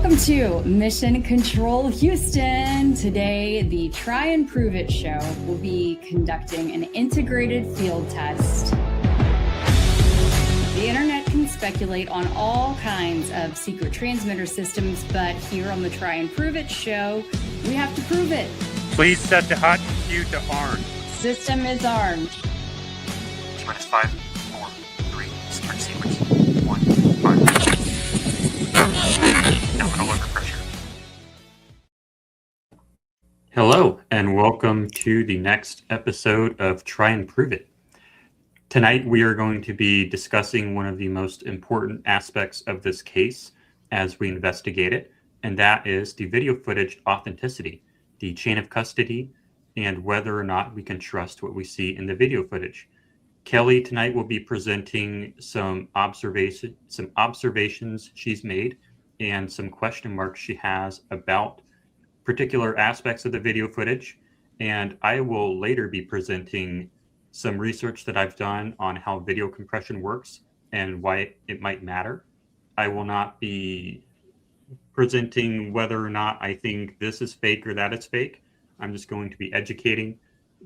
Welcome to Mission Control Houston. Today, the Try and Prove It show will be conducting an integrated field test. The internet can speculate on all kinds of secret transmitter systems, but here on the Try and Prove It show, we have to prove it. Please set the hot queue to armed. System is armed. T-minus 5, 4, 3, start sequence, 1, 5. Now no longer pressure. Hello, and welcome to the next episode of Try and Prove It. Tonight, we are going to be discussing one of the most important aspects of this case as we investigate it, and that is the video footage authenticity, the chain of custody, and whether or not we can trust what we see in the video footage. Kelly tonight will be presenting some observations she's made and some question marks she has about particular aspects of the video footage. And I will later be presenting some research that I've done on how video compression works and why it might matter. I will not be presenting whether or not I think this is fake or that is fake. I'm just going to be educating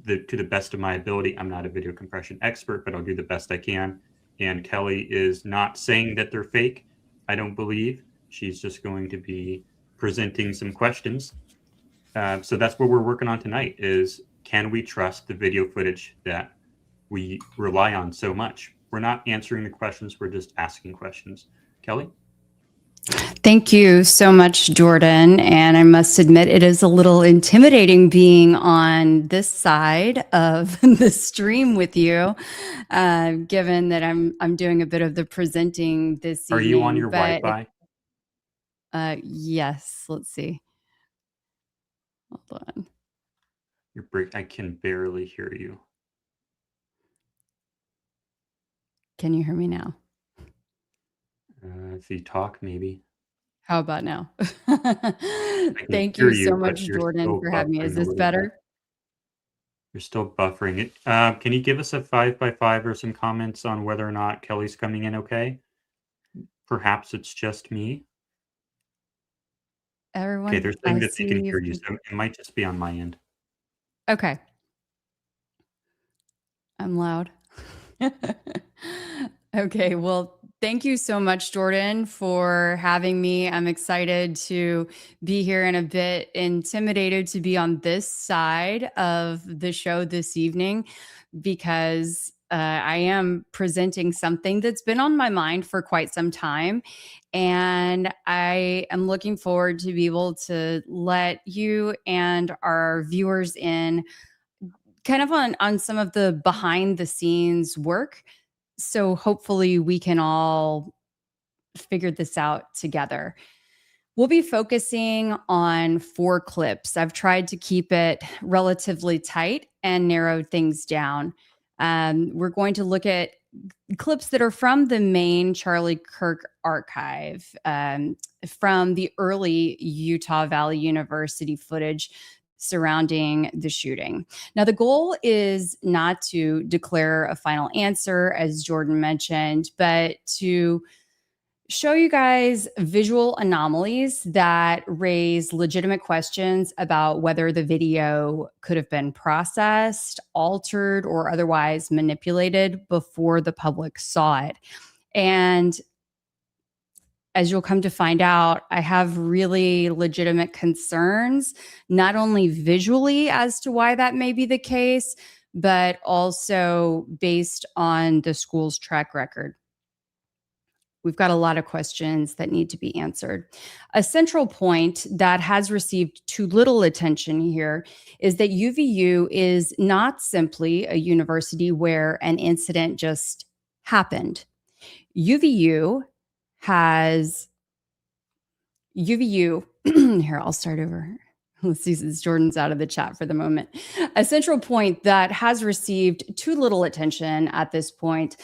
to the best of my ability. I'm not a video compression expert, but I'll do the best I can. And Kelly is not saying that they're fake, I don't believe. She's just going to be presenting some questions. So that's what we're working on tonight is, can we trust the video footage that we rely on so much? We're not answering the questions, we're just asking questions. Kelly? Thank you so much, Jordan. And I must admit, it is a little intimidating being on this side of the stream with you, given that I'm doing a bit of the presenting this evening. Are you on your Wi-Fi? Yes. Let's see. Hold on. I can barely hear you. Can you hear me now? If you talk, maybe. How about now? Thank hear you so you, much, but you're Jordan, still for having me. Is buffering a this little better? bit. You're still buffering it. Can you give us a 5x5 or some comments on whether or not Kelly's coming in okay? Perhaps it's just me. Everyone, Okay, they're saying I that they can see hear you, so it might just be on my end. Okay. I'm loud. Okay, well, thank you so much, Jordan, for having me. I'm excited to be here and a bit intimidated to be on this side of the show this evening because I am presenting something that's been on my mind for quite some time. And I am looking forward to be able to let you and our viewers in kind of on some of the behind the scenes work. So hopefully we can all figure this out together. We'll be focusing on 4 clips. I've tried to keep it relatively tight and narrowed things down. We're going to look at clips that are from the main Charlie Kirk archive, from the early Utah Valley University footage surrounding the shooting. Now, the goal is not to declare a final answer, as Jordan mentioned, but to show you guys visual anomalies that raise legitimate questions about whether the video could have been processed, altered, or otherwise manipulated before the public saw it. And as you'll come to find out, I have really legitimate concerns, not only visually as to why that may be the case, but also based on the school's track record. We've got a lot of questions that need to be answered. A central point that has received too little attention here is that UVU is not simply a university where an incident just happened. UVU, here, I'll start over. Let's see, since Jordan's out of the chat for the moment. A central point that has received too little attention at this point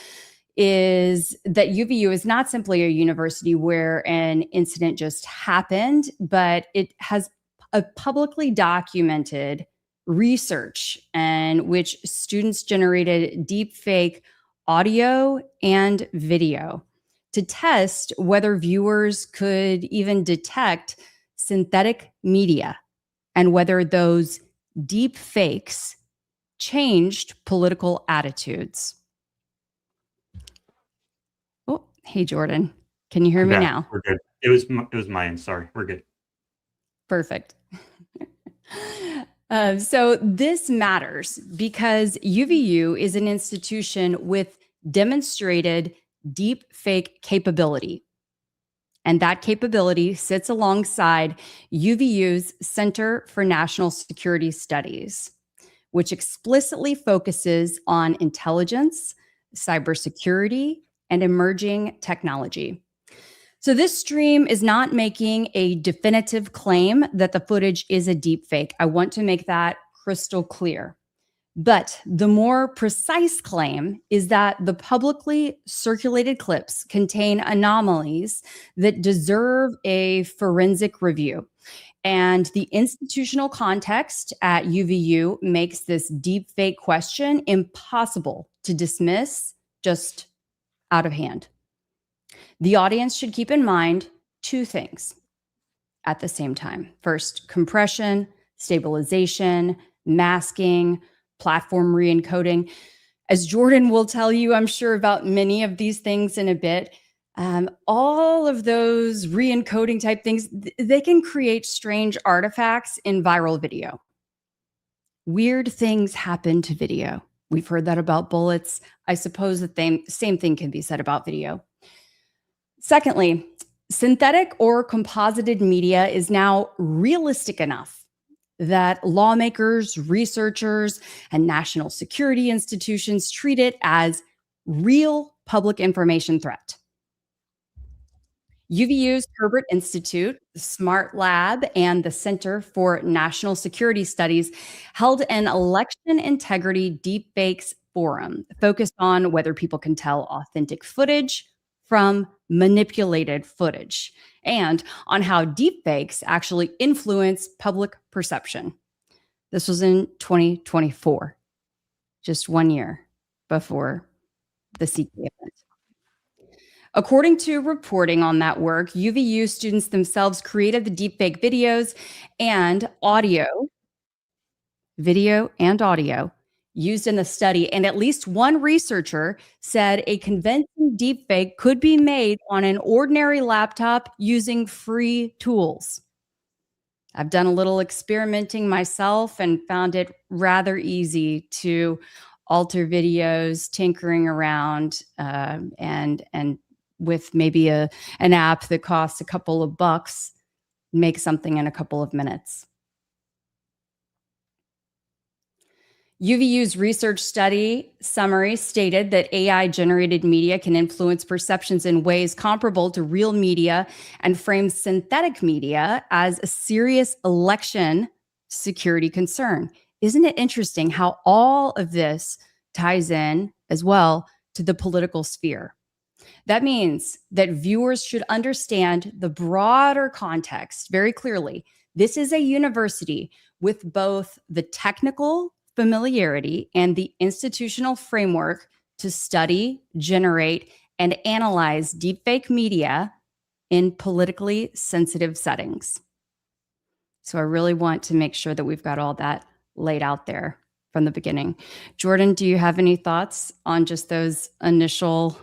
is that UVU is not simply a university where an incident just happened, but it has a publicly documented research in which students generated deepfake audio and video to test whether viewers could even detect synthetic media and whether those deep fakes changed political attitudes. Oh, hey, Jordan. Can you hear I'm me back. now? We're good. It was mine. Sorry. We're good. Perfect. So this matters because UVU is an institution with demonstrated deep fake capability. And that capability sits alongside UVU's Center for National Security Studies, which explicitly focuses on intelligence, cybersecurity, and emerging technology. So this stream is not making a definitive claim that the footage is a deepfake. I want to make that crystal clear. But the more precise claim is that the publicly circulated clips contain anomalies that deserve a forensic review. And the institutional context at UVU makes this deepfake question impossible to dismiss just out of hand. The audience should keep in mind two things at the same time. First, compression, stabilization, masking, platform re-encoding. As Jordan will tell you, I'm sure, about many of these things in a bit, all of those re-encoding type things, they can create strange artifacts in viral video. Weird things happen to video. We've heard that about bullets. I suppose the same thing can be said about video. Secondly, synthetic or composited media is now realistic enough that lawmakers, researchers, and national security institutions treat it as real public information threat. UVU's Herbert Institute, Smart Lab, and the Center for National Security Studies held an election integrity deepfakes forum focused on whether people can tell authentic footage from manipulated footage and on how deepfakes actually influence public perception. This was in 2024, just 1 year before the CK event. According to reporting on that work, UVU students themselves created the deepfake video and audio used in the study. And at least one researcher said a convincing deepfake could be made on an ordinary laptop using free tools. I've done a little experimenting myself and found it rather easy to alter videos, tinkering around, and with maybe an app that costs a couple of bucks, make something in a couple of minutes. UVU's research study summary stated that AI-generated media can influence perceptions in ways comparable to real media and frames synthetic media as a serious election security concern. Isn't it interesting how all of this ties in as well to the political sphere? That means that viewers should understand the broader context very clearly. This is a university with both the technical familiarity and the institutional framework to study, generate, and analyze deepfake media in politically sensitive settings. So I really want to make sure that we've got all that laid out there from the beginning. Jordan, do you have any thoughts on just those initial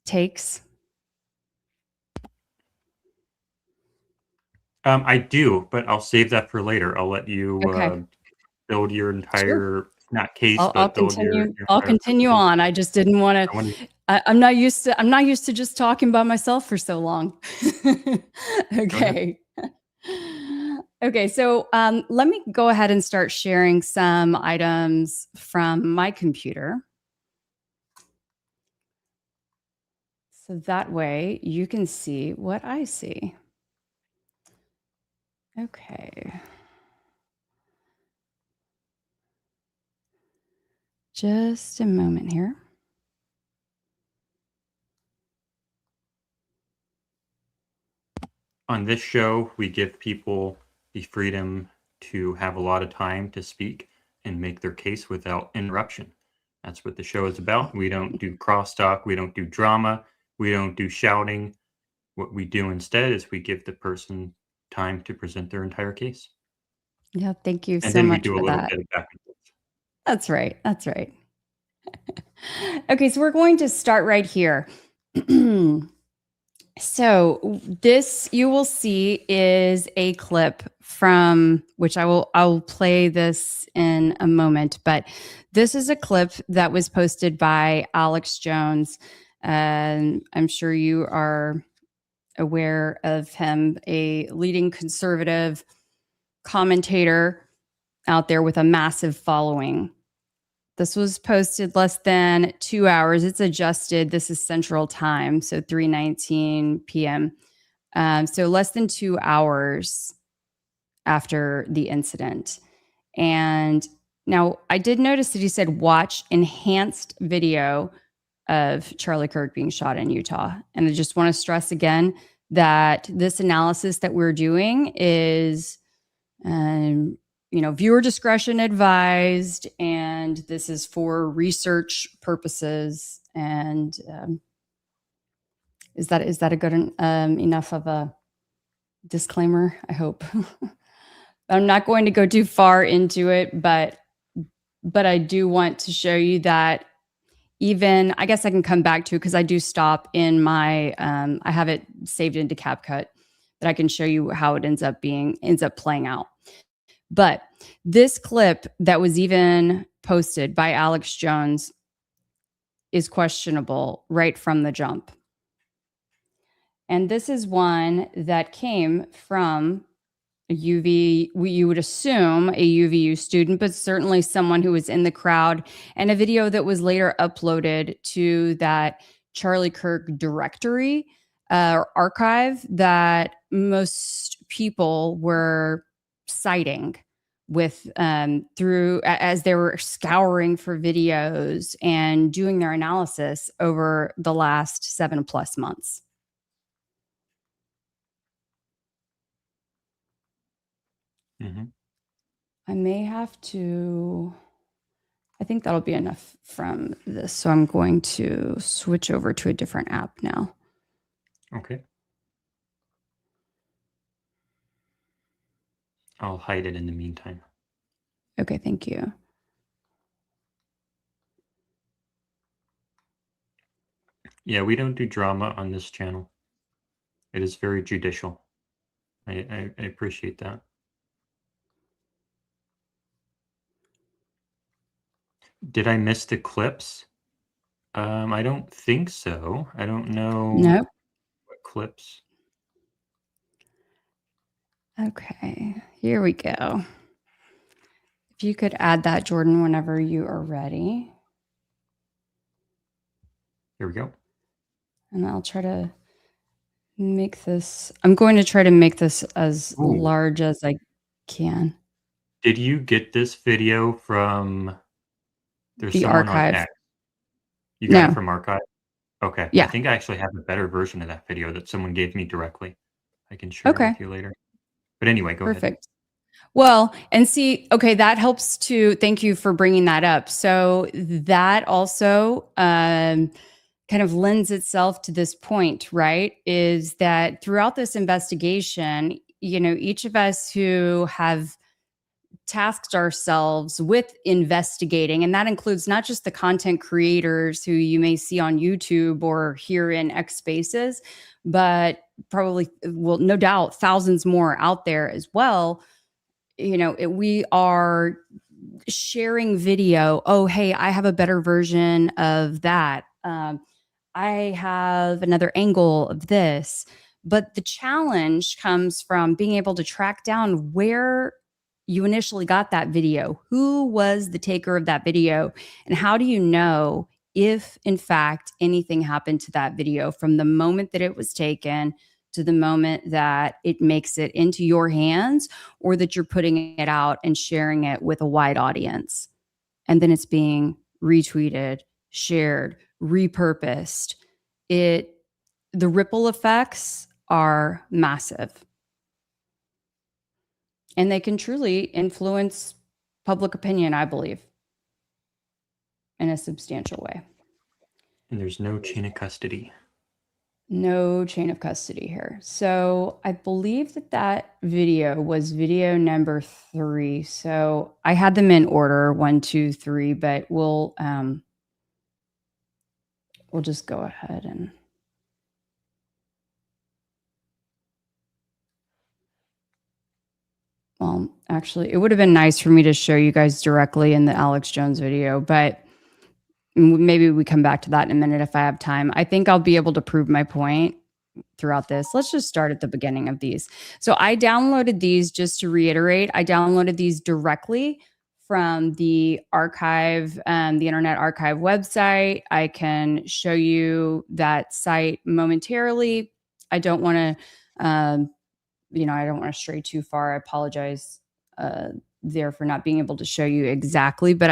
takes? I do, but I'll save that for later. I'll let you Okay. build your entire, not case, I'll but build continue. your I'll entire continue presentation. on. I just didn't want I to. wanna- I'm not used to just talking by myself for so long. Okay. Okay. So let me go ahead and start sharing some items from my computer. So that way you can see what I see. Okay. Just a moment here. On this show, we give people the freedom to have a lot of time to speak and make their case without interruption. That's what the show is about. We don't do crosstalk. We don't do drama. We don't do shouting. What we do instead is we give the person time to present their entire case. Yeah, thank you And so then we much do a for little that. bit of back and forth. That's right. That's right. Okay, so we're going to start right here. So this you will see is a clip from which I'll play this in a moment, but this is a clip that was posted by Alex Jones. And I'm sure you are aware of him, a leading conservative commentator out there with a massive following. This was posted less than 2 hours. It's adjusted. This is Central Time, so 3:19 p.m. So less than 2 hours after the incident. And now I did notice that he said watch enhanced video of Charlie Kirk being shot in Utah. And I just want to stress again that this analysis that we're doing is viewer discretion advised, and this is for research purposes. And is that a good enough of a disclaimer? I hope. I'm not going to go too far into it, but I do want to show you that even I guess I can come back to, because I do stop in my I have it saved into CapCut that I can show you how it ends up playing out. But this clip that was even posted by Alex Jones is questionable right from the jump. And this is one that came from a you would assume a UVU student, but certainly someone who was in the crowd, and a video that was later uploaded to that Charlie Kirk directory archive that most people were citing with through as they were scouring for videos and doing their analysis over the last 7+ months. Mhm. I may have to, I think that'll be enough from this. So I'm going to switch over to a different app now. Okay. I'll hide it in the meantime. Okay, thank you. Yeah, we don't do drama on this channel. It is very judicial. I appreciate that. Did I miss the clips? I don't think so. I don't know Nope. what clips. Okay, here we go. If you could add that, Jordan, whenever you are ready. Here we go. And I'll try to make this, I'm going to try to make this as Ooh. large as I can. Did you get this video from there's The someone on archive. X? You got No. it from archive? Okay. Yeah. I think I actually have a better version of that video that someone gave me directly. I can share it Okay. with you later. But anyway, go ahead. Perfect. Well, and see, okay, that helps to, thank you for bringing that up. So that also kind of lends itself to this point, right? Is that throughout this investigation, each of us who have tasked ourselves with investigating, and that includes not just the content creators who you may see on YouTube or here in X Spaces, but probably, well, no doubt, thousands more out there as well. We are sharing video. Oh, hey, I have a better version of that. I have another angle of this. But the challenge comes from being able to track down where you initially got that video. Who was the taker of that video? And how do you know if, in fact, anything happened to that video from the moment that it was taken to the moment that it makes it into your hands, or that you're putting it out and sharing it with a wide audience? And then it's being retweeted, shared, repurposed. The ripple effects are massive. And they can truly influence public opinion, I believe. in a substantial way. And there's no chain of custody. No chain of custody here. So I believe that video was video number 3. So I had them in order 1, 2, 3, but we'll just go ahead and well, actually, it would have been nice for me to show you guys directly in the Alex Jones video, but maybe we come back to that in a minute if I have time. I think I'll be able to prove my point throughout this. Let's just start at the beginning of these. So I downloaded these, just to reiterate, I downloaded these directly from the archive, the Internet Archive website. I can show you that site momentarily. I don't want to, I don't want to stray too far. I apologize there for not being able to show you exactly, but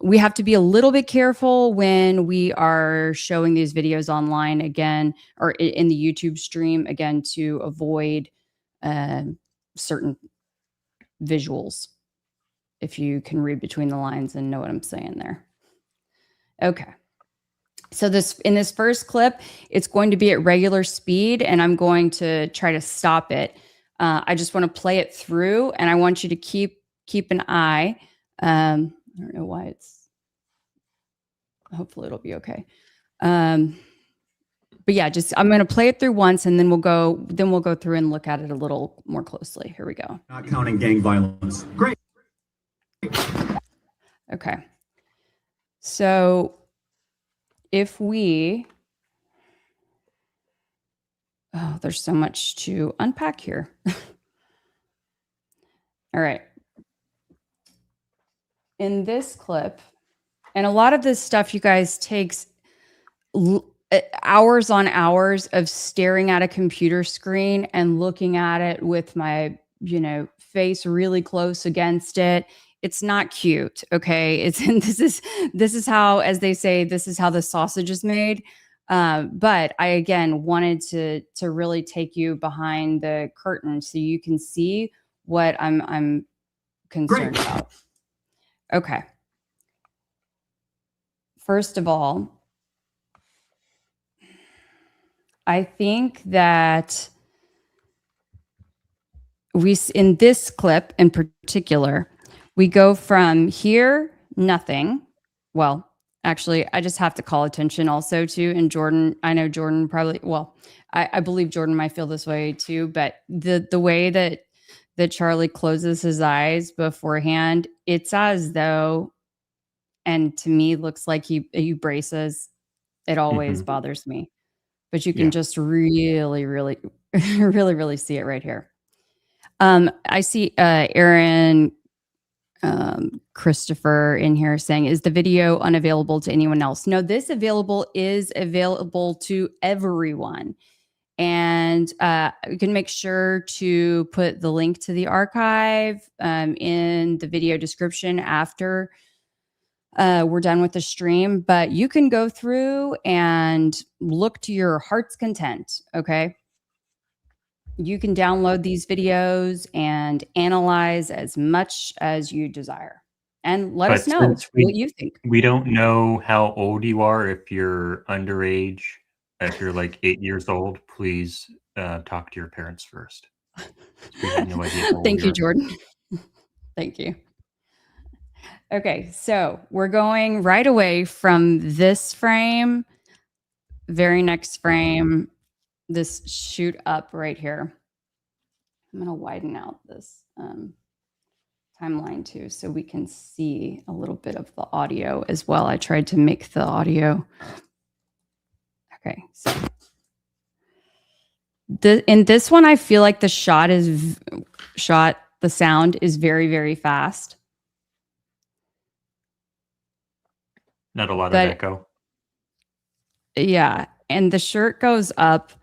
we have to be a little bit careful when we are showing these videos online again, or in the YouTube stream again, to avoid certain visuals, if you can read between the lines and know what I'm saying there. Okay. So in this first clip, it's going to be at regular speed, and I'm going to try to stop it. I just want to play it through, and I want you to keep an eye. I don't know why hopefully it'll be okay. But yeah, I'm going to play it through once, and then we'll go through and look at it a little more closely. Here we go. Not counting gang violence. Great. Okay. So if we, there's so much to unpack here. All right. In this clip, and a lot of this stuff, you guys, takes hours on hours of staring at a computer screen and looking at it with my, face really close against it. It's not cute. Okay. This is how, as they say, this is how the sausage is made. But I, again, wanted to really take you behind the curtain so you can see what I'm concerned about. Okay. First of all, I think that in this clip in particular, we go from here, nothing. Well, actually, I just have to call attention also to, and Jordan, I know Jordan probably, well, I believe Jordan might feel this way too, but the way that Charlie closes his eyes beforehand, it's as though, and to me looks like he braces. It always bothers me, but you can just really, really, really, really see it right here. I see Aaron Christopher in here saying, is the video unavailable to anyone else? No, this is available to everyone. And you can make sure to put the link to the archive in the video description after we're done with the stream. But you can go through and look to your heart's content, okay? You can download these videos and analyze as much as you desire. And let us know what you think. We don't know how old you are. If you're underage, if you're like 8 years old, please talk to your parents first. We have no idea. Thank you, Jordan. Thank you. Okay, so we're going right away from this frame, very next frame, this shoot up right here. I'm going to widen out this timeline too, so we can see a little bit of the audio as well. I tried to make the audio. Okay, so in this one, I feel like the sound is very, very fast. Not a lot of echo. Yeah, and the shirt goes up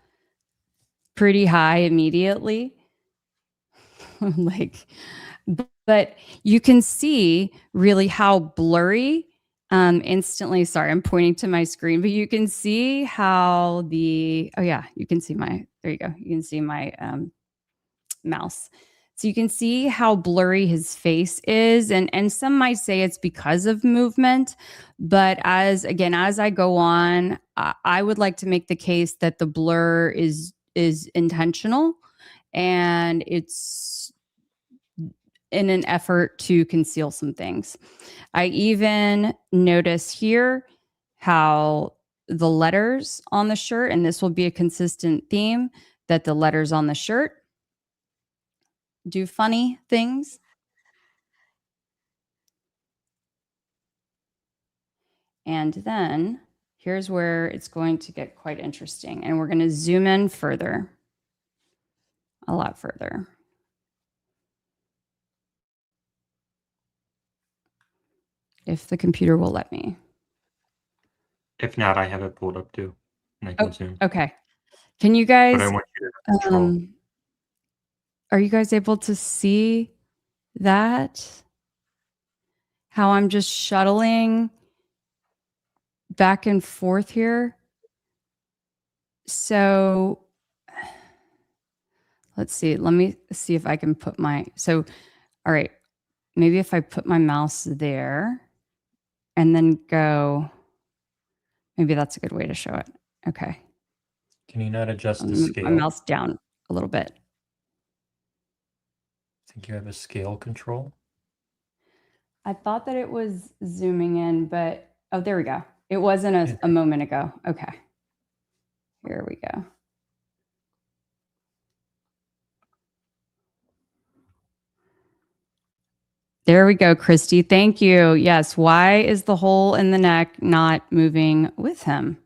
pretty high immediately. But you can see really how blurry instantly. Sorry, I'm pointing to my screen, but you can see how you can see there you go. You can see my mouse. So you can see how blurry his face is. And some might say it's because of movement. But as I go on, I would like to make the case that the blur is intentional, and it's in an effort to conceal some things. I even notice here how the letters on the shirt, and this will be a consistent theme, that the letters on the shirt do funny things. And then here's where it's going to get quite interesting. And we're going to zoom in further, a lot further. If the computer will let me. If not, I have it pulled up too, and I can zoom. Okay. Can you But I guys, want you to control. are you guys able to see that? How I'm just shuttling back and forth here. So let's see. Let me see if I can put all right. Maybe if I put my mouse there and then go, maybe that's a good way to show it. Okay. Can you not adjust the Move scale? my mouse down a little bit. I think you have a scale control. I thought that it was zooming in, but oh, there we go. It wasn't a moment ago. Okay. Here we go. There we go, Christy. Thank you. Yes. Why is the hole in the neck not moving with him?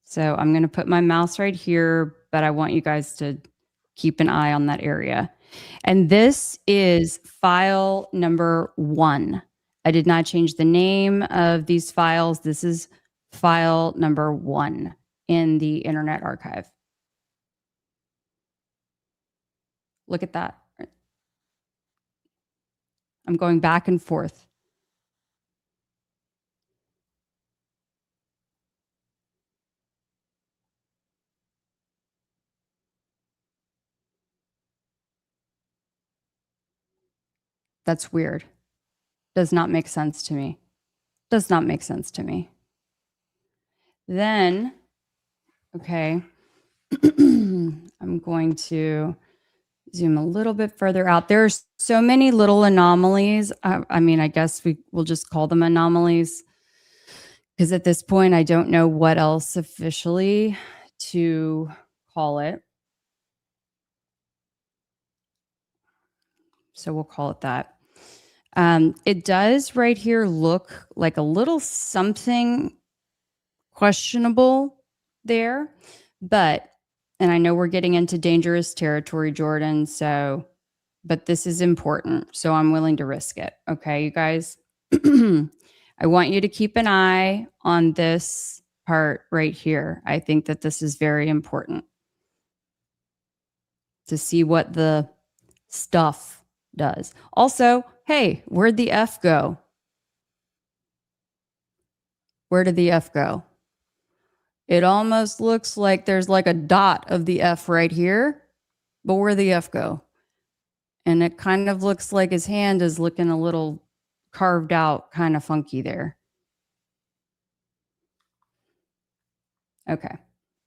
So I'm going to put my mouse right here, but I want you guys to keep an eye on that area. And this is file number 1. I did not change the name of these files. This is file number 1 in the Internet Archive. Look at that. I'm going back and forth. That's weird. Does not make sense to me. Does not make sense to me. Then, okay, I'm going to zoom a little bit further out. There's so many little anomalies. I mean, I guess we'll just call them anomalies, because at this point, I don't know what else officially to call it. So we'll call it that. It does right here look like a little something questionable there, but, and I know we're getting into dangerous territory, Jordan, so, but this is important, so I'm willing to risk it. Okay, you guys? I want you to keep an eye on this part right here. I think that this is very important to see what the stuff does. Also, hey, where'd the F go? Where did the F go? It almost looks like there's like a dot of the F right here, but where'd the F go? And it kind of looks like his hand is looking a little carved out, kind of funky there. Okay,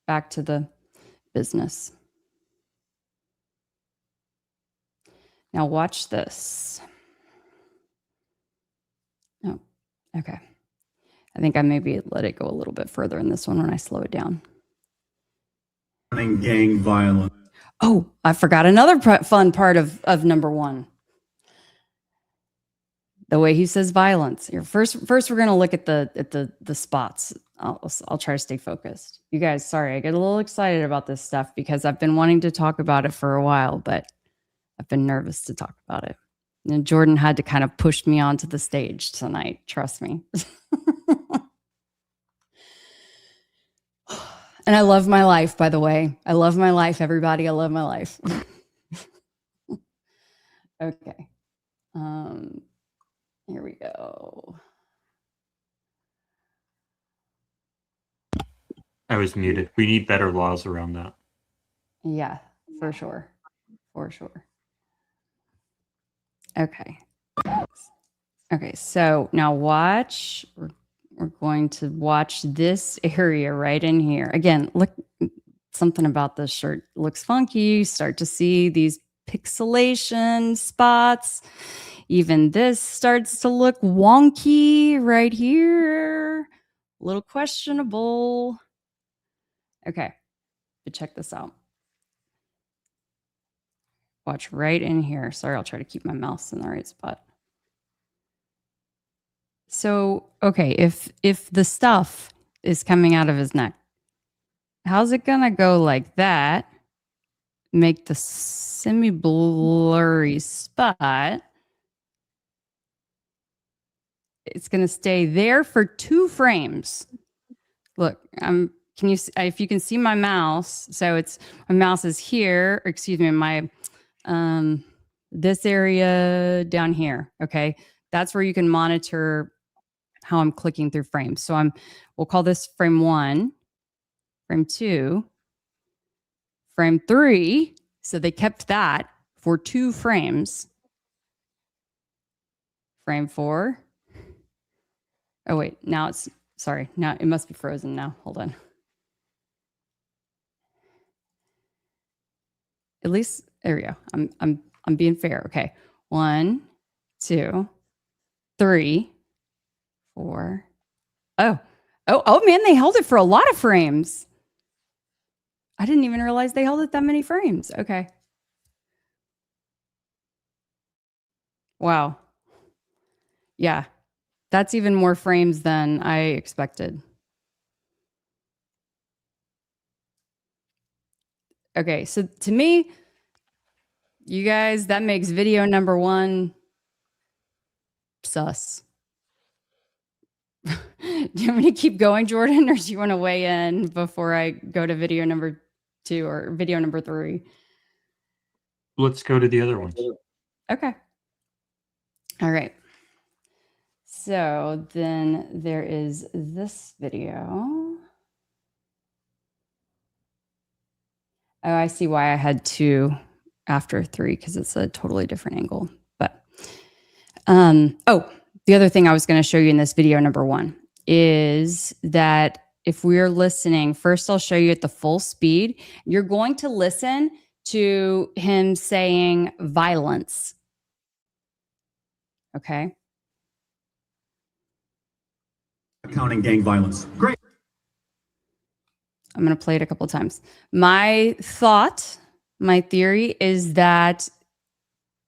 back to the business. Now watch this. Oh, okay. I think I maybe let it go a little bit further in this one when I slow it down. Gang violence. Oh, I forgot another fun part of number 1. The way he says violence. Here, first we're going to look at the spots. I'll try to stay focused. You guys, sorry, I get a little excited about this stuff because I've been wanting to talk about it for a while, but I've been nervous to talk about it. And Jordan had to kind of push me onto the stage tonight. Trust me. And I love my life, by the way. I love my life, everybody. I love my life. Okay. Here we go. I was muted. We need better laws around that. Yeah, for sure. for sure. Okay. Okay, so now watch. We're going to watch this area right in here. Again, look, something about this shirt looks funky. You start to see these pixelation spots. Even this starts to look wonky right here. A little questionable. Okay, but check this out. Watch right in here. Sorry, I'll try to keep my mouse in the right spot. So, okay, if the stuff is coming out of his neck, how's it gonna go like that? Make the semi-blurry spot. It's gonna stay there for 2 frames. Look, can you if you can see my mouse? So it's my mouse is here. Or excuse me, my this area down here. Okay, that's where you can monitor how I'm clicking through frames. So we'll call this frame 1, frame 2, frame 3. So they kept that for 2 frames. Frame 4. Oh wait, now it's sorry. Now it must be frozen now. Hold on. At least there we go. I'm being fair. Okay. 1, 2, 3, 4. Oh man, they held it for a lot of frames. I didn't even realize they held it that many frames. Okay. Wow. Yeah. That's even more frames than I expected. Okay, so to me, you guys, that makes video number 1 sus. Do you want me to keep going, Jordan, or do you want to weigh in before I go to video number 2 or video number 3? Let's go to the other ones. Okay. All right. So then there is this video. Oh, I see why I had 2 after 3 because it's a totally different angle. But the other thing I was going to show you in this video number 1 is that if we're listening, first I'll show you at the full speed. You're going to listen to him saying violence. Okay. Counting gang violence. Great. I'm going to play it a couple of times. My theory is that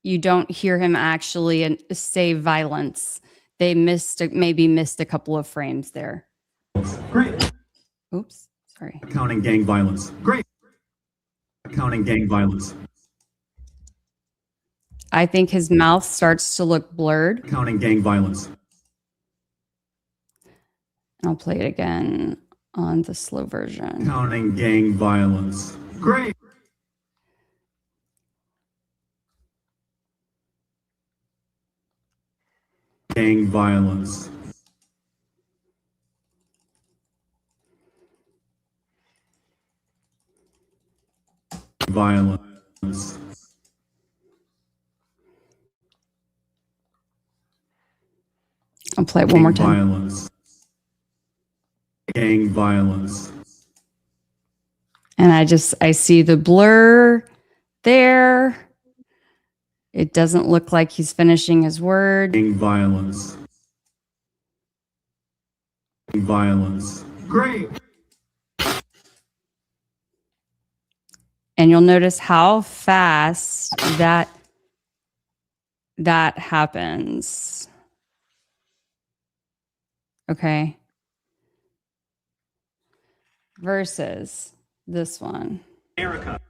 you don't hear him actually say violence. They maybe missed a couple of frames there. Great. Oops, sorry. Counting gang violence. Great. Counting gang violence. I think his mouth starts to look blurred. Counting gang violence. I'll play it again on the slow version. Counting gang violence. Great. Gang violence. Violence. I'll play it one more time. Violence. Gang violence. And I see the blur there. It doesn't look like he's finishing his word. Gang violence. Violence. Great. And you'll notice how fast that happens. Okay. Versus this one. America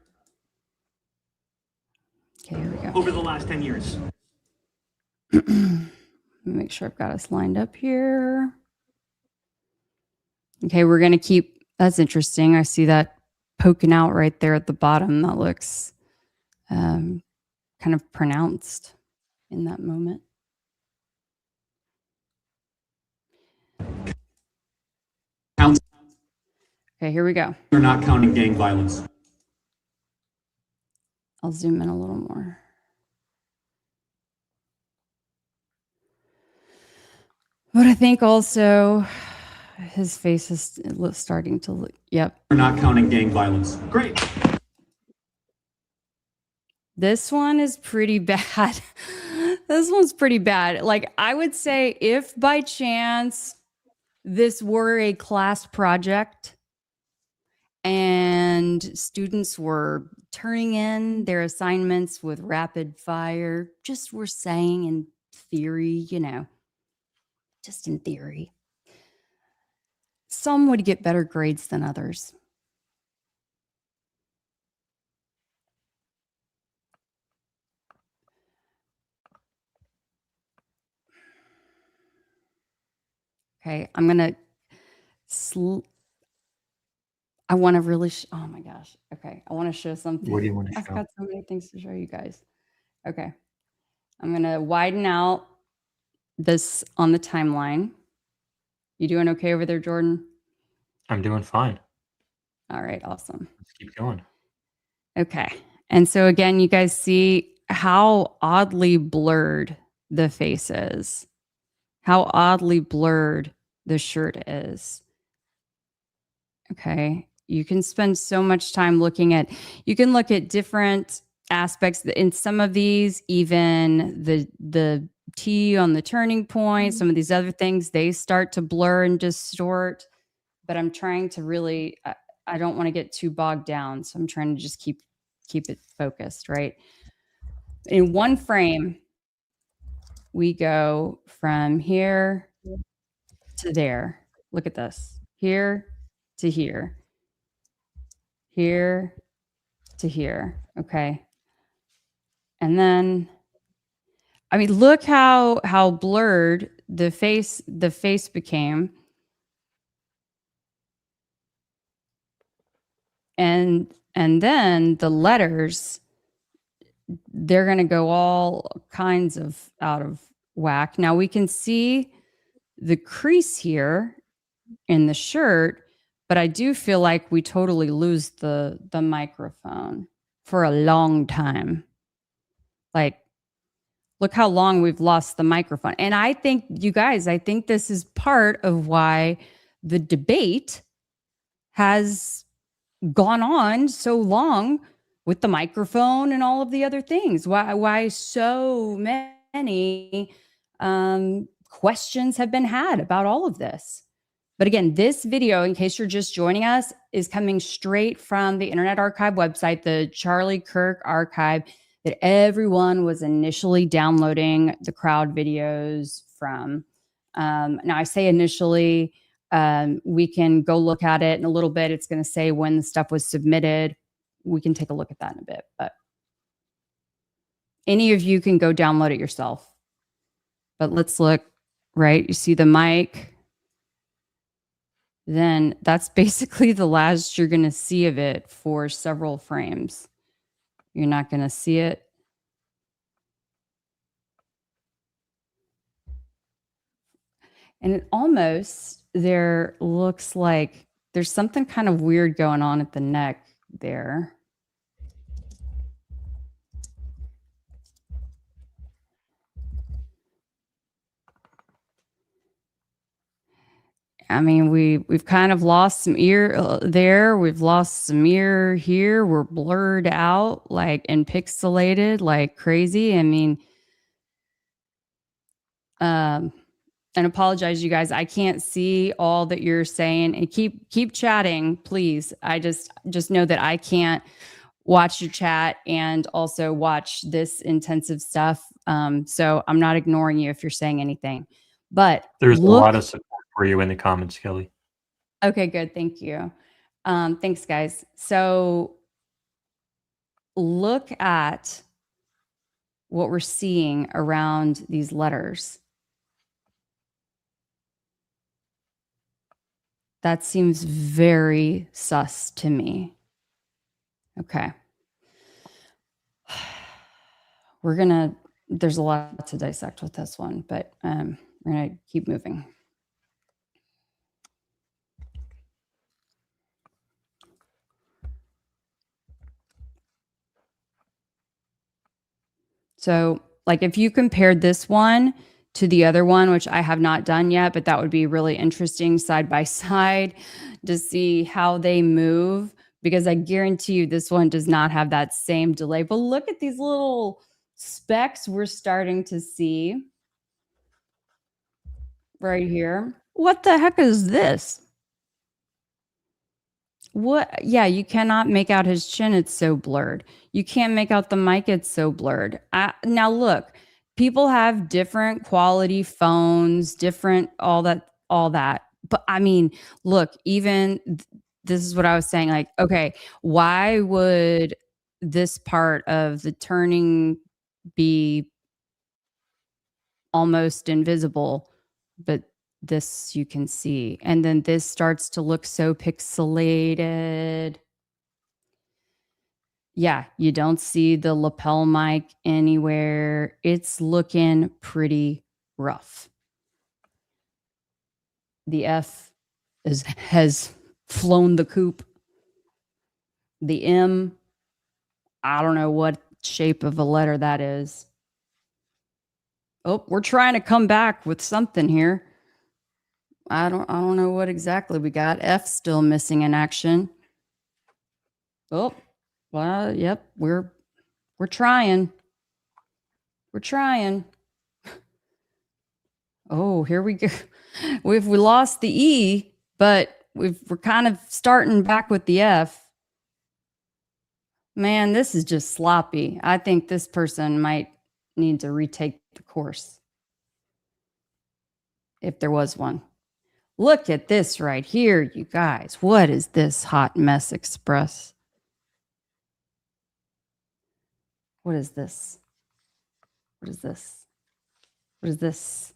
Okay, here we go. over the last 10 years. Let me make sure I've got us lined up here. Okay, we're going to keep, that's interesting. I see that poking out right there at the bottom. That looks kind of pronounced in that moment. Okay, here we go. We're not counting gang violence. I'll zoom in a little more. But I think also his face is starting to look, yep. We're not counting gang violence. Great. This one is pretty bad. This one's pretty bad. Like, I would say if by chance this were a class project and students were turning in their assignments with rapid fire, just we're saying in theory, just in theory, some would get better grades than others. Okay, I'm gonna. I want to really. Oh my gosh. Okay, I want to show something. What do you want to I've show? got so many things to show you guys. Okay, I'm gonna widen out this on the timeline. You doing okay over there, Jordan? I'm doing fine. All right, awesome. Let's keep going. Okay, and so again, you guys see how oddly blurred the face is. How oddly blurred the shirt is. Okay. You can spend so much time you can look at different aspects in some of these, even the T on the turning point, some of these other things, they start to blur and distort. But I'm trying to really, I don't want to get too bogged down. So I'm trying to just keep it focused, right? In one frame, we go from here to there. Look at this. Here to here. Here to here. Okay. And then, I mean, look how blurred the face became. And then the letters, they're going to go all kinds of out of whack. Now we can see the crease here in the shirt, but I do feel like we totally lose the microphone for a long time. Like, look how long we've lost the microphone. And I think, you guys, I think this is part of why the debate has gone on so long with the microphone and all of the other things. Why so many questions have been had about all of this. But again, this video, in case you're just joining us, is coming straight from the Internet Archive website, the Charlie Kirk Archive, that everyone was initially downloading the crowd videos from. Now, I say initially, we can go look at it in a little bit. It's going to say when the stuff was submitted. We can take a look at that in a bit. But any of you can go download it yourself. But let's look, right? You see the mic. Then that's basically the last you're going to see of it for several frames. You're not going to see it. And it almost, there looks like there's something kind of weird going on at the neck there. I mean, we've kind of lost some ear there. We've lost some ear here. We're blurred out, like, and pixelated like crazy. I mean, and apologize, you guys. I can't see all that you're saying. And keep chatting, please. I just know that I can't watch your chat and also watch this intensive stuff. So I'm not ignoring you if you're saying anything. But There's a lot of support for you in the comments, Kelly. Okay, good. Thank you. Thanks, guys. So look at what we're seeing around these letters. That seems very sus to me. Okay. There's a lot to dissect with this one, but we're going to keep moving. So, like, if you compared this one to the other one, which I have not done yet, but that would be really interesting side by side to see how they move, because I guarantee you this one does not have that same delay. But look at these little specks we're starting to see right here. What the heck is this? What? Yeah, you cannot make out his chin. It's so blurred. You can't make out the mic. It's so blurred. Now look, people have different quality phones, different all that. But I mean, look, this is what I was saying. Like, okay, why would this part of the turning be almost invisible, but this you can see? And then this starts to look so pixelated. Yeah, you don't see the lapel mic anywhere. It's looking pretty rough. The F has flown the coop. The M, I don't know what shape of a letter that is. Oh, we're trying to come back with something here. I don't know what exactly we got. F still missing in action. Oh, well, yep, we're trying. We're trying. Oh, here we go. We lost the E, but we're kind of starting back with the F. Man, this is just sloppy. I think this person might need to retake the course, if there was one. Look at this right here, you guys. What is this hot mess express? What is this? What is this? What is this?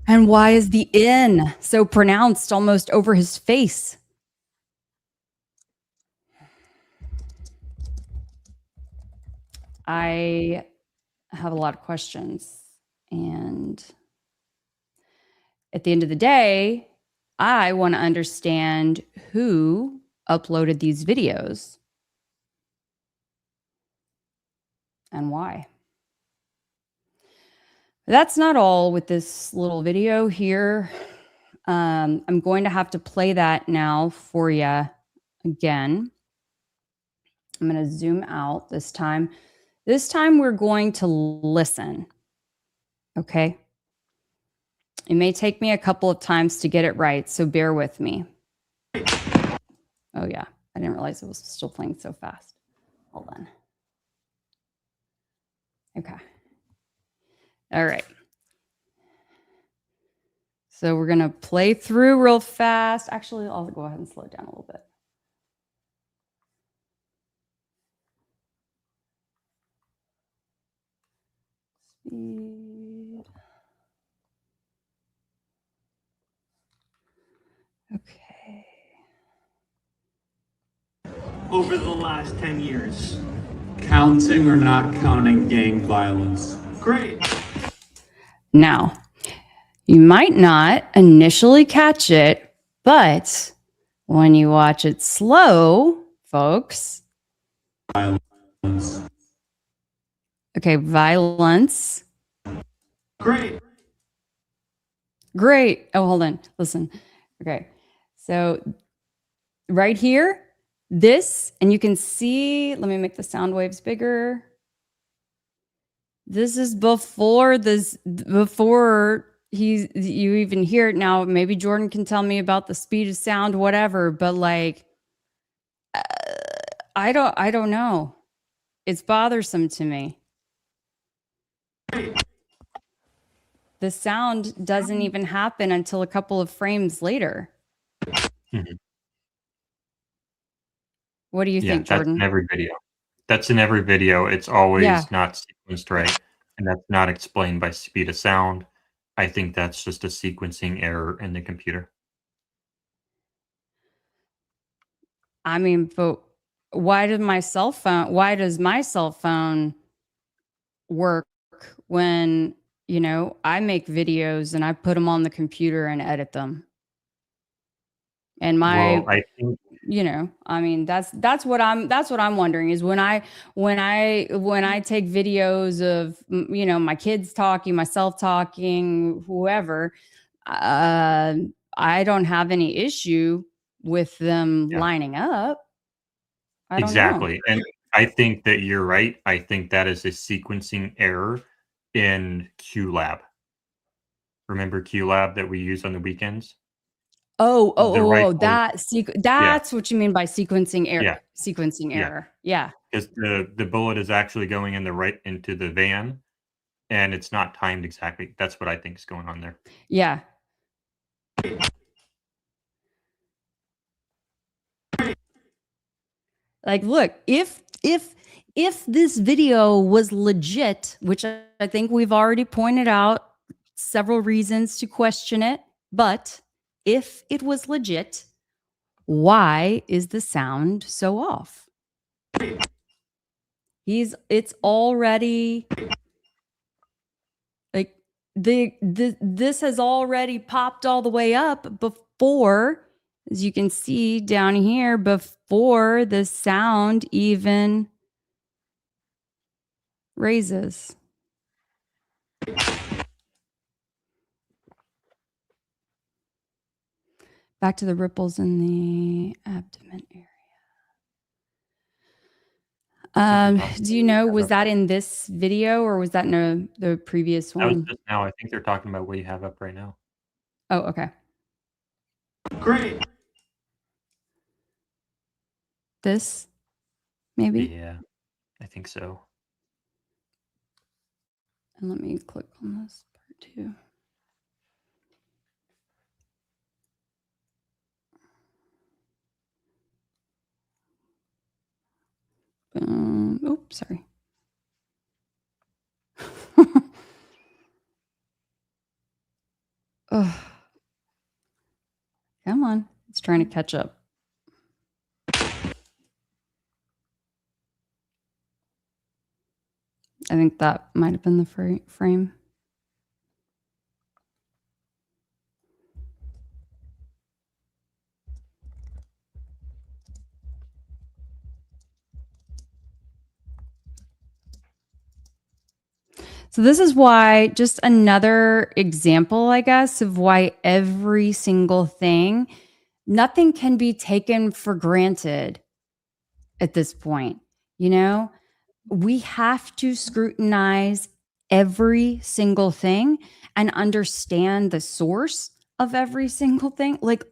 And why is the N so pronounced almost over his face? I have a lot of questions. And at the end of the day, I want to understand who uploaded these videos and why. That's not all with this little video here. I'm going to have to play that now for you again. I'm going to zoom out this time. This time we're going to listen. Okay. It may take me a couple of times to get it right, so bear with me. Oh yeah, I didn't realize it was still playing so fast. Hold on. Okay. All right. So we're going to play through real fast. Actually, I'll go ahead and slow it down a little bit. Speed. Okay. Over the last 10 years. Counting or not counting gang violence? Great. Now, you might not initially catch it, but when you watch it slow, folks. Violence. Okay, violence. Great. Great. Oh, hold on. Listen. Okay. So right here, this, and you can see, let me make the sound waves bigger. This is before you even hear it. Now, maybe Jordan can tell me about the speed of sound, whatever, but like, I don't know. It's bothersome to me. The sound doesn't even happen until a couple of frames later. Mhm. What do you think, Jordan? That's in every video. That's in every video. It's always Yeah. not sequenced right, and that's not explained by speed of sound. I think that's just a sequencing error in the computer. I mean, but why does my cell phone work when, I make videos and I put them on the computer and edit them? And Well, I think I mean, that's what I'm wondering is when I take videos of my kids talking, myself talking, whoever, uh, I don't have any issue with them Yeah. lining up. I don't know. Exactly. And I think that you're right. I think that is a sequencing error in QLab. Remember QLab that we use on the weekends? The rifle, yeah, That's what you mean by sequencing error. yeah, Sequencing yeah. error. Yeah. Because the bullet is actually going in the right into the van, and it's not timed exactly. That's what I think is going on there. Yeah. Like, look, if this video was legit, which I think we've already pointed out several reasons to question it, but if it was legit, why is the sound so off? It's already like this has already popped all the way up before, as you can see down here, before the sound even raises. Back to the ripples in the abdomen area. Do you know, was that in this video or was that in the previous That was one? just now. I think they're talking about what you have up right now. Oh, okay. Great. This, maybe? Yeah, I think so. And let me click on this part too. Oops, sorry. Ugh. Come on. It's trying to catch up. I think that might have been the frame. So this is why, just another example, I guess, of why every single thing, nothing can be taken for granted at this point. We have to scrutinize every single thing and understand the source of every single thing. Like,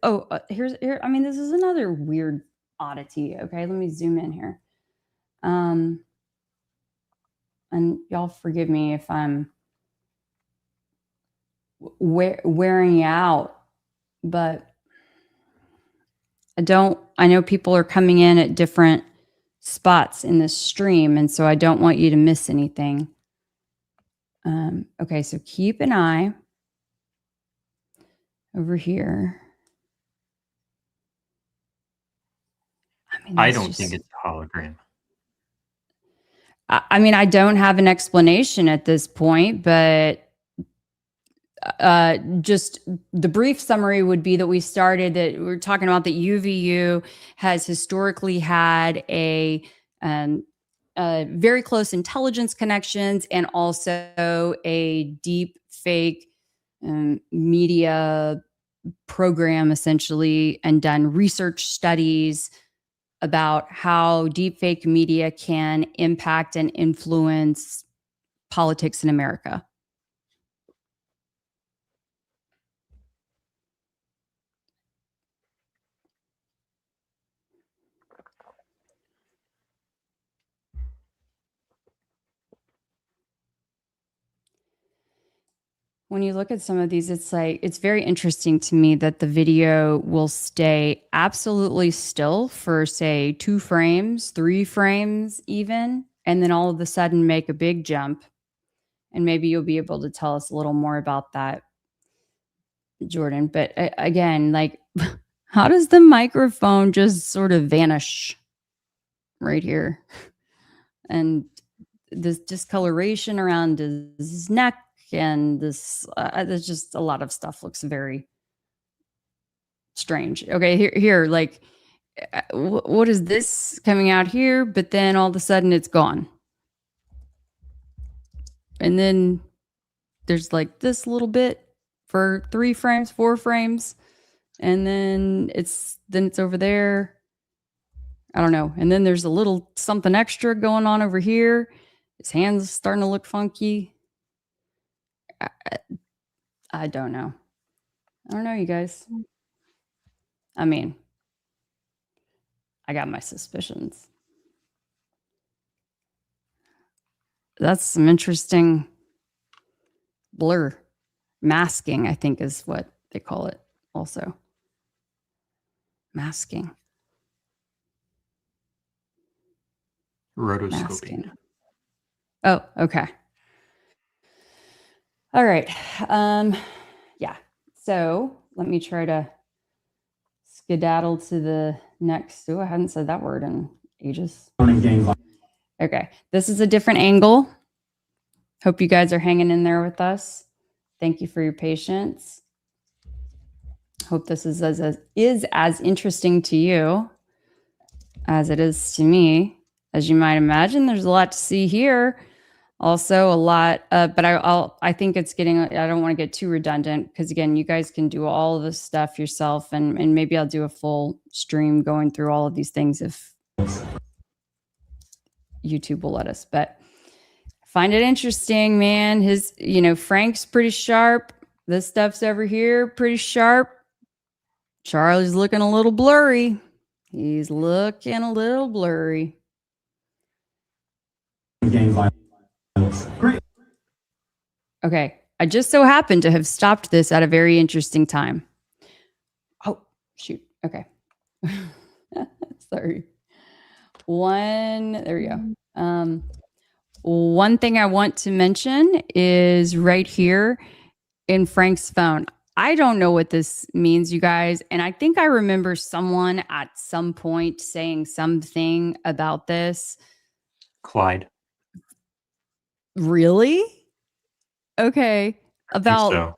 here, I mean, this is another weird oddity. Okay, let me zoom in here. And y'all forgive me if I'm wearing you out, but I know people are coming in at different spots in this stream, and so I don't want you to miss anything. Okay, so keep an eye over here. I don't think it's a hologram. I mean, I don't have an explanation at this point, but just the brief summary would be that we're talking about that UVU has historically had a very close intelligence connections and also a deep fake media program, essentially, and done research studies about how deepfake media can impact and influence politics in America. When you look at some of these, it's very interesting to me that the video will stay absolutely still for, say, 2 frames, 3 frames even, and then all of a sudden make a big jump. And maybe you'll be able to tell us a little more about that, Jordan. But again, like, how does the microphone just sort of vanish right here? And this discoloration around his neck, and there's just a lot of stuff looks very strange. Okay, here, like, what is this coming out here? But then all of a sudden it's gone. And then there's like this little bit for 3 frames, 4 frames. And then it's over there. I don't know. And then there's a little something extra going on over here. His hand's starting to look funky. I don't know. I don't know, you guys. I mean, I got my suspicions. That's some interesting blur. Masking, I think, is what they call it also. Masking. Rotoscoping. Masking. Oh, okay. All right. Yeah. So let me try to skedaddle to the next. Oh, I hadn't said that word in ages. Okay. This is a different angle. Hope you guys are hanging in there with us. Thank you for your patience. Hope this is as interesting to you as it is to me. As you might imagine, there's a lot to see here. Also a lot, but I think it's getting, I don't want to get too redundant because again, you guys can do all of this stuff yourself and maybe I'll do a full stream going through all of these things if YouTube will let us, but find it interesting, man. His, Frank's pretty sharp. This stuff's over here, pretty sharp. Charlie's looking a little blurry. He's looking a little blurry. Great. Okay. I just so happened to have stopped this at a very interesting time. Oh, shoot. Okay. Sorry. There we go. One thing I want to mention is right here in Frank's phone. I don't know what this means, you guys. And I think I remember someone at some point saying something about this. Clyde. Really? Okay. About so.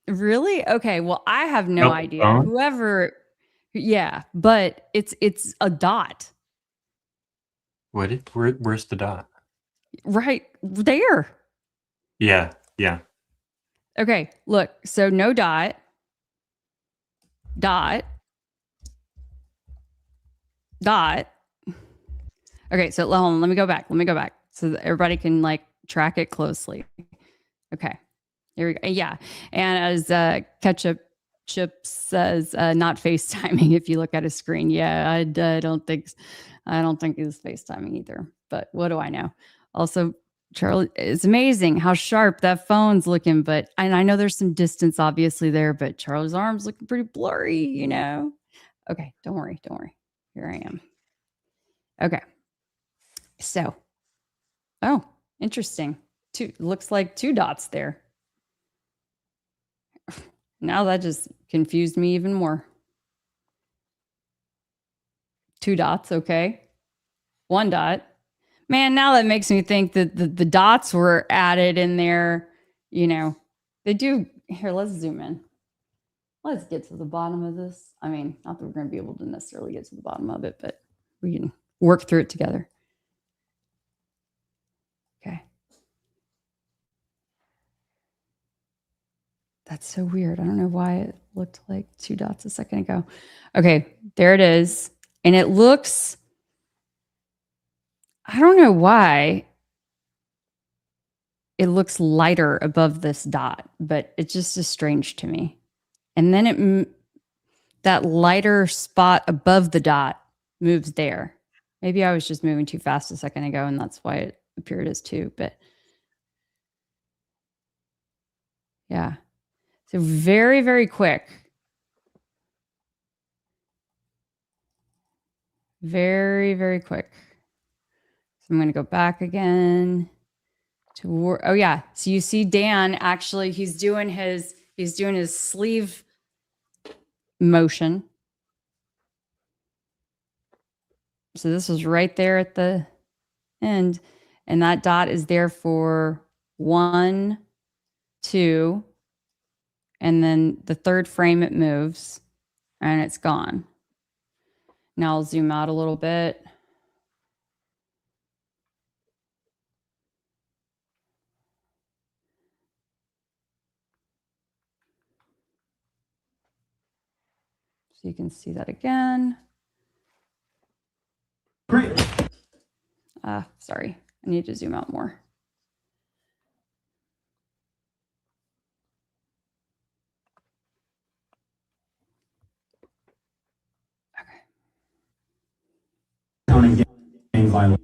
Really? Okay. Well, I have no idea. Phone? Whoever, yeah, but it's a dot. Where's the dot? Right there. Yeah. Okay, look. So no dot. Okay, so hold on, let me go back so that everybody can like track it closely. Okay, here we go. Yeah, and as Ketchup Chip says, not FaceTiming if you look at a screen. Yeah, I don't think it's FaceTiming either, but what do I know? Also, Charlie, it's amazing how sharp that phone's looking, and I know there's some distance obviously there, but Charlie's arm's looking pretty blurry, Okay, don't worry. Here I am. Okay. So, oh, interesting. Looks like 2 dots there. Now that just confused me even more. 2 dots, okay. 1 dot. Man, now that makes me think that the dots were added in there. They do. Here, let's zoom in. Let's get to the bottom of this. I mean, not that we're going to be able to necessarily get to the bottom of it, but we can work through it together. Okay. That's so weird. I don't know why it looked like 2 dots a second ago. Okay, there it is. And it looks, I don't know why it looks lighter above this dot, but it just is strange to me. And then that lighter spot above the dot moves there. Maybe I was just moving too fast a second ago and that's why it appeared as 2, but yeah. So very, very quick. Very, very quick. So I'm going to go back again to oh yeah. So you see Dan actually he's doing his sleeve motion. So this was right there at the end and that dot is there for 1, 2 and then the 3rd frame it moves and it's gone. Now I'll zoom out a little bit. So you can see that again. Great. Sorry, I need to zoom out more. Counting gang violence.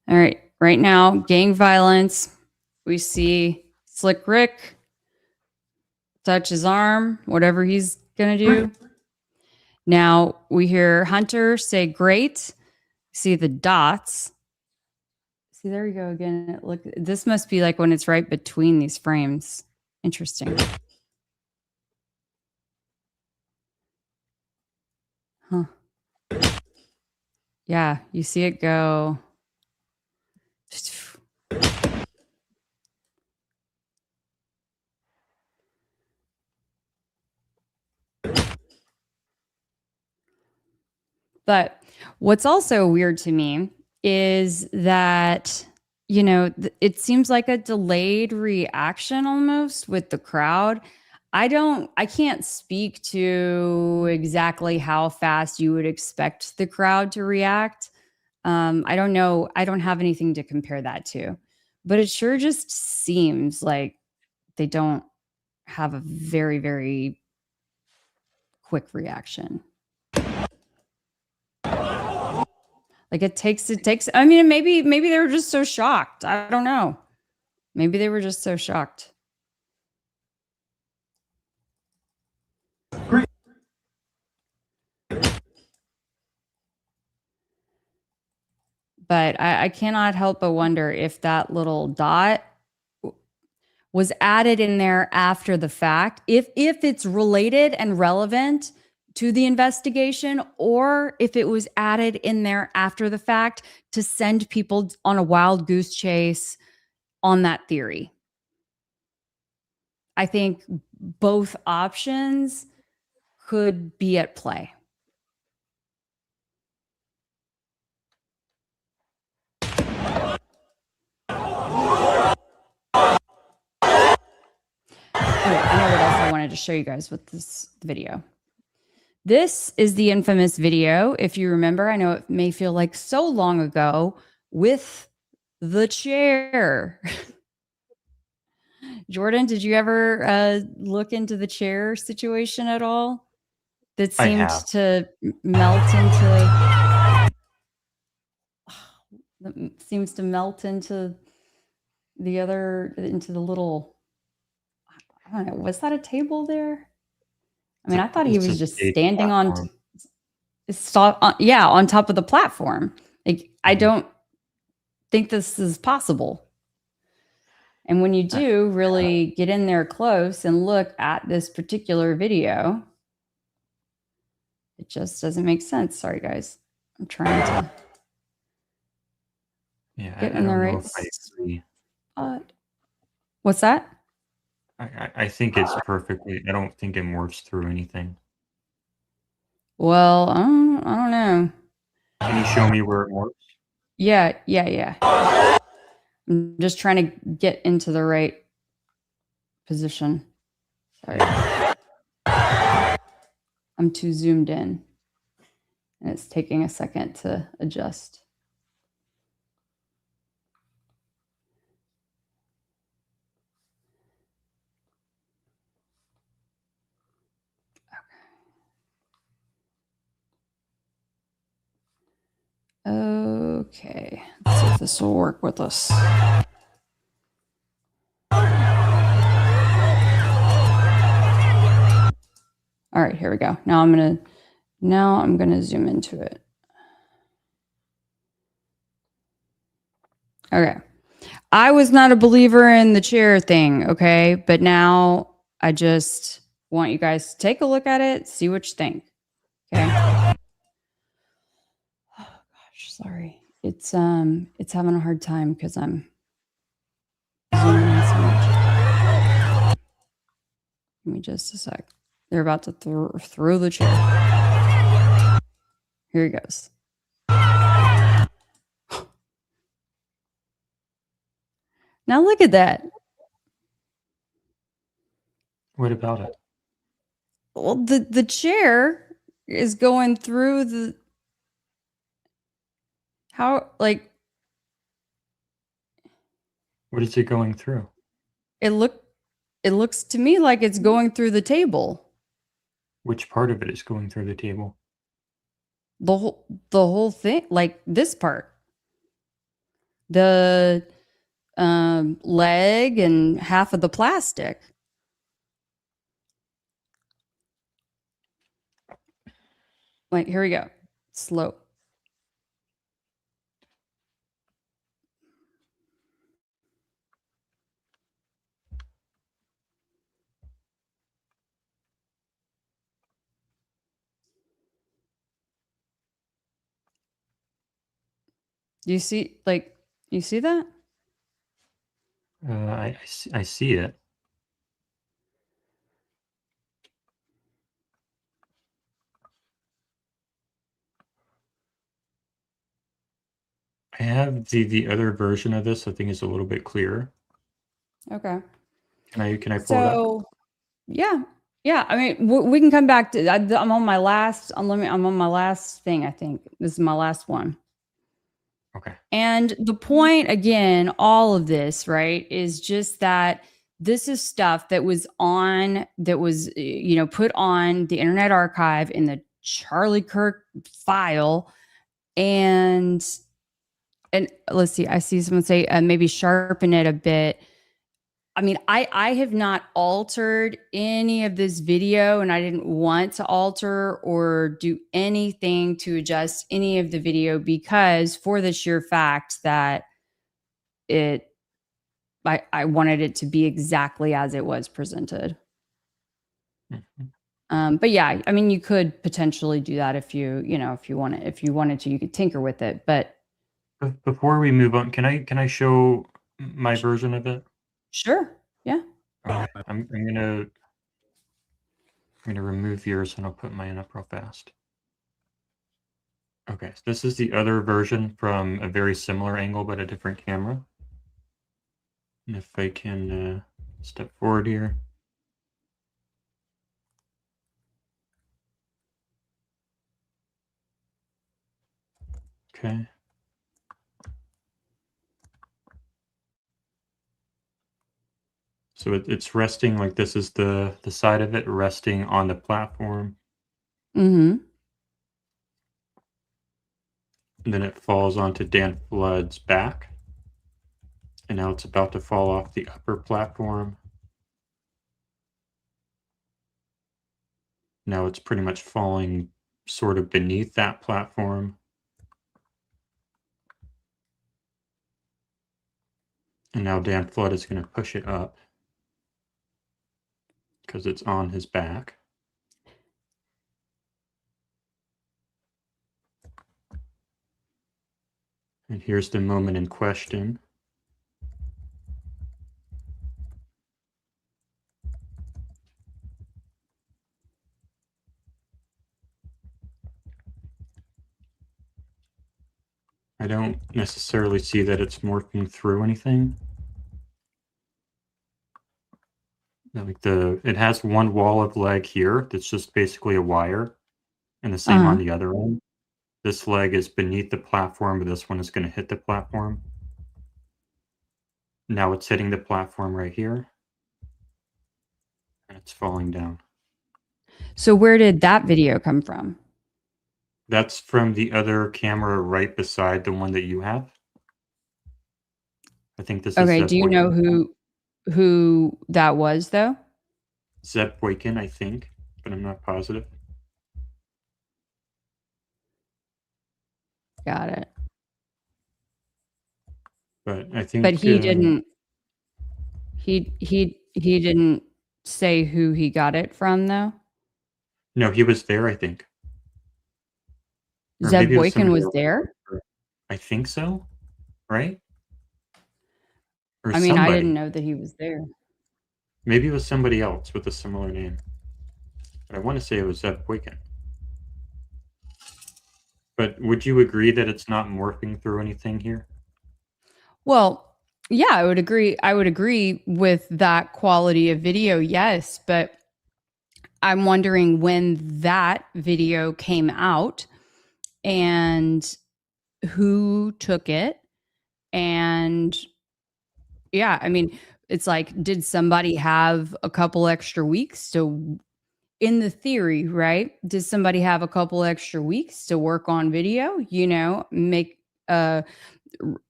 All right, right now, gang violence. We see Slick Rick touch his arm, whatever he's gonna do. Now we hear Hunter say great. See the dots. See, there we go again. Look, this must be like when it's right between these frames. Interesting. Huh. Yeah, you see it go. But what's also weird to me is that, you know, it seems like a delayed reaction almost with the crowd. I can't speak to exactly how fast you would expect the crowd to react. I don't know. I don't have anything to compare that to, but it sure just seems like they don't have a very, very quick reaction. Like it takes, I mean, maybe they were just so shocked. I don't know. Maybe they were just so shocked. Great. But I cannot help but wonder if that little dot was added in there after the fact, if it's related and relevant to the investigation, or if it was added in there after the fact to send people on a wild goose chase on that theory. I think both options could be at play. Oh, I know what else I wanted to show you guys with this video. This is the infamous video, if you remember. I know it may feel like so long ago, with the chair. Jordan, did you ever look into the chair situation at all? That seemed to melt into the other, into the little, I don't know, was that a table there? I mean, I thought he was just standing on top of the platform. Like, I don't think this is possible. And when you do really get in there close and look at this particular video, it just doesn't make sense. Sorry, guys. I'm trying to get in the right spot. What's that? I think it's perfectly. I don't think it morphs through anything. Well, I don't know. Can you show me where it morphs? Yeah. I'm just trying to get into the right position. Sorry. I'm too zoomed in, and it's taking a second to adjust. Okay, let's see if this will work with us. All right, here we go. Now I'm gonna zoom into it. Okay. I was not a believer in the chair thing, okay? But now I just want you guys to take a look at it, see what you think. Okay. Oh gosh, sorry. It's having a hard time because I'm zooming in so much. Give me just a sec. They're about to throw the chair. Here he goes. Now look at that. What about it? Well, the chair is going through the like What is it going through? it looks to me like it's going through the table. Which part of it is going through the table? The whole thing, like this part. The leg and half of the plastic. Like, here we go. Slow. You see that? I see it. I have the other version of this. I think is a little bit clearer. Okay. Can I pull it up? So, yeah. I mean, we can come back to. I'm on my last. I'm on my last thing. I think this is my last one. Okay. And the point, again, all of this, right, is just that this is stuff that was put on the Internet Archive in the Charlie Kirk file, and let's see. I see someone say maybe sharpen it a bit. I mean, I have not altered any of this video, and I didn't want to alter or do anything to adjust any of the video because for the sheer fact that I wanted it to be exactly as it was presented. Mhm. But yeah, I mean, you could potentially do that if you wanted to, you could tinker with it. But Before we move on, can I show my version of it? sure, yeah. I'm gonna remove yours and I'll put mine up real fast. Okay, so this is the other version from a very similar angle but a different camera. And if I can step forward here. Okay. So it's resting, like this is the side of it resting on the platform. Mm-hmm. And then it falls onto Dan Flood's back. And now it's about to fall off the upper platform. Now it's pretty much falling sort of beneath that platform. And now Dan Flood is going to push it up because it's on his back. And here's the moment in question. I don't necessarily see that it's morphing through anything. Like it has one wall of leg here that's just basically a wire, and the same on the other end. This leg is beneath the platform, but this one is going to hit the platform. Now it's hitting the platform right here, and it's falling down. So where did that video come from? That's from the other camera right beside the one that you have. I think this is Okay, Zeb do you know Boykin. who that was though? Zeb Boykin, I think, but I'm not positive. Got it. But I think. But he didn't. He didn't say who he got it from though. No, he was there, I think. Or Zeb maybe it was Boykin somebody was else. there. I think so, right? Or I mean, I somebody. didn't know that he was there. Maybe it was somebody else with a similar name. But I want to say it was Zeb Boykin. But would you agree that it's not morphing through anything here? Well, yeah, I would agree. I would agree with that quality of video, yes. But I'm wondering when that video came out and who took it. And yeah, I mean, it's like, did somebody have a couple extra weeks to, in the theory, right? Did somebody have a couple extra weeks to work on video, make,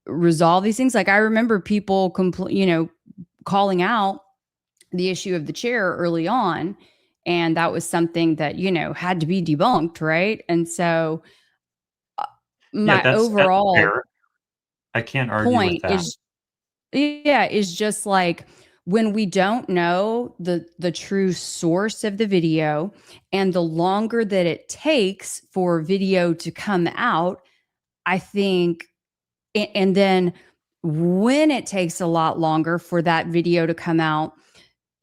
resolve these things? Like I remember people calling out the issue of the chair early on, and that was something that had to be debunked, right? And so Yeah, my that's overall fair. I can't argue with point that. is just like, when we don't know the true source of the video, and the longer that it takes for video to come out, I think, and then when it takes a lot longer for that video to come out,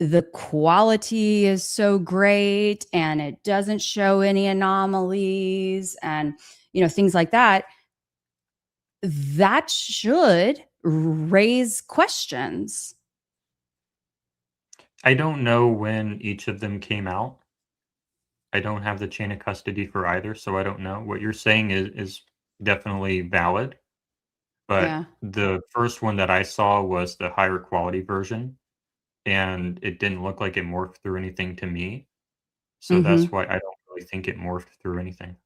the quality is so great and it doesn't show any anomalies and things like that, that should raise questions. I don't know when each of them came out. I don't have the chain of custody for either, so I don't know. What you're saying is definitely valid, but Yeah. the first one that I saw was the higher quality version, and it didn't look like it morphed through anything to me. So Hmm. that's why I don't really think it morphed through anything.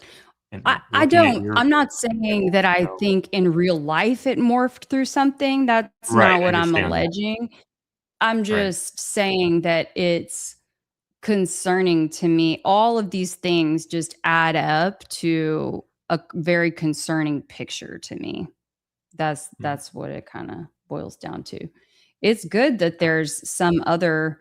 I, And I looking at don't, your I'm not I saying don't that I know. think in real life it morphed through something. That's Right, not I what I'm understand that. alleging. I'm Right. just saying that it's concerning to me. All of these things just add up to a very concerning picture to me. That's Mm. that's what it kind of boils down to. It's good that there's some other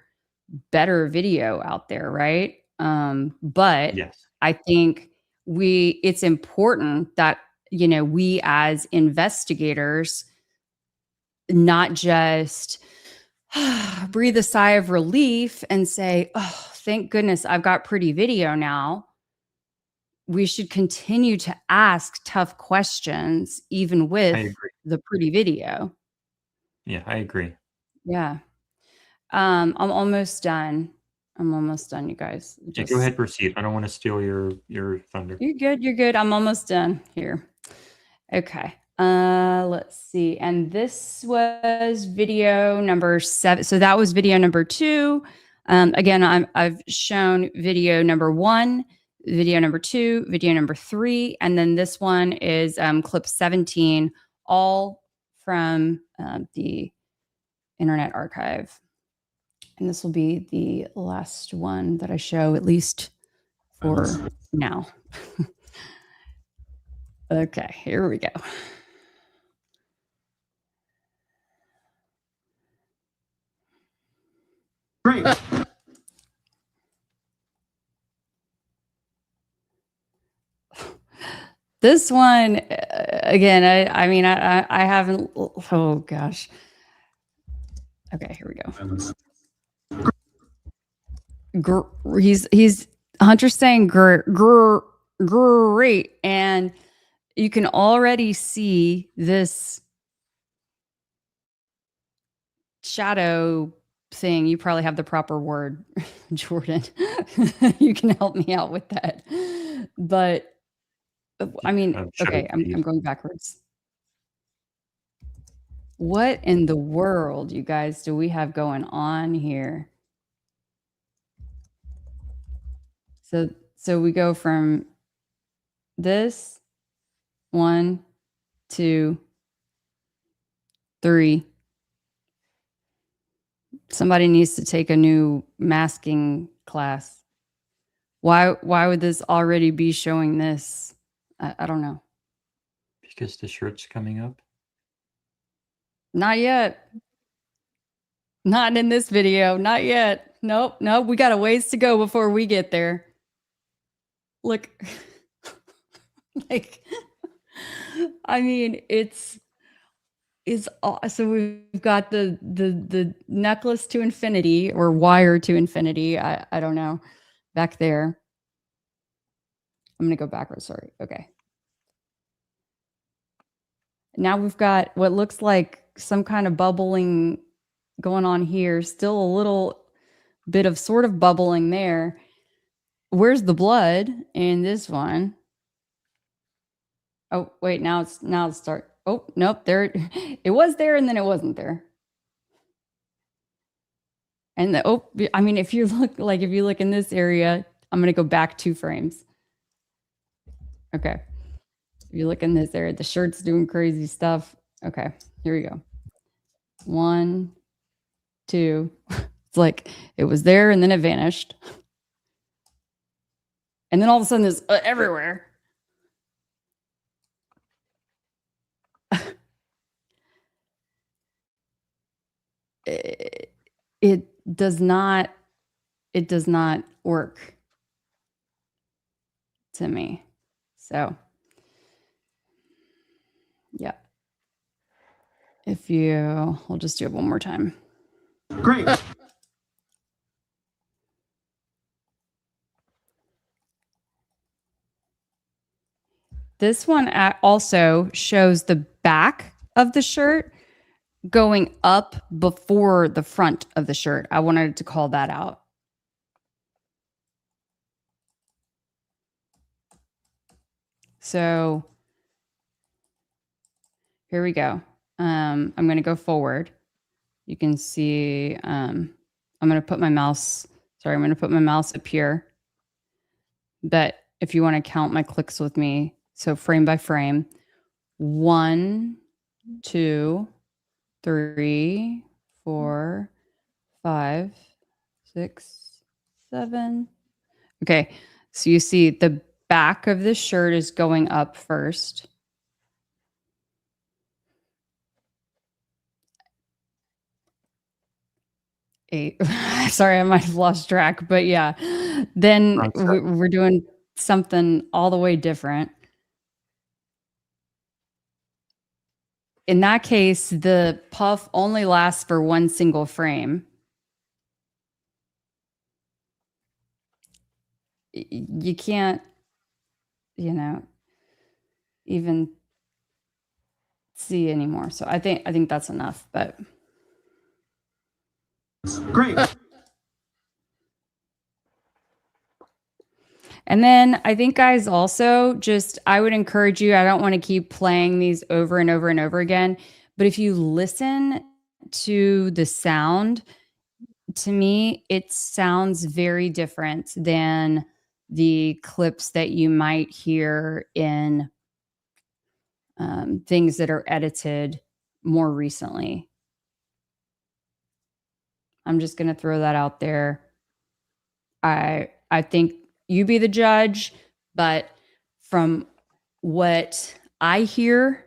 better video out there, right? But Yes. I think it's important that we as investigators not just breathe a sigh of relief and say, "Oh, thank goodness I've got pretty video now." We should continue to ask tough questions even I with agree. the pretty video. Yeah, I agree. Yeah. I'm almost done. I'm almost done, you guys. Yeah, go Just ahead, proceed. I don't wanna steal your thunder. You're good. You're good. I'm almost done here. Okay. Let's see. And this was video number 7. So that was video number 2. Again, I've shown video number 1, video number 2, video number 3, and then this one is clip 17, all from the Internet Archive. And this will be the last one that I show, at least for now. Okay, here we go. Great. This one, again, I mean, I haven't, oh gosh. Okay, here we go. He's Hunter's saying great, and you can already see this shadow thing. You probably have the proper word, Jordan. You can help me out with that. But I mean, Shadow okay, I'm Steve. going backwards. What in the world, you guys, do we have going on here? So we go from this 1, 2, 3. Somebody needs to take a new masking class. Why would this already be showing this? I don't know. Because the shirt's coming up? Not yet. Not in this video. Not yet. Nope. We got a ways to go before we get there. Look. Like, I mean, it's so we've got the necklace to infinity, or wire to infinity. I don't know, back there. I'm going to go backwards. Sorry. Okay. Now we've got what looks like some kind of bubbling going on here. Still a little bit of sort of bubbling there. Where's the blood in this one? Oh, wait, now it's start. Oh, nope, there it was there and then it wasn't there. And I mean, if you look in this area, I'm going to go back 2 frames. Okay. If you look in this area, the shirt's doing crazy stuff. Okay, here we go. 1, 2. It's like it was there and then it vanished. And then all of a sudden it's everywhere. It does not work to me. So, yeah. I'll just do it one more time. Great. This one also shows the back of the shirt going up before the front of the shirt. I wanted to call that out. So here we go. I'm going to go forward. You can see, I'm going to put my mouse up here. But if you want to count my clicks with me, so frame by frame, 1, 2, 3, 4, 5, 6, 7. Okay, so you see the back of the shirt is going up first. Eight. Sorry, I might have lost track, but yeah. Then we're doing something all the way different. In that case, the puff only lasts for 1 single frame. You can't, even see anymore. So I think that's enough, but Great. and then I think, guys, also I would encourage you, I don't want to keep playing these over and over and over again, but if you listen to the sound, to me, it sounds very different than the clips that you might hear in things that are edited more recently. I'm just going to throw that out there. I think you be the judge, but from what I hear,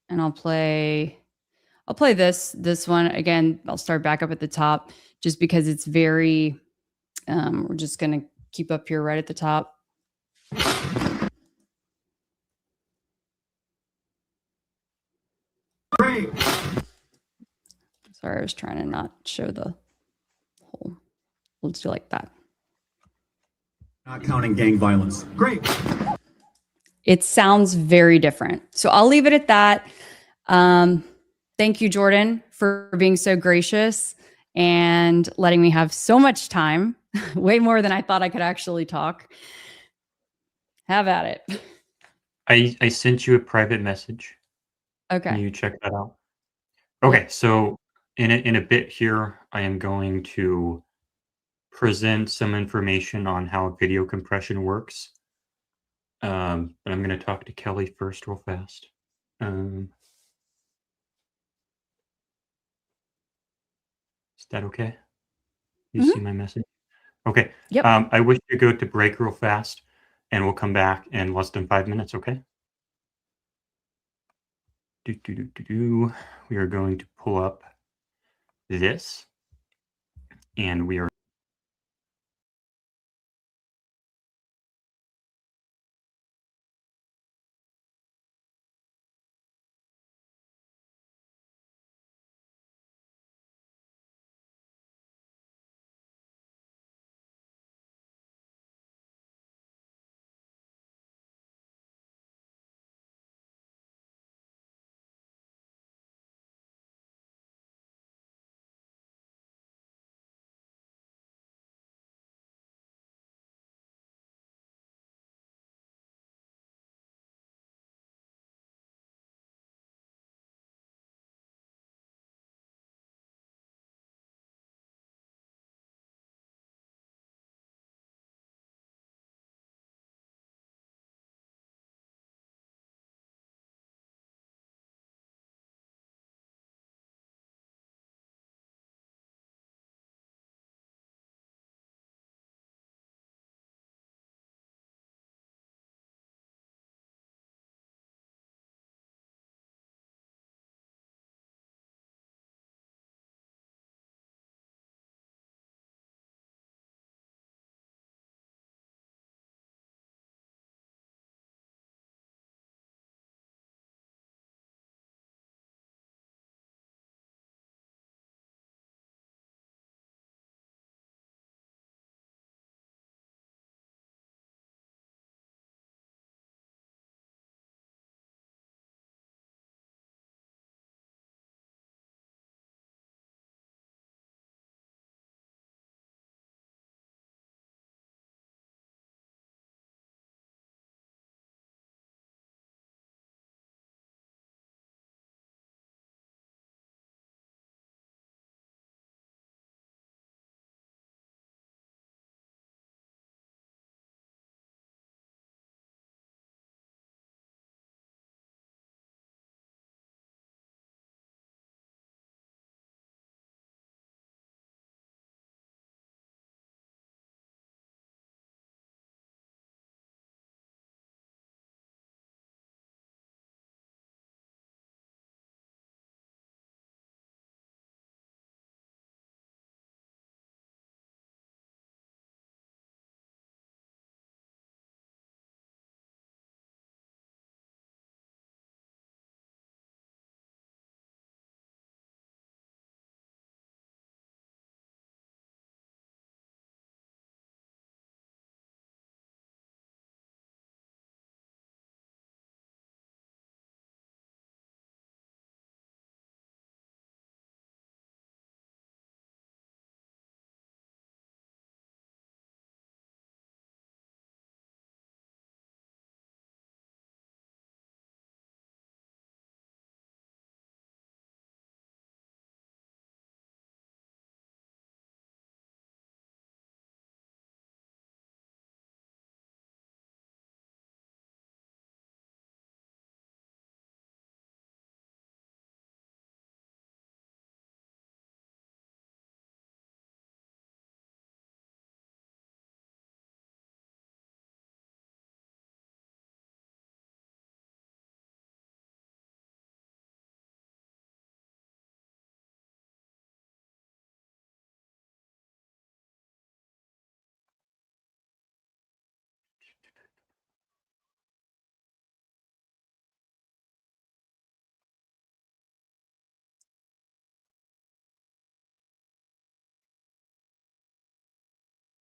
and I'll play this one again. I'll start back up at the top just because it's very, we're just going to keep up here right at the top. Great. Sorry, I was trying to not show the whole. Let's do like that. Not counting gang violence. Great. It sounds very different. So I'll leave it at that. Thank you, Jordan, for being so gracious and letting me have so much time, way more than I thought I could actually talk. Have at it. I sent you a private message. Okay. Can you check that out? Okay, so in a bit here, I am going to present some information on how video compression works. But I'm going to talk to Kelly first real fast. Is that okay? You see my message? Okay. Yep. I wish to go to break real fast, and we'll come back in less than 5 minutes, okay? We are going to pull up this, and we are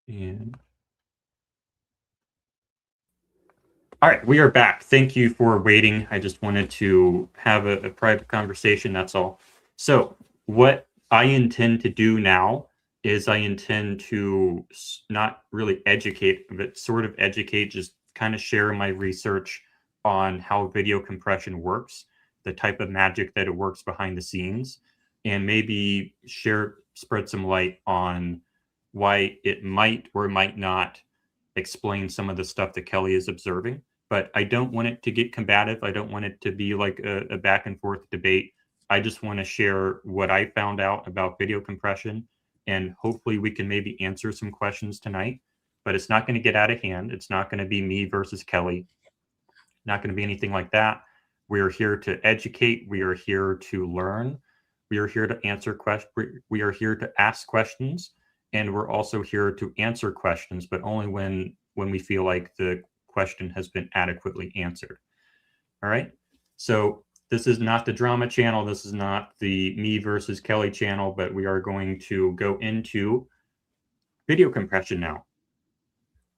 And all right, we are back. Thank you for waiting. I just wanted to have a private conversation, that's all. So what I intend to do now is I intend to not really educate, but sort of educate, just kind of share my research on how video compression works, the type of magic that it works behind the scenes, and maybe spread some light on why it might or might not explain some of the stuff that Kelly is observing. But I don't want it to get combative. I don't want it to be like a back and forth debate. I just want to share what I found out about video compression, and hopefully we can maybe answer some questions tonight. But it's not going to get out of hand. It's not going to be me versus Kelly. Not going to be anything like that. We are here to educate. We are here to learn. We are here to answer questions. We are here to ask questions, and we're also here to answer questions, but only when we feel like the question has been adequately answered. All right. So this is not the drama channel. This is not the me versus Kelly channel, but we are going to go into video compression now.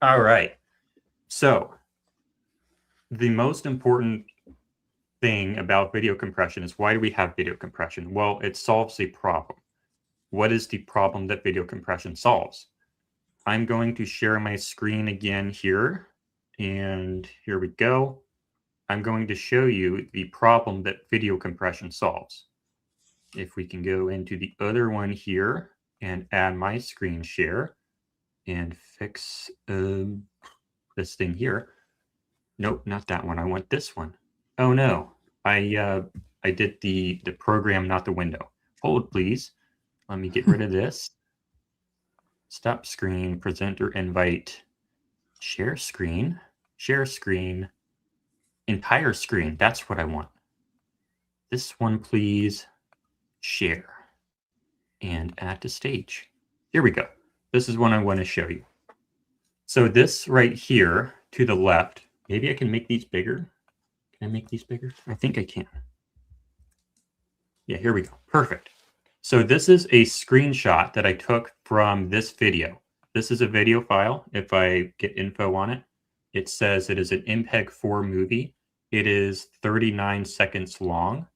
All right. So the most important thing about video compression is, why do we have video compression? Well, it solves a problem. What is the problem that video compression solves? I'm going to share my screen again here. And here we go. I'm going to show you the problem that video compression solves. If we can go into the other one here and add my screen share and fix this thing here. Nope, not that one. I want this one. Oh no, I did the program, not the window. Hold, please. Let me get rid of this. Stop screen, presenter invite, share screen, entire screen. That's what I want. This one, please. Share and add to stage. Here we go. This is what I want to show you. So this right here to the left, maybe I can make these bigger. Can I make these bigger? I think I can. Yeah, here we go. Perfect. So this is a screenshot that I took from this video. This is a video file. If I get info on it, it says it is an MPEG-4 movie. It is 39 seconds long.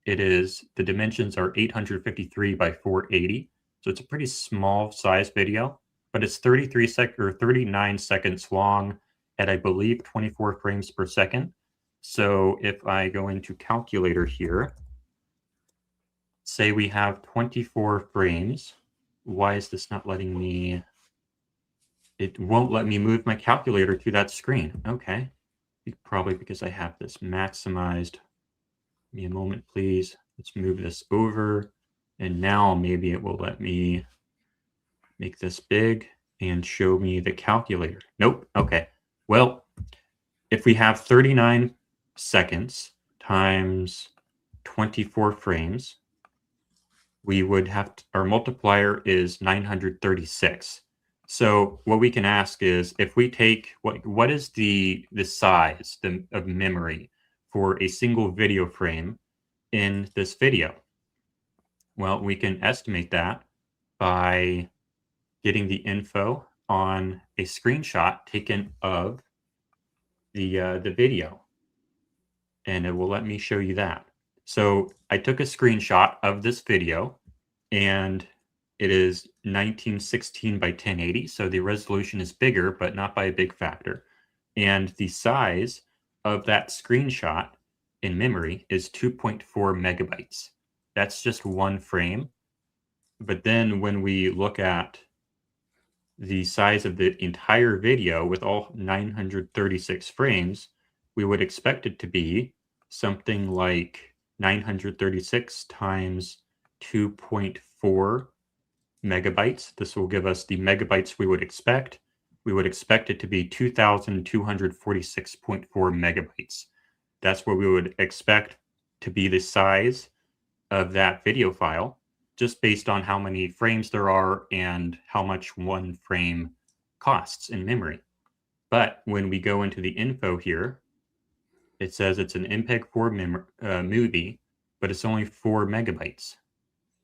The dimensions are 853 by 480. So it's a pretty small size video, but it's 39 seconds long at, I believe, 24 frames per second. So if I go into calculator here, say we have 24 frames. Why is this not letting me? It won't let me move my calculator to that screen. Okay. Probably because I have this maximized. Give me a moment, please. Let's move this over. And now maybe it will let me make this big and show me the calculator. Nope. Okay. Well, if we have 39 seconds times 24 frames, we would have our multiplier is 936. So what we can ask is, if we take what is the size of memory for a single video frame in this video? Well, we can estimate that by getting the info on a screenshot taken of the video, and it will let me show you that. So I took a screenshot of this video, and it is 1916 by 1080. So the resolution is bigger, but not by a big factor. And the size of that screenshot in memory is 2.4 megabytes. That's just one frame. But then when we look at the size of the entire video with all 936 frames, we would expect it to be something like 936 times 2.4 megabytes. This will give us the megabytes we would expect. We would expect it to be 2,246.4 megabytes. That's what we would expect to be the size of that video file, just based on how many frames there are and how much one frame costs in memory. But when we go into the info here, it says it's an MPEG-4 movie, but it's only 4 megabytes.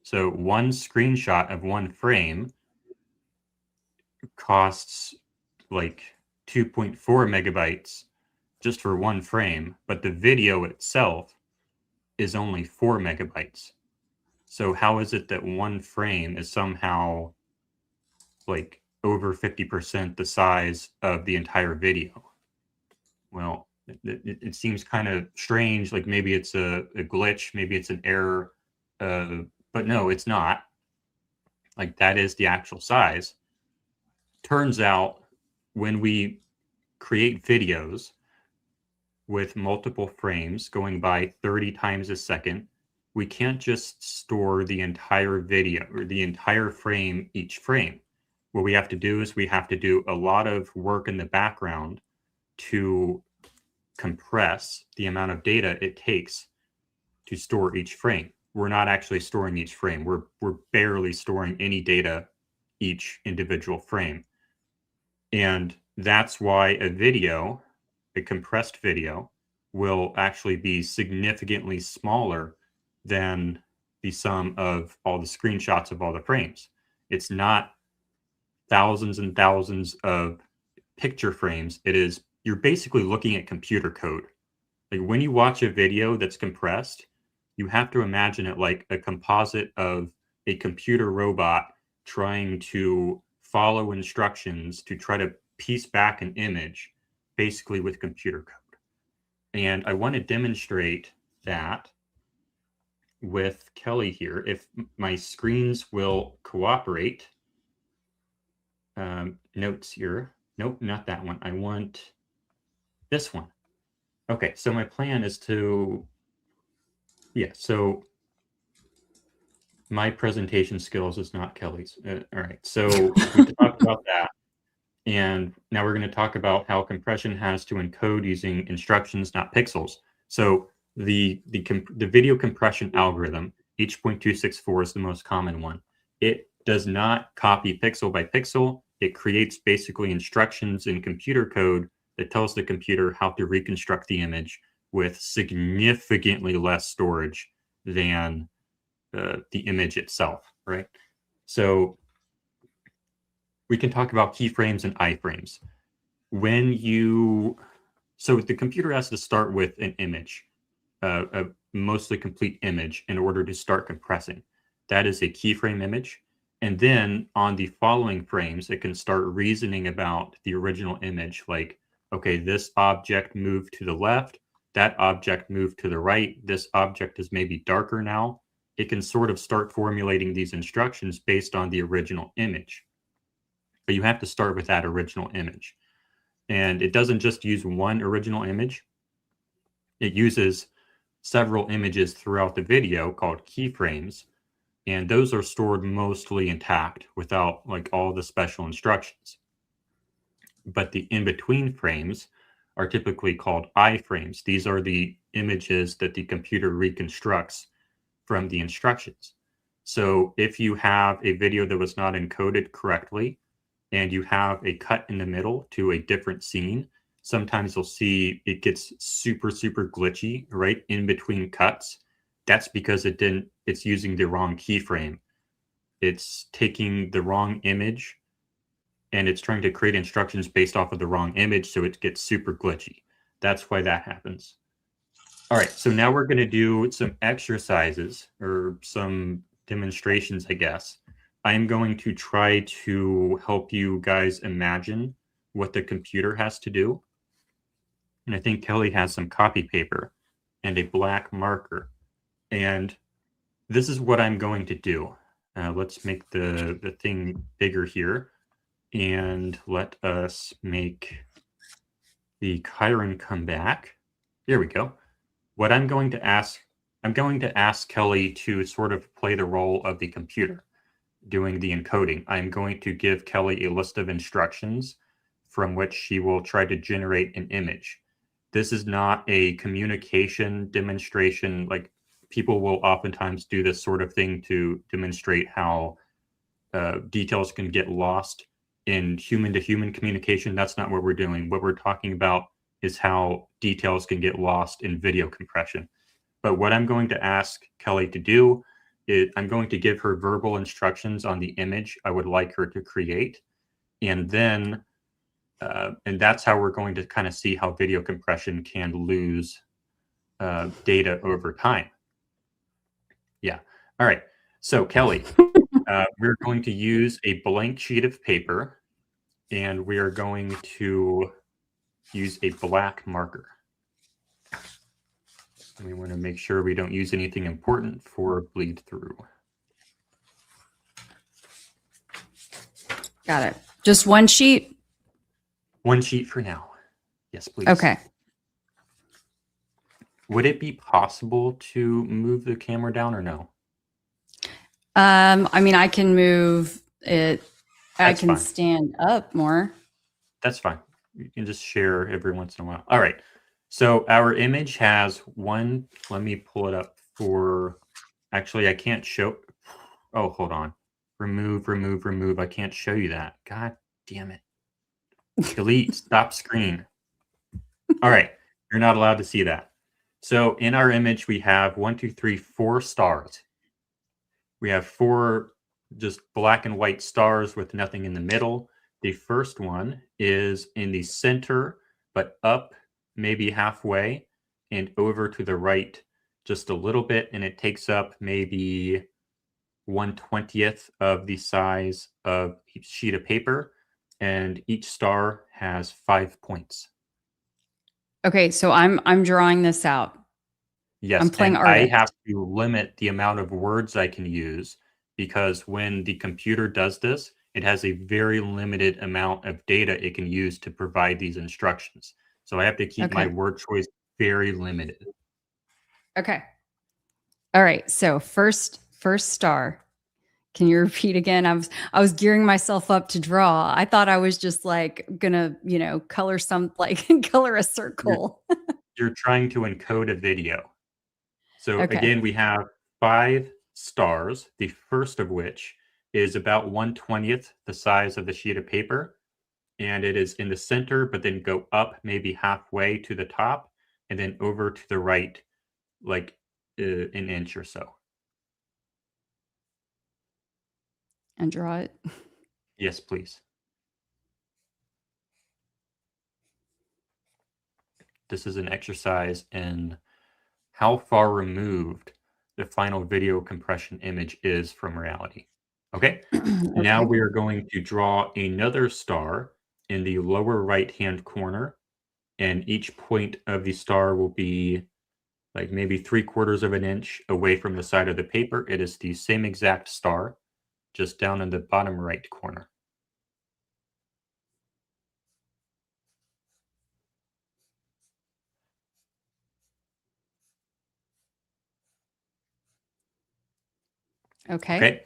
So one screenshot of one frame costs like 2.4 megabytes just for one frame, but the video itself is only 4 megabytes. So how is it that one frame is somehow like over 50% the size of the entire video? Well, it seems kind of strange. Like maybe it's a glitch, maybe it's an error, but no, it's not. Like that is the actual size. Turns out when we create videos with multiple frames going by 30 times a second, we can't just store the entire video or the entire frame each frame. What we have to do is we have to do a lot of work in the background to compress the amount of data it takes to store each frame. We're not actually storing each frame. We're barely storing any data each individual frame. And that's why a video, a compressed video, will actually be significantly smaller than the sum of all the screenshots of all the frames. It's not thousands and thousands of picture frames. It is, you're basically looking at computer code. Like when you watch a video that's compressed, you have to imagine it like a composite of a computer robot trying to follow instructions to try to piece back an image, basically with computer code. And I want to demonstrate that with Kelly here. If my screens will cooperate. Notes here. Nope, not that one. I want this one. Okay, so my plan is to, so my presentation skills is not Kelly's. All right, so we talked about that. And now we're going to talk about how compression has to encode using instructions, not pixels. So the video compression algorithm, H.264 is the most common one. It does not copy pixel by pixel. It creates basically instructions in computer code that tells the computer how to reconstruct the image with significantly less storage than the image itself, right? So we can talk about keyframes and iframes. So the computer has to start with an image, a mostly complete image, in order to start compressing. That is a keyframe image. And then on the following frames, it can start reasoning about the original image, like, okay, this object moved to the left, that object moved to the right, this object is maybe darker now. It can sort of start formulating these instructions based on the original image. But you have to start with that original image. And it doesn't just use one original image. It uses several images throughout the video called keyframes. And those are stored mostly intact without like all the special instructions. But the in-between frames are typically called iframes. These are the images that the computer reconstructs from the instructions. So if you have a video that was not encoded correctly, and you have a cut in the middle to a different scene, sometimes you'll see it gets super, super glitchy right in between cuts. That's because it's using the wrong keyframe. It's taking the wrong image and it's trying to create instructions based off of the wrong image, so it gets super glitchy. That's why that happens. All right, so now we're going to do some exercises or some demonstrations, I guess. I'm going to try to help you guys imagine what the computer has to do. And I think Kelly has some copy paper and a black marker. And this is what I'm going to do. Let's make the thing bigger here. And let us make the Chiron come back. There we go. What I'm going to ask Kelly to sort of play the role of the computer doing the encoding. I'm going to give Kelly a list of instructions from which she will try to generate an image. This is not a communication demonstration. Like people will oftentimes do this sort of thing to demonstrate how details can get lost in human-to-human communication. That's not what we're doing. What we're talking about is how details can get lost in video compression. But what I'm going to ask Kelly to do is I'm going to give her verbal instructions on the image I would like her to create. And then, and that's how we're going to kind of see how video compression can lose data over time. Yeah. All right. So Kelly, we're going to use a blank sheet of paper, and we are going to use a black marker. And we want to make sure we don't use anything important for bleed through. Got it. Just one sheet? One sheet for now. Yes, please. Okay. Would it be possible to move the camera down or no? I mean, I can move it. I That's can fine. stand up more. That's fine. You can just share every once in a while. All right. So our image has one. Let me pull it up for. Actually, I can't show. Oh, hold on. Remove, remove, remove. I can't show you that. God damn it. Delete. Stop screen. All right. You're not allowed to see that. So in our image, we have 1, 2, 3, 4 stars. We have 4 just black and white stars with nothing in the middle. The first one is in the center, but up maybe halfway and over to the right just a little bit. And it takes up maybe 1/20th of the size of each sheet of paper. And each star has 5 points. Okay, so I'm drawing this out. Yes, I'm playing and I artist. have to limit the amount of words I can use because when the computer does this, it has a very limited amount of data it can use to provide these instructions. So I have to keep my Okay. word choice very limited. Okay. All right. So first star. Can you repeat again? I was gearing myself up to draw. I thought I was just like gonna, color color a circle. You're trying to encode a video. So Okay. again, we have 5 stars, the first of which is about 1/20th the size of the sheet of paper. And it is in the center, but then go up maybe halfway to the top and then over to the right, like an inch or so. And draw it. Yes, please. This is an exercise in how far removed the final video compression image is from reality. Okay, now Okay. we are going to draw another star in the lower right-hand corner, and each point of the star will be like maybe 3/4 of an inch away from the side of the paper. It is the same exact star, just down in the bottom right corner. Okay. Okay,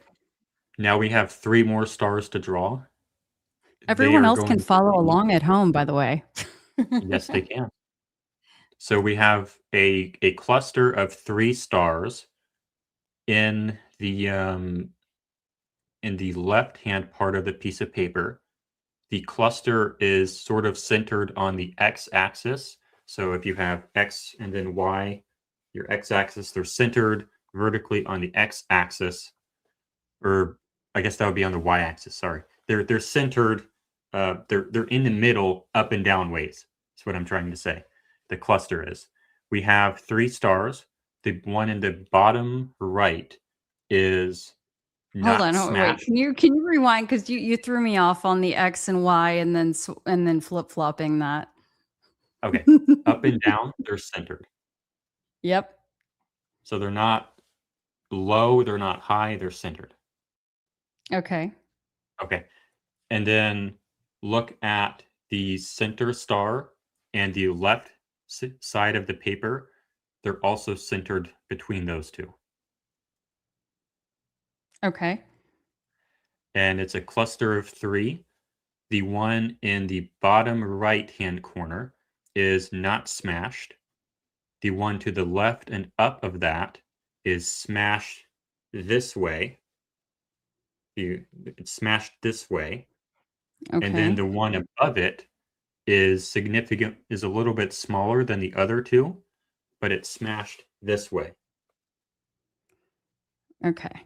now we have 3 more stars to draw. They Everyone are else can going to follow be, along at home, by the way. yes, they can. So we have a cluster of 3 stars in the left-hand part of the piece of paper. The cluster is sort of centered on the x-axis. So if you have x and then y, your x-axis, they're centered vertically on the x-axis, or I guess that would be on the y-axis. Sorry, they're centered. They're in the middle, up and down ways. That's what I'm trying to say. The cluster is. We have 3 stars. The one in the bottom right is Hold not on, wait. smashed. Can you rewind because you threw me off on the X and Y and then flip-flopping that. Okay, up and down, they're centered. Yep. So they're not low, they're not high, they're centered. Okay. Okay. And then look at the center star and the left side of the paper. They're also centered between those two. Okay. And it's a cluster of 3. The one in the bottom right-hand corner is not smashed. The one to the left and up of that is smashed this way. It's smashed this way. And then Okay. the one above it is a little bit smaller than the other 2, but it's smashed this way. Okay.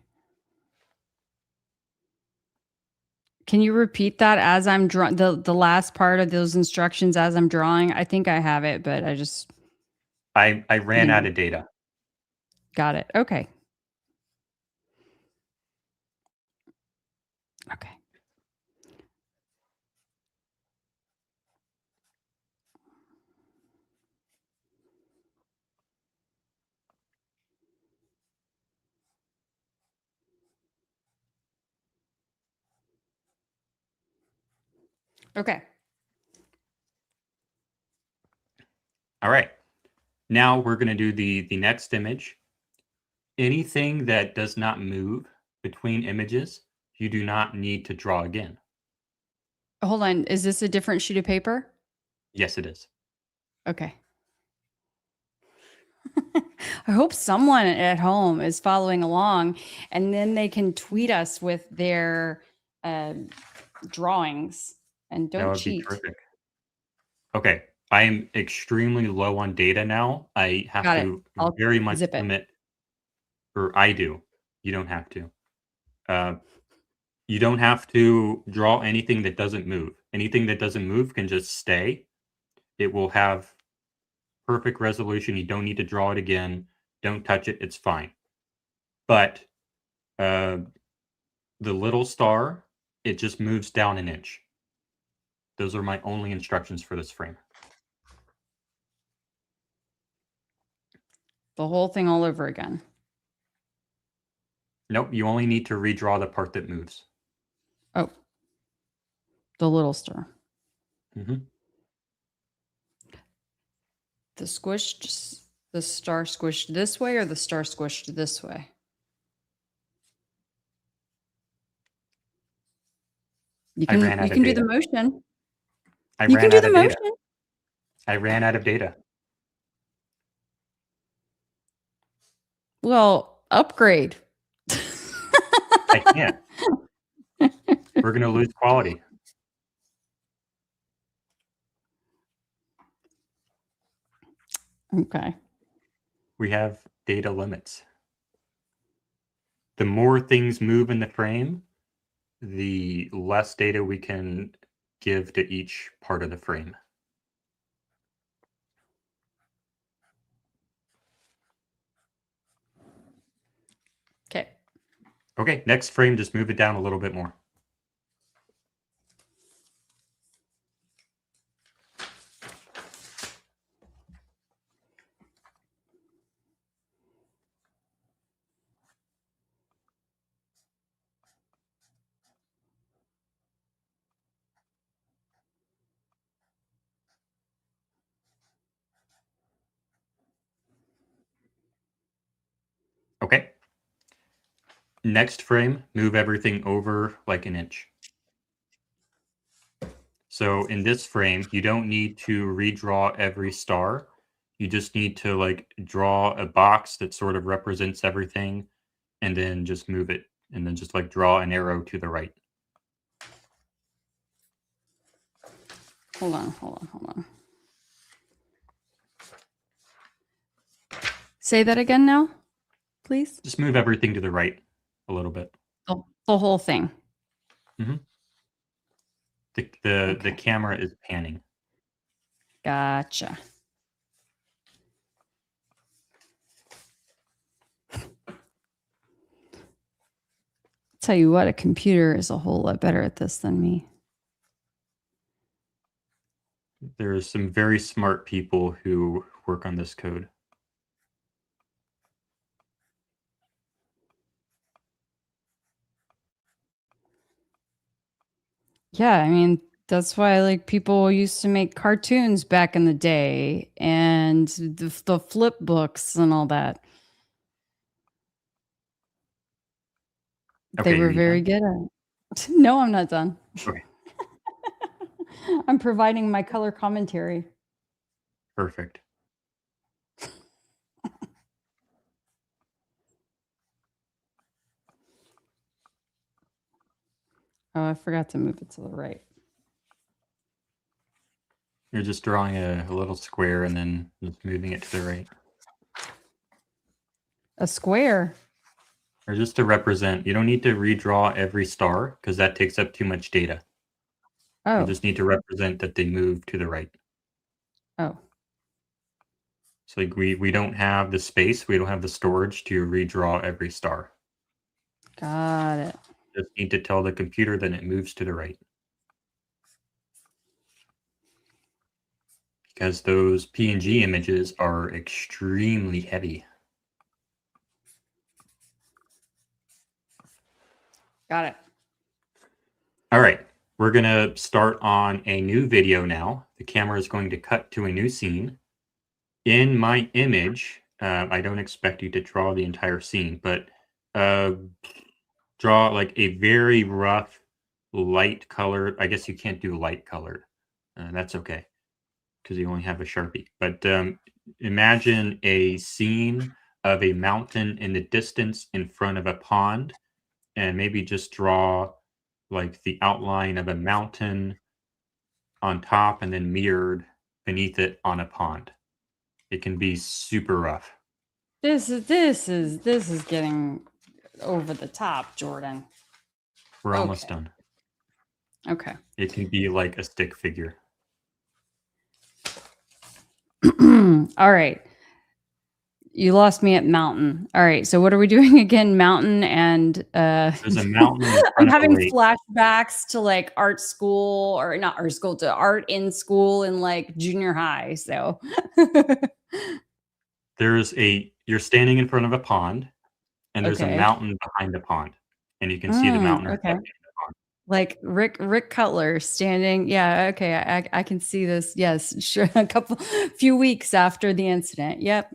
Can you repeat that as I'm drawing the last part of those instructions as I'm drawing? I think I have it, but I just I ran out of data. got it. Okay. Okay. Okay. All right. Now we're going to do the next image. Anything that does not move between images, you do not need to draw again. Hold on. Is this a different sheet of paper? Yes, it is. Okay. I hope someone at home is following along, and then they can tweet us with their drawings and That don't would be cheat. terrific. Okay. I am extremely low on data now. I have Got it. to I'll very much zip it. limit, or I do. You don't have to. You don't have to draw anything that doesn't move. Anything that doesn't move can just stay. It will have perfect resolution. You don't need to draw it again. Don't touch it. It's fine. But the little star, it just moves down an inch. Those are my only instructions for this frame. The whole thing all over again. Nope, you only need to redraw the part that moves. Oh, the little star. Mhm. The squished, the star squished this way or the star squished this way? You I ran can out of do data. the motion. I You can ran do out the of data. motion. I ran out of data. Well, upgrade. I can't. We're going to lose quality. Okay. We have data limits. The more things move in the frame, the less data we can give to each part of the frame. Okay. Okay, next frame, just move it down a little bit more. Okay. Next frame, move everything over like an inch. So in this frame, you don't need to redraw every star. You just need to like draw a box that sort of represents everything and then just move it and then just like draw an arrow to the right. Hold on. Say that again now, please. Just move everything to the right a little bit. The whole thing. Mm-hmm. The Okay. camera is panning. Gotcha. Tell you what, a computer is a whole lot better at this than me. There are some very smart people who work on this code. Yeah, I mean, that's why like people used to make cartoons back in the day and the flip books and all that. They Okay, were are you very done? good at it. No, I'm not done. Okay, I'm providing my color commentary. perfect. Oh, I forgot to move it to the right. You're just drawing a little square and then just moving it to the right. A square. Or just to represent, you don't need to redraw every star because that takes up too much data. You Oh, just need to represent that they move to the right. oh, So like we don't have the space, we don't have the storage to redraw every star. got it. Just need to tell the computer that it moves to the right. Because those PNG images are extremely heavy. Got it. All right, we're going to start on a new video now. The camera is going to cut to a new scene. In my image, I don't expect you to draw the entire scene, but draw like a very rough light colored. I guess you can't do light colored. That's okay because you only have a Sharpie. But imagine a scene of a mountain in the distance in front of a pond, and maybe just draw like the outline of a mountain on top and then mirrored beneath it on a pond. It can be super rough. This is getting over the top, Jordan. We're almost Okay. done. Okay. It can be like a stick figure. All right. You lost me at mountain. All right. So what are we doing again? Mountain and There's a mountain in I'm front of a having lake. flashbacks to like art school or not art school to art in school in like junior high. So You're standing in front of a pond, and there's a okay. mountain behind the pond, and you can see the mountain Okay. reflecting in the pond. Like Rick Cutler standing. Yeah, okay. I can see this. Yes, sure. Few weeks after the incident. Yep.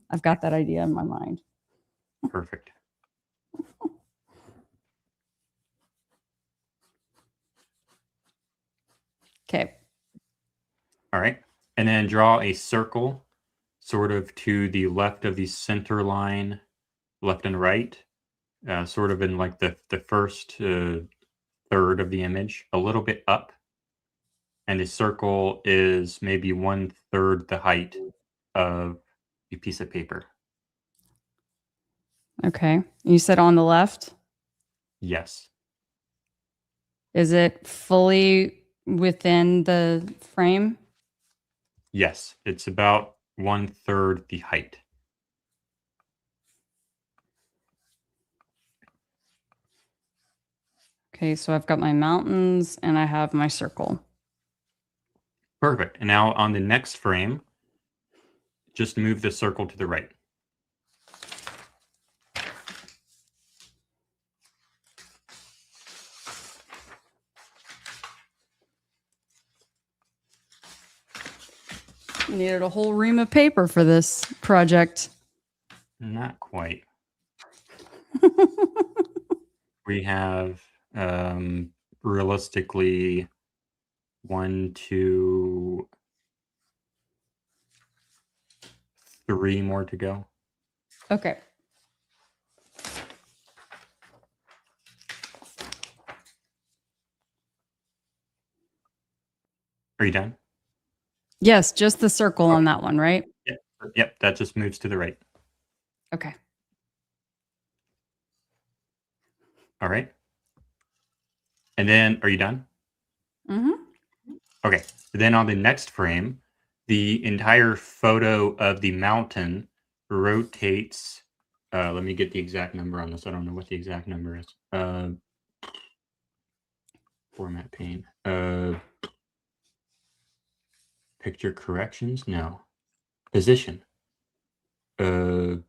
I've got that idea in my mind. Perfect. Okay. All right. And then draw a circle sort of to the left of the center line, left and right, sort of in like the first third of the image, a little bit up. And the circle is maybe 1/3 the height of a piece of paper. Okay. You said on the left. Yes. Is it fully within the frame? Yes. It's about 1/3 the height. Okay, so I've got my mountains and I have my circle. Perfect. And now on the next frame, just move the circle to the right. Needed a whole ream of paper for this project. Not quite. We have realistically 1, 2, 3 more to go. Okay. Are you done? Yes, just the circle on that one, right? Yep, that just moves to the right. Okay. All right. And then, are you done? Okay. Then on the next frame, the entire photo of the mountain rotates. Let me get the exact number on this. I don't know what the exact number is. Format pane. Picture corrections? No. Position. I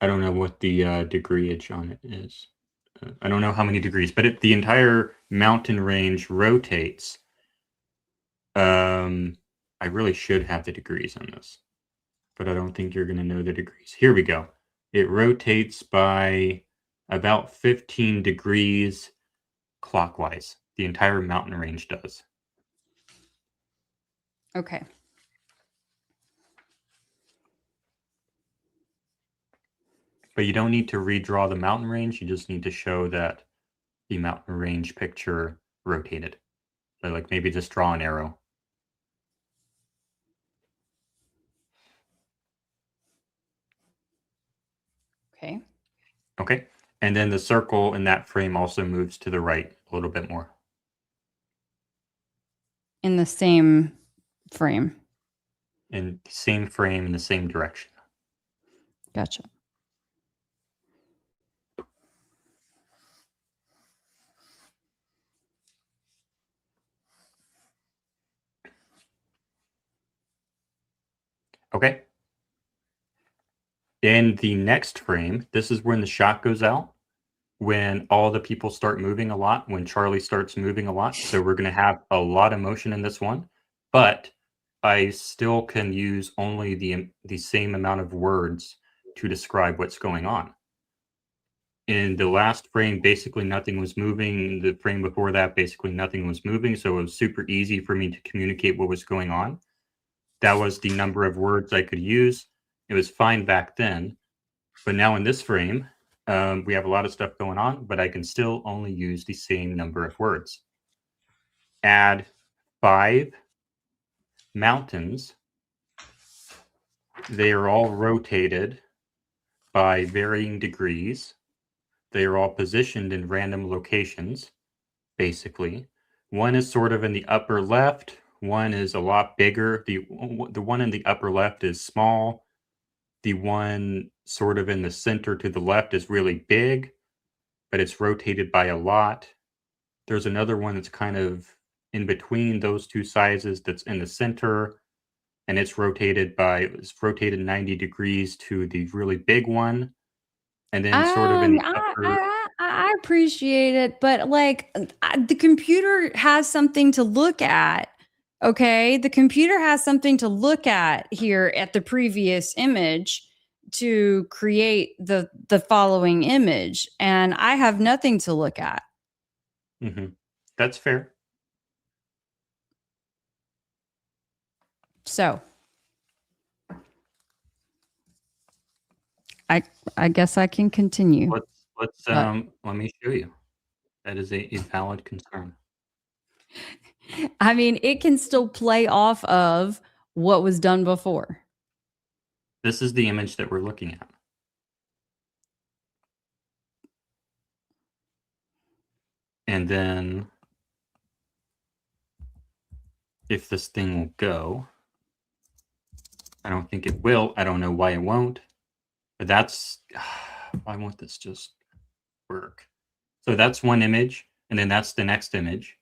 don't know what the degreeage on it is. I don't know how many degrees, but the entire mountain range rotates. I really should have the degrees on this, but I don't think you're going to know the degrees. Here we go. It rotates by about 15 degrees clockwise. The entire mountain range does. Okay. But you don't need to redraw the mountain range. You just need to show that the mountain range picture rotated. So like maybe just draw an arrow. Okay. Okay. And then the circle in that frame also moves to the right a little bit more. In the same frame. In the same frame in the same direction. Gotcha. Okay. In the next frame, this is when the shot goes out, when all the people start moving a lot, when Charlie starts moving a lot. So we're going to have a lot of motion in this one, but I still can use only the same amount of words to describe what's going on. In the last frame, basically nothing was moving. The frame before that, basically nothing was moving. So it was super easy for me to communicate what was going on. That was the number of words I could use. It was fine back then. But now in this frame, we have a lot of stuff going on, but I can still only use the same number of words. Add 5 mountains. They are all rotated by varying degrees. They are all positioned in random locations, basically. One is sort of in the upper left. One is a lot bigger. The one in the upper left is small. The one sort of in the center to the left is really big, but it's rotated by a lot. There's another one that's kind of in between those two sizes that's in the center, and it's rotated 90 degrees to the really big one. And then sort of in the upper. I appreciate it, but like the computer has something to look at. Okay. The computer has something to look at here at the previous image to create the following image. And I have nothing to look at. That's fair. So I guess I can continue. Let me show you. That is a valid concern. I mean, it can still play off of what was done before. This is the image that we're looking at. And then if this thing will go, I don't think it will. I don't know why it won't, but I want this just work. So that's one image, and then that's the next image.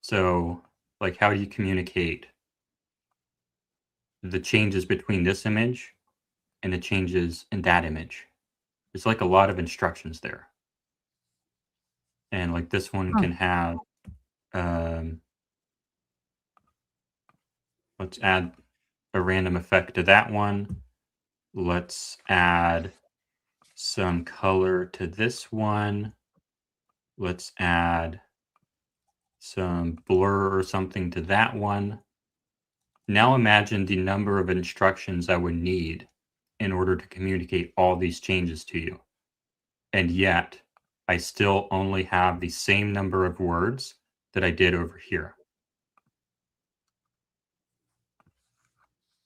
So like, how do you communicate the changes between this image and the changes in that image? There's like a lot of instructions there. And like this one can have, let's add a random effect to that one. Let's add some color to this one. Let's add some blur or something to that one. Now imagine the number of instructions I would need in order to communicate all these changes to you. And yet, I still only have the same number of words that I did over here.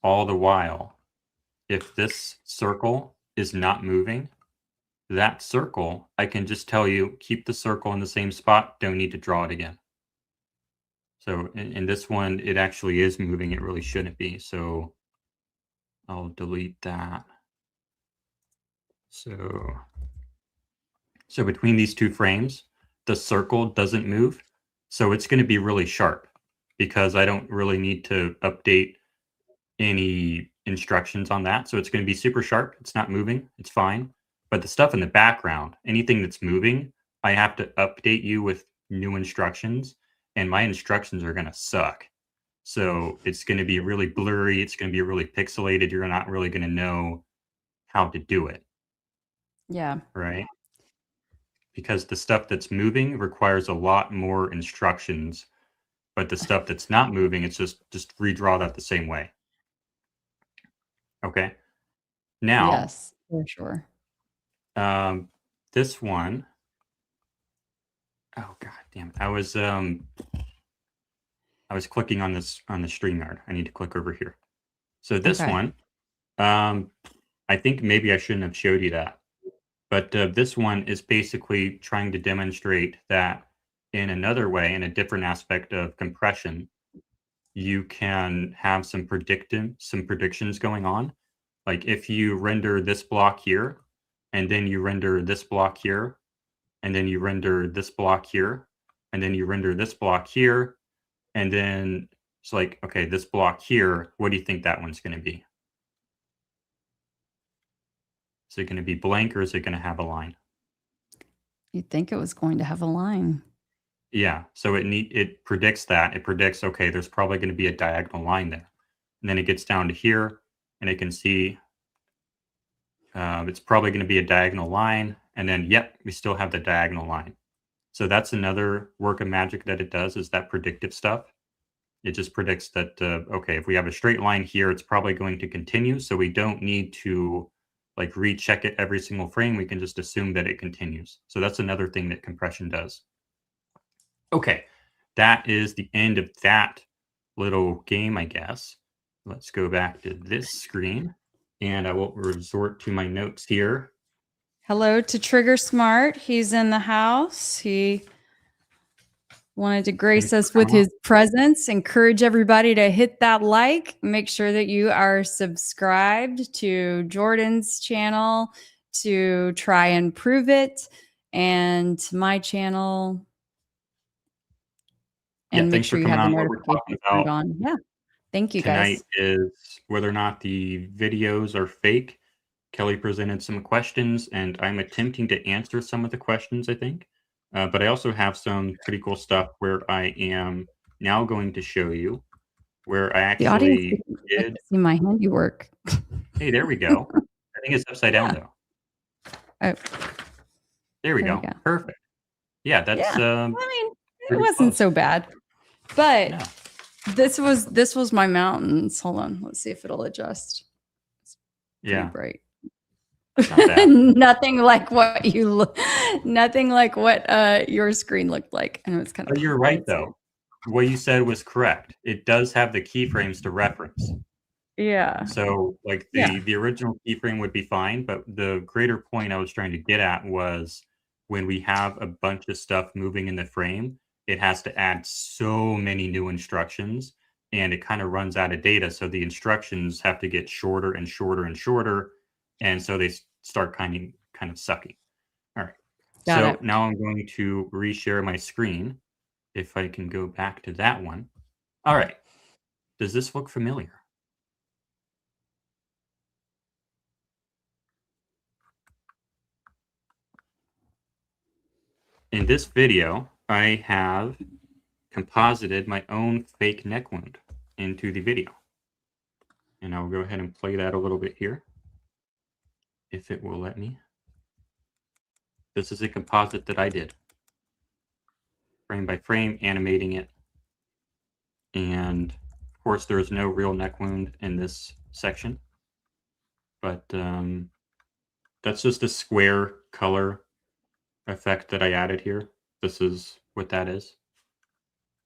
All the while, if this circle is not moving, that circle, I can just tell you, keep the circle in the same spot, don't need to draw it again. So in this one, it actually is moving. It really shouldn't be. So I'll delete that. So between these two frames, the circle doesn't move. So it's going to be really sharp because I don't really need to update any instructions on that. So it's going to be super sharp. It's not moving. It's fine. But the stuff in the background, anything that's moving, I have to update you with new instructions, and my instructions are going to suck. So it's going to be really blurry. It's going to be really pixelated. You're not really going to know how to do it. Yeah. Right? Because the stuff that's moving requires a lot more instructions, but the stuff that's not moving, it's just redraw that the same way. Okay. Now, Yes, for sure. this one, oh god damn it. I was clicking on this on the StreamYard. I need to click over here. So this one, I think maybe I shouldn't have showed you that. But this one is basically trying to demonstrate that in another way, in a different aspect of compression, you can have some predictions going on. Like if you render this block here, and then you render this block here, and then you render this block here, and then you render this block here, and then it's like, okay, this block here, what do you think that one's going to be? Is it going to be blank or is it going to have a line? You'd think it was going to have a line. Yeah, so it predicts that. It predicts, okay, there's probably going to be a diagonal line there. And then it gets down to here, and it can see it's probably going to be a diagonal line. And then, yep, we still have the diagonal line. So that's another work of magic that it does, is that predictive stuff. It just predicts that, okay, if we have a straight line here, it's probably going to continue. So we don't need to like recheck it every single frame. We can just assume that it continues. So that's another thing that compression does. Okay, that is the end of that little game, I guess. Let's go back to this screen, and I will resort to my notes here. Hello to Trigger Smart. He's in the house. He wanted to grace us with his presence. Encourage everybody to hit that like. Make sure that you are subscribed to Jordan's channel to try and prove it, and to my channel. And make sure you have the notifications turned on. Yeah. Thank you, Tonight guys. is whether or not the videos are fake. Kelly presented some questions, and I'm attempting to answer some of the questions, I think. But I also have some pretty cool stuff where I am now going to show you where I The audience actually get did. to see my handiwork. Hey, there we go. I think it's upside down, though. Oh, There we go. Perfect. Yeah, that's. I mean, it pretty wasn't close. so bad, but No. this was my mountains. Hold on, let's see if it'll adjust. It's pretty Yeah. bright. Not bad. Nothing like what nothing like what your screen looked like. I know it's kind of. But you're right, though. What you said was correct. It does have the keyframes to reference. Yeah. So like the original keyframe would be fine, but the greater point I was trying to get at was when we have a bunch of stuff moving in the frame, it has to add so many new instructions, and it kind of runs out of data. So the instructions have to get shorter and shorter and shorter, and so they start kind of sucking. All right. So now I'm going to reshare my screen. If I can go back to that one. All right. Does this look familiar? In this video, I have composited my own fake neck wound into the video. And I'll go ahead and play that a little bit here, if it will let me. This is a composite that I did, frame by frame, animating it. And of course, there's no real neck wound in this section, but that's just a square color effect that I added here. This is what that is.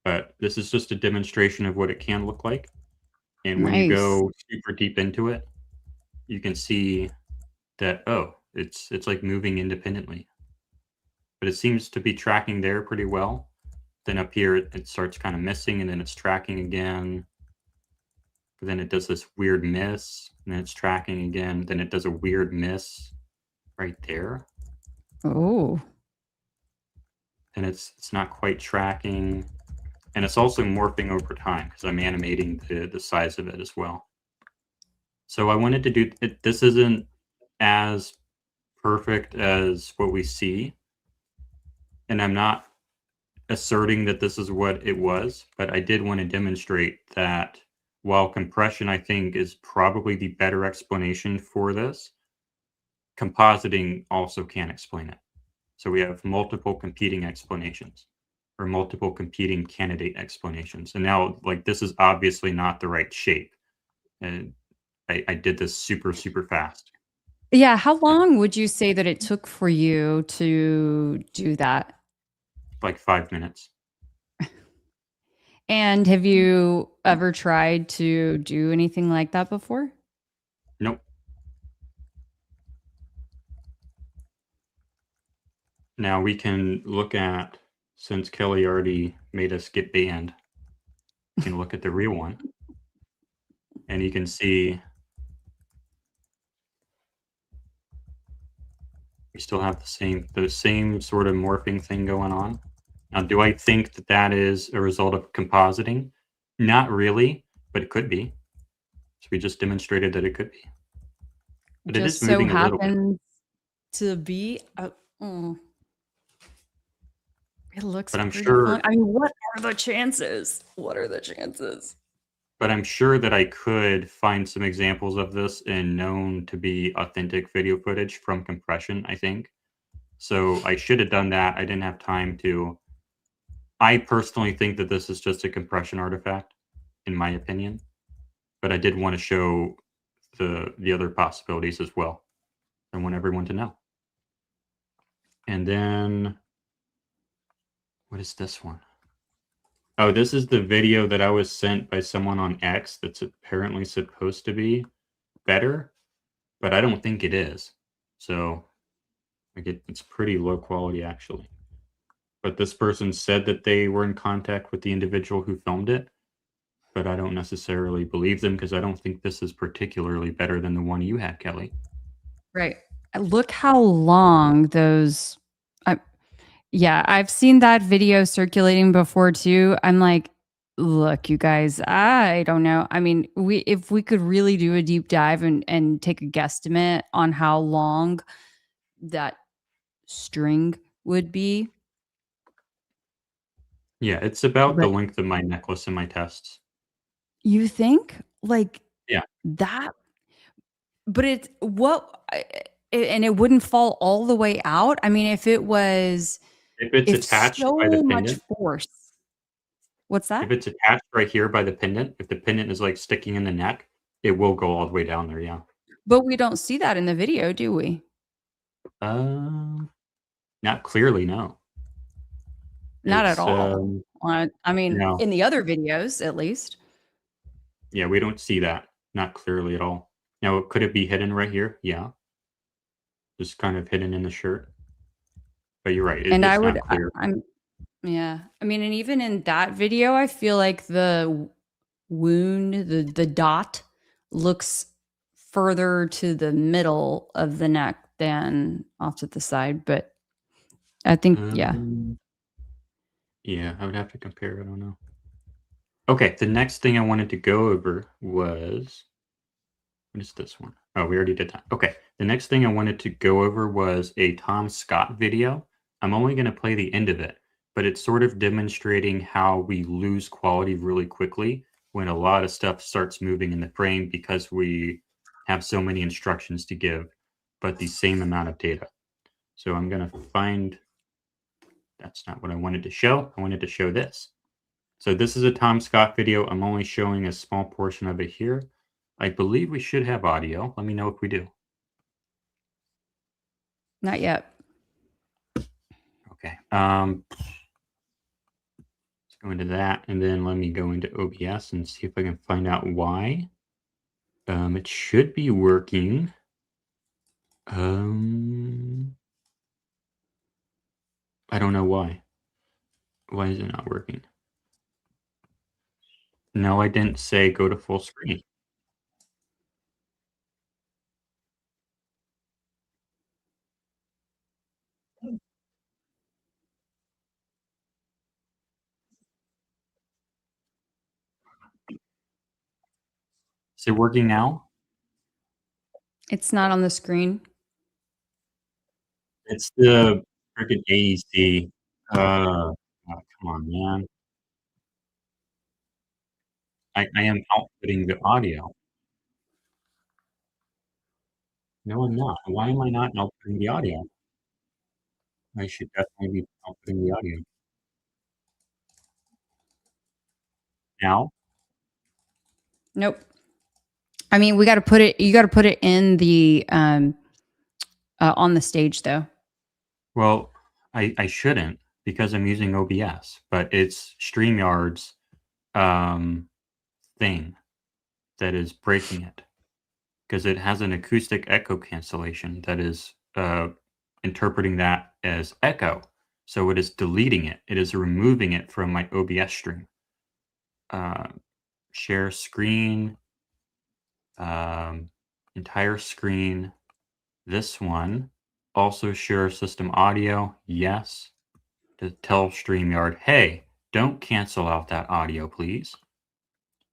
But this is just a demonstration of what it can look like. And when you go super deep into it, you can see that, oh, it's like moving independently. But it seems to be tracking there pretty well. Then up here, it starts kind of missing, and then it's tracking again. But then it does this weird miss, and then it's tracking again. Then it does a weird miss right there. Oh. And it's not quite tracking. And it's also morphing over time because I'm animating the size of it as well. So I wanted to do it. This isn't as perfect as what we see. And I'm not asserting that this is what it was, but I did want to demonstrate that while compression, I think, is probably the better explanation for this, compositing also can explain it. So we have multiple competing explanations, or multiple competing candidate explanations. And now, like, this is obviously not the right shape. And I did this super, super fast. Yeah. How long would you say that it took for you to do that? Like 5 minutes. And have you ever tried to do anything like that before? Nope. Now we can look at, since Kelly already made us get banned, you can look at the real one, and you can see we still have the same sort of morphing thing going on. Now, do I think that that is a result of compositing? Not really, but it could be. So we just demonstrated that it could be. But it is Just so moving a little bit. happens to be it looks But I'm pretty fun. sure I mean, what are the chances? What are the chances? but I'm sure that I could find some examples of this in known to be authentic video footage from compression, I think. So I should have done that. I didn't have time to. I personally think that this is just a compression artifact, in my opinion. But I did want to show the other possibilities as well. I want everyone to know. And then what is this one? Oh, this is the video that I was sent by someone on X that's apparently supposed to be better, but I don't think it is. So it's pretty low quality actually. But this person said that they were in contact with the individual who filmed it, but I don't necessarily believe them because I don't think this is particularly better than the one you had, Kelly. Right. Look how long those yeah, I've seen that video circulating before too. I'm like, look, you guys, I don't know. I mean, if we could really do a deep dive and take a guesstimate on how long that string would be. Yeah, it's about the But length of my necklace in my tests. you think like Yeah. that, but it's and it wouldn't fall all the way out. I mean, if it was, If it's if attached by the so much pendant, force, what's that? if it's attached right here by the pendant, if the pendant is like sticking in the neck, it will go all the way down there. Yeah. But we don't see that in the video, do we? Not clearly, no. Not at It's all. I mean, no. in the other videos, at least. Yeah, we don't see that. Not clearly at all. Now, could it be hidden right here? Yeah. Just kind of hidden in the shirt. But you're right. And It's not clear. yeah. I mean, and even in that video, I feel like the wound, the dot looks further to the middle of the neck than off to the side. But I think, yeah. Yeah, I would have to compare. I don't know. Okay, the next thing I wanted to go over was, what is this one? Oh, we already did that. Okay, the next thing I wanted to go over was a Tom Scott video. I'm only going to play the end of it, but it's sort of demonstrating how we lose quality really quickly when a lot of stuff starts moving in the frame because we have so many instructions to give, but the same amount of data. So I'm going to find, that's not what I wanted to show. I wanted to show this. So this is a Tom Scott video. I'm only showing a small portion of it here. I believe we should have audio. Let me know if we do. Not yet. Okay. Let's go into that, and then let me go into OBS and see if I can find out why. It should be working. I don't know why. Why is it not working? No, I didn't say go to full screen. Is it working now? It's not on the screen. It's the freaking AEC. Oh, come on, man. I am outputting the audio. No, I'm not. Why am I not outputting the audio? I should definitely be outputting the audio. Now? Nope. I mean, you got to put it in the on the stage though. Well, I shouldn't because I'm using OBS, but it's StreamYard's thing that is breaking it because it has an acoustic echo cancellation that is interpreting that as echo. So it is deleting it. It is removing it from my OBS stream. Share screen, entire screen. This one, also share system audio. Yes. To tell StreamYard, hey, don't cancel out that audio, please.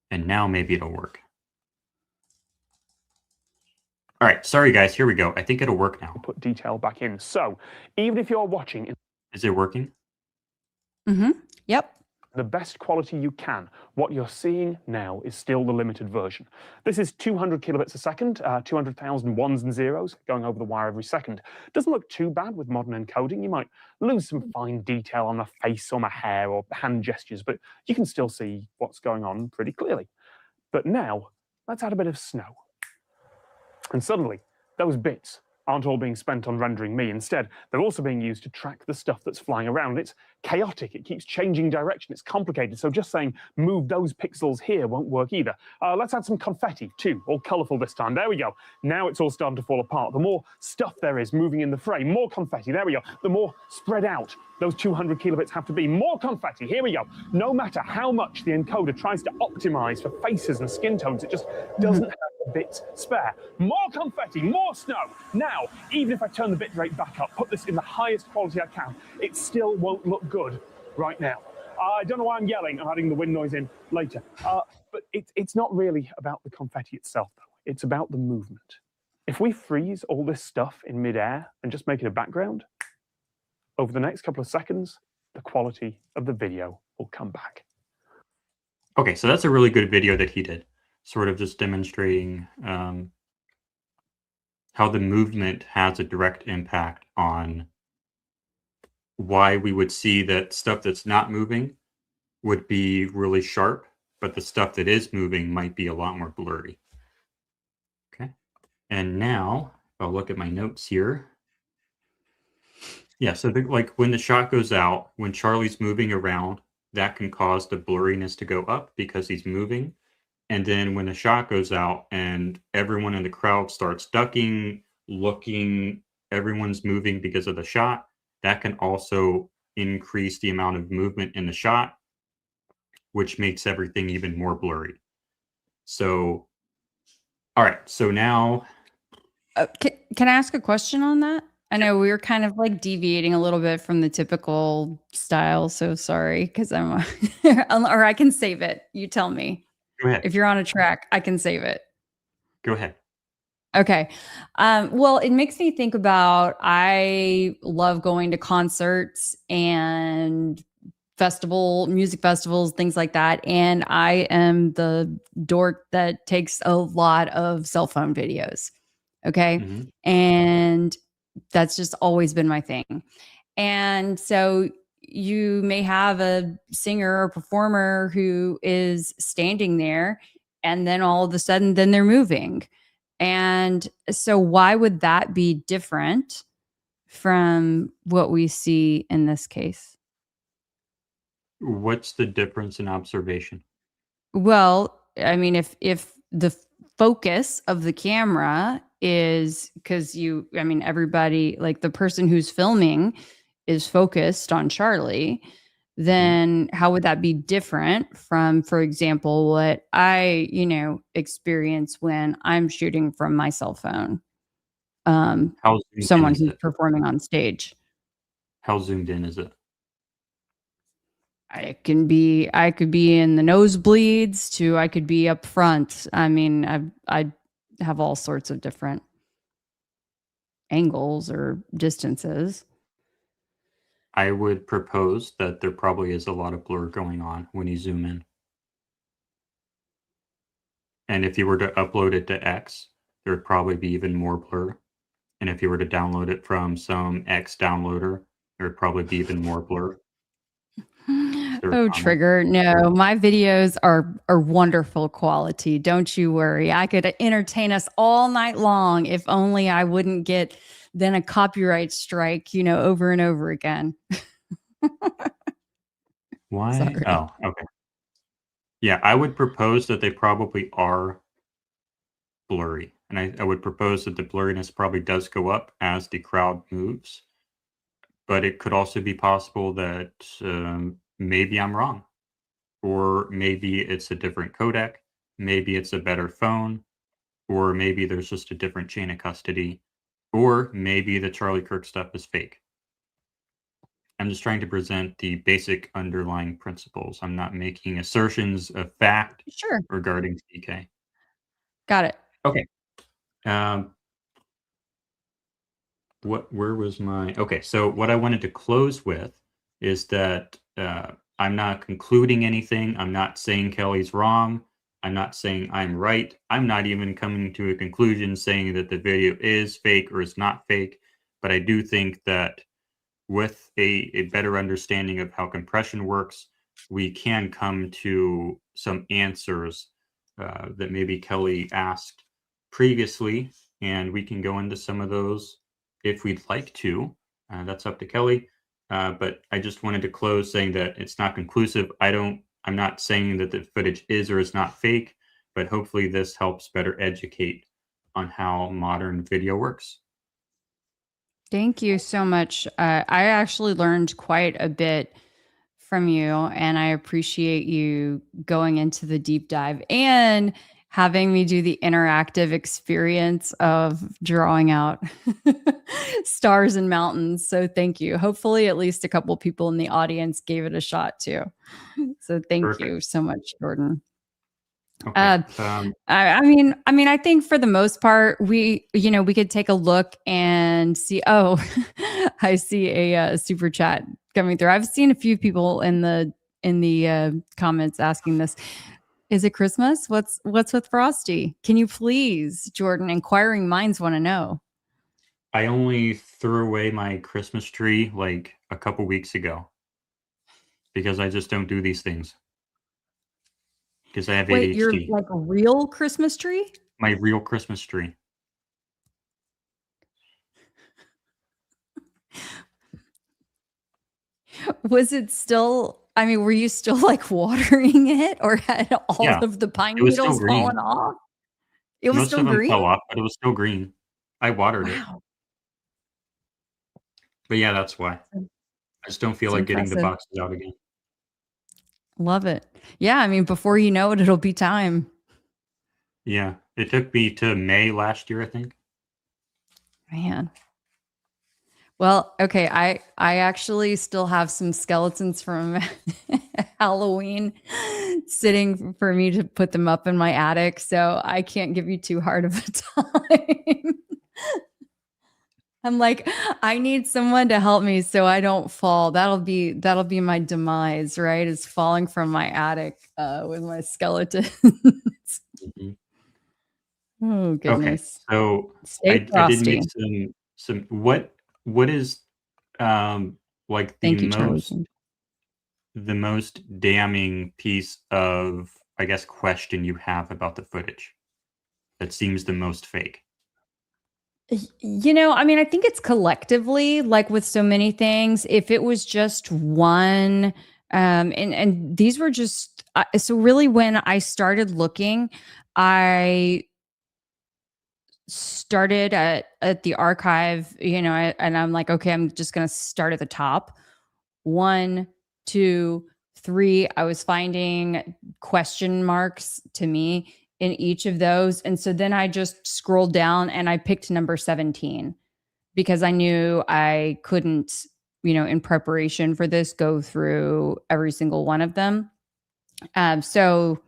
And now maybe it'll work. All right, sorry guys, here we go. I think it'll work now. Put detail back in. So even if you're watching in Is it working? Yep. the best quality you can, what you're seeing now is still the limited version. This is 200 kilobits a second, 200,000 ones and zeros going over the wire every second. Doesn't look too bad with modern encoding. You might lose some fine detail on the face or my hair or hand gestures, but you can still see what's going on pretty clearly. But now, let's add a bit of snow. And suddenly, those bits aren't all being spent on rendering me. Instead, they're also being used to track the stuff that's flying around. It's chaotic. It keeps changing direction. It's complicated. So just saying, move those pixels here won't work either. Let's add some confetti too, all colorful this time. There we go. Now it's all starting to fall apart. The more stuff there is moving in the frame, more confetti. There we go. The more spread out those 200 kilobits have to be. More confetti. Here we go. No matter how much the encoder tries to optimize for faces and skin tones, it just doesn't have bits spare. More confetti, more snow. Now, even if I turn the bitrate back up, put this in the highest quality I can, it still won't look good right now. I don't know why I'm yelling. I'm adding the wind noise in later. But it's not really about the confetti itself, though. It's about the movement. If we freeze all this stuff in midair and just make it a background, over the next couple of seconds, the quality of the video will come back. Okay, so that's a really good video that he did. Sort of just demonstrating how the movement has a direct impact on why we would see that stuff that's not moving would be really sharp, but the stuff that is moving might be a lot more blurry. Okay, and now I'll look at my notes here. Yeah, so like when the shot goes out, when Charlie's moving around, that can cause the blurriness to go up because he's moving. And then when the shot goes out and everyone in the crowd starts ducking, looking, everyone's moving because of the shot, that can also increase the amount of movement in the shot, which makes everything even more blurry. So, all right, so now... Can I ask a question on that? I know we were kind of like deviating a little bit from the typical style, so sorry, because I'm... or I can save it. You tell me. Go ahead. If you're on a track, I can save it. Go ahead. Okay. Well, it makes me think about, I love going to concerts and music festivals, things like that. And I am the dork that takes a lot of cell phone videos. Okay. Mm-hmm. And that's just always been my thing. And so you may have a singer or performer who is standing there and then all of a sudden then they're moving. And so why would that be different from what we see in this case? What's the difference in observation? Well, I mean, if the focus of the camera is, because everybody, like the person who's filming is focused on Charlie, then how would that be different from, for example, what I, experience when I'm shooting from my cell phone? Someone who's performing on stage. How zoomed in is it? I could be in the nosebleeds to I could be up front. I mean, I have all sorts of different angles or distances. I would propose that there probably is a lot of blur going on when you zoom in. And if you were to upload it to X, there would probably be even more blur. And if you were to download it from some X downloader, there would probably be even more blur. Oh, Trigger. No, my videos are wonderful quality. Don't you worry. I could entertain us all night long if only I wouldn't get then a copyright strike, over and over again. Why? Sorry. Oh, okay. Yeah, I would propose that they probably are blurry. And I would propose that the blurriness probably does go up as the crowd moves. But it could also be possible that maybe I'm wrong. Or maybe it's a different codec. Maybe it's a better phone. Or maybe there's just a different chain of custody. Or maybe the Charlie Kirk stuff is fake. I'm just trying to present the basic underlying principles. I'm not making assertions of fact Sure. regarding TK. Got it. Okay. Where was my, okay, so what I wanted to close with is that I'm not concluding anything. I'm not saying Kelly's wrong. I'm not saying I'm right. I'm not even coming to a conclusion saying that the video is fake or is not fake. But I do think that with a better understanding of how compression works, we can come to some answers that maybe Kelly asked previously, and we can go into some of those if we'd like to. That's up to Kelly. But I just wanted to close saying that it's not conclusive. I'm not saying that the footage is or is not fake, but hopefully this helps better educate on how modern video works. Thank you so much. I actually learned quite a bit from you, and I appreciate you going into the deep dive and having me do the interactive experience of drawing out stars and mountains. So thank you. Hopefully, at least a couple people in the audience gave it a shot too. So thank Perfect. you so much, Jordan. Okay. I mean, I think for the most part, we could take a look and see. Oh, I see a super chat coming through. I've seen a few people in the comments asking this. Is it Christmas? What's with Frosty? Can you please, Jordan? Inquiring minds want to know. I only threw away my Christmas tree like a couple weeks ago because I just don't do these things. Because I have Wait, ADHD. you're like a real Christmas tree? My real Christmas tree. Was it still? I mean, were you still like watering it, or had all Yeah, of the pine it was still needles green. fallen off? It was Most still of them green? fell off, but it was still green. I watered it. Wow, But yeah, that's why. I just don't feel it's like getting the impressive. boxes out again. Love it. Yeah, I mean, before you know it, it'll be time. Yeah, it took me to May last year, I think. Man. Well, okay, I actually still have some skeletons from Halloween sitting for me to put them up in my attic, so I can't give you too hard of a time. I'm like, I need someone to help me so I don't fall. That'll be my demise, right? Is falling from my attic with my skeletons. Mhm. Oh Okay, goodness. so Stay I did frosty. make some what is like Thank you, Charlie. the most damning piece of, I guess, question you have about the footage that seems the most fake? I mean, I think it's collectively, like with so many things. If it was just one, and these were just so really when I started looking, I started at the archive, and I'm like, okay, I'm just gonna start at the top. 1, 2, 3. I was finding question marks to me in each of those. And so then I just scrolled down and I picked number 17 because I knew I couldn't, in preparation for this, go through every single one of them. So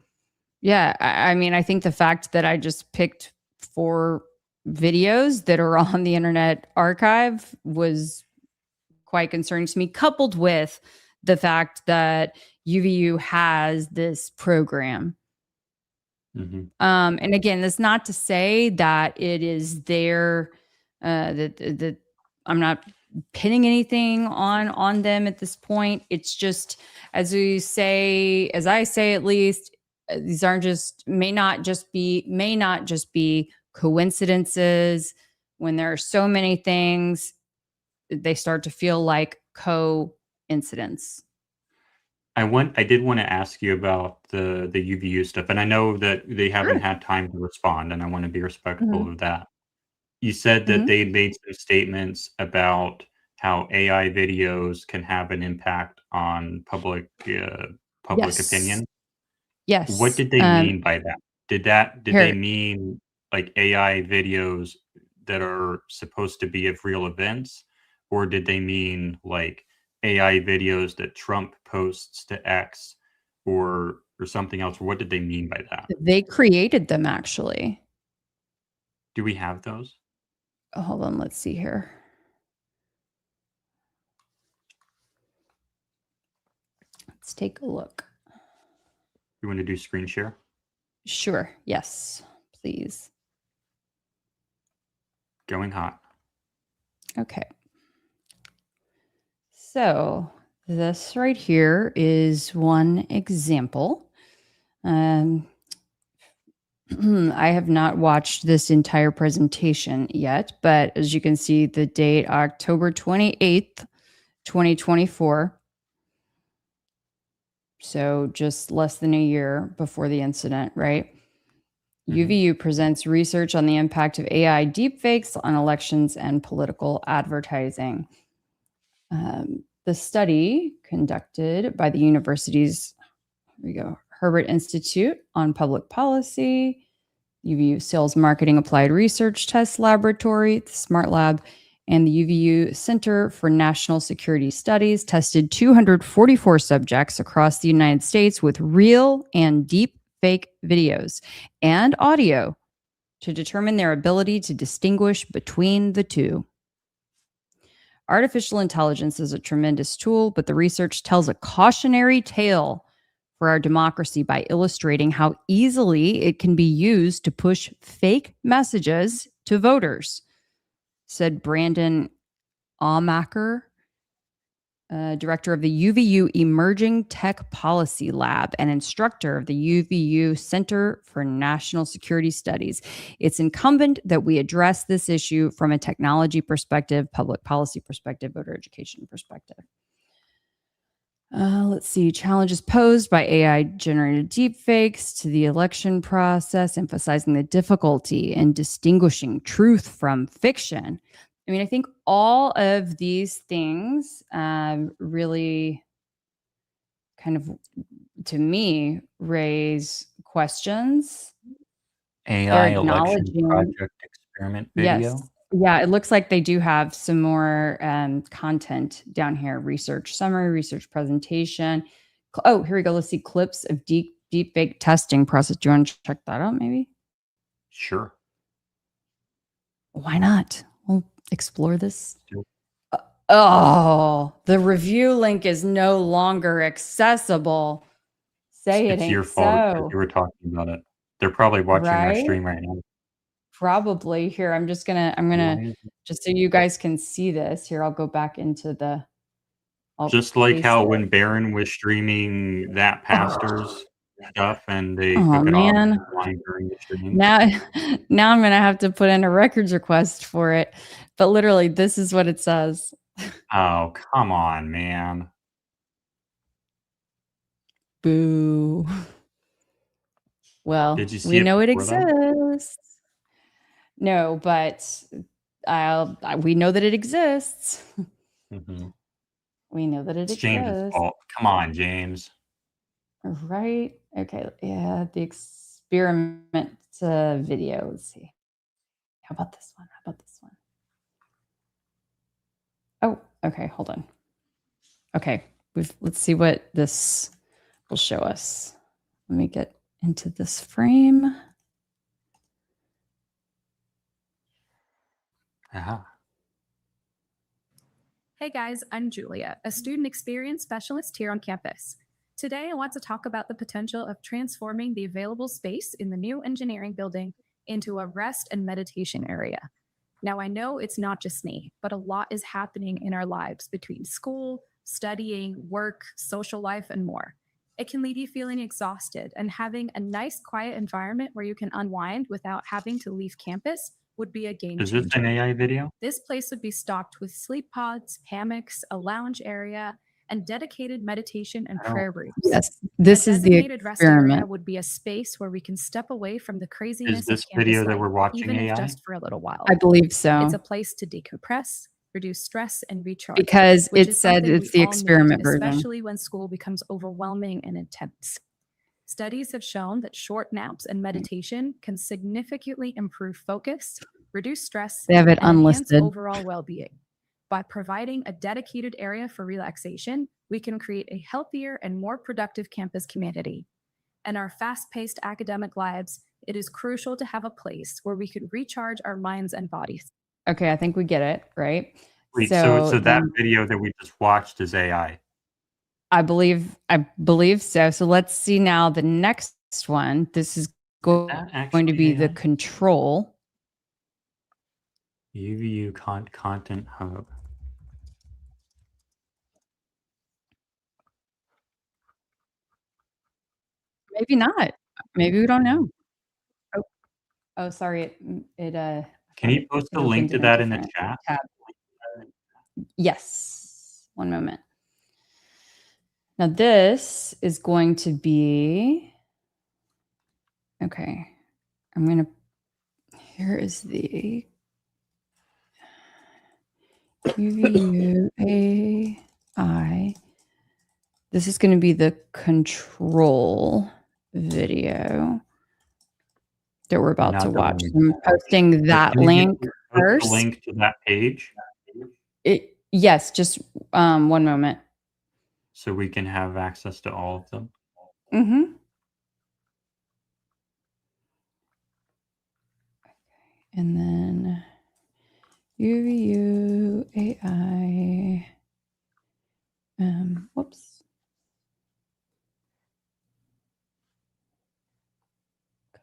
yeah, I mean, I think the fact that I just picked 4 videos that are on the Internet Archive was quite concerning to me, coupled with the fact that UVU has this program. And again, that's not to say that it is there, that I'm not pinning anything on them at this point. It's just, as I say at least, these aren't just may not just be coincidences. When there are so many things, they start to feel like coincidence. I did want to ask you about the UVU stuff, and I know that they haven't Sure. had time to respond, and I want to be respectful Mhm. of that. You said that Mhm. they made some statements about how AI videos can have an impact on public Yes. opinion. What Yes. did they mean by that? Did they Here. mean like AI videos that are supposed to be of real events, or did they mean like AI videos that Trump posts to X or something else? What did they mean by that? They created them actually. Do we have those? Oh, hold on, let's see here. Let's take a look. You want to do screen share? Sure. Yes, please. Going hot. Okay. So this right here is one example. Um, I have not watched this entire presentation yet, but as you can see, the date October 28th, 2024. So just less than a year before the incident, right? UVU presents research on the impact of AI deepfakes on elections and political advertising. The study conducted by the university's Herbert Institute on Public Policy, UVU Sales Marketing Applied Research Test Laboratory, the Smart Lab, and the UVU Center for National Security Studies tested 244 subjects across the United States with real and deep fake videos and audio to determine their ability to distinguish between the two. Artificial intelligence is a tremendous tool, but the research tells a cautionary tale for our democracy by illustrating how easily it can be used to push fake messages to voters, said Brandon Aumacher, director of the UVU Emerging Tech Policy Lab and instructor of the UVU Center for National Security Studies. It's incumbent that we address this issue from a technology perspective, public policy perspective, voter education perspective. Let's see. Challenges posed by AI generated deepfakes to the election process, emphasizing the difficulty in distinguishing truth from fiction. I mean, I think all of these things really kind of, to me, raise questions. They're AI election acknowledging, project experiment video. yes. Yeah, it looks like they do have some more content down here. Research summary, research presentation. Oh, here we go. Let's see clips of deep fake testing process. Do you want to check that out maybe? Sure. Why not? We'll explore this. Sure. Oh, the review link is no longer accessible. Say it It's your ain't fault because so, you were talking about it. They're probably watching our right? stream right now. Probably. Here, I'm gonna, Why is just so you guys can see this. Here, I'll go back into I'll Just like paste how it. when Barron was streaming that pastor's stuff and they Oh took it off man. line during the stream. Now now I'm gonna have to put in a records request for it. But literally, this is what it says. Oh, come on, man. Boo. Well, Did you see we it know it before though? exists. No, but we know that it exists. Mm-hmm. We know that it It's James's exists. fault. Come on, James. Right? Okay. Yeah, the experiment video. Let's see. How about this one? How about this one? Oh, okay. Hold on. Okay. Let's see what this will show us. Let me get into this frame. Aha. Hey guys, I'm Julia, a student experience specialist here on campus. Today I want to talk about the potential of transforming the available space in the new engineering building into a rest and meditation area. Now I know it's not just me, but a lot is happening in our lives between school, studying, work, social life, and more. It can leave you feeling exhausted, and having a nice, quiet environment where you can unwind without having to leave campus would be a game Is this an changer. AI video? This place would be stocked with sleep pods, hammocks, a lounge area, and dedicated meditation and Oh, prayer rooms. Yes, this A is the designated rest area experiment. would be a space where we can step away from the is craziness of this campus video that life, we're watching even if AI? just for a little while. I believe It's so, a place to decompress, reduce stress, and recharge, because which it is said something it's we the all need, experiment version. especially when school becomes overwhelming and intense. Studies have shown that short naps and meditation can significantly improve focus, reduce stress, They have it and enhance unlisted. overall well-being. By providing a dedicated area for relaxation, we can create a healthier and more productive campus community. In our fast-paced academic lives, it is crucial to have a place where we can recharge our minds and bodies. Okay, I think we get it, right? Wait, so that then video that we just watched is AI. I believe so. So let's see now the next one. This is going That to be actually the AI? control. UVU Content Hub. Maybe not. Maybe we don't know. Oh, oh, sorry. Can you post it a link opened to in a that in the different chat? tab. Yes. One moment. Now this is going to be, okay. Here is the UVU AI. This is going to be the control video that we're about to Not the watch. link. I'm posting that Can you link post first. the link to that page Yes, just one moment. so we can have access to all of them? Mm-hmm. And then UVU AI. Whoops.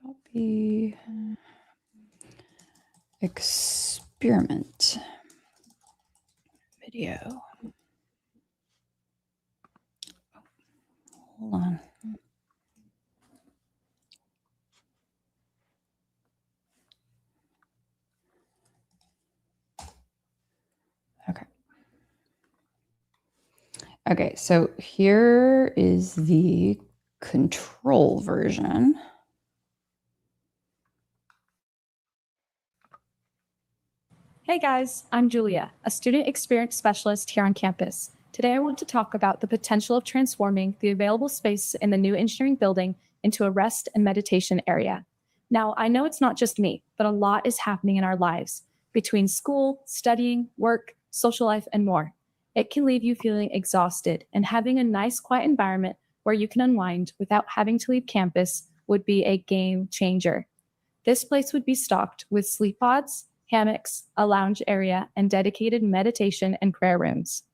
Copy. Experiment video. Hold on. Okay. Okay, so here is the control version. Hey guys, I'm Julia, a student experience specialist here on campus. Today I want to talk about the potential of transforming the available space in the new engineering building into a rest and meditation area. Now, I know it's not just me, but a lot is happening in our lives between school, studying, work, social life, and more. It can leave you feeling exhausted, and having a nice, quiet environment where you can unwind without having to leave campus would be a game changer. This place would be stocked with sleep pods, hammocks, a lounge area, and dedicated meditation and prayer rooms.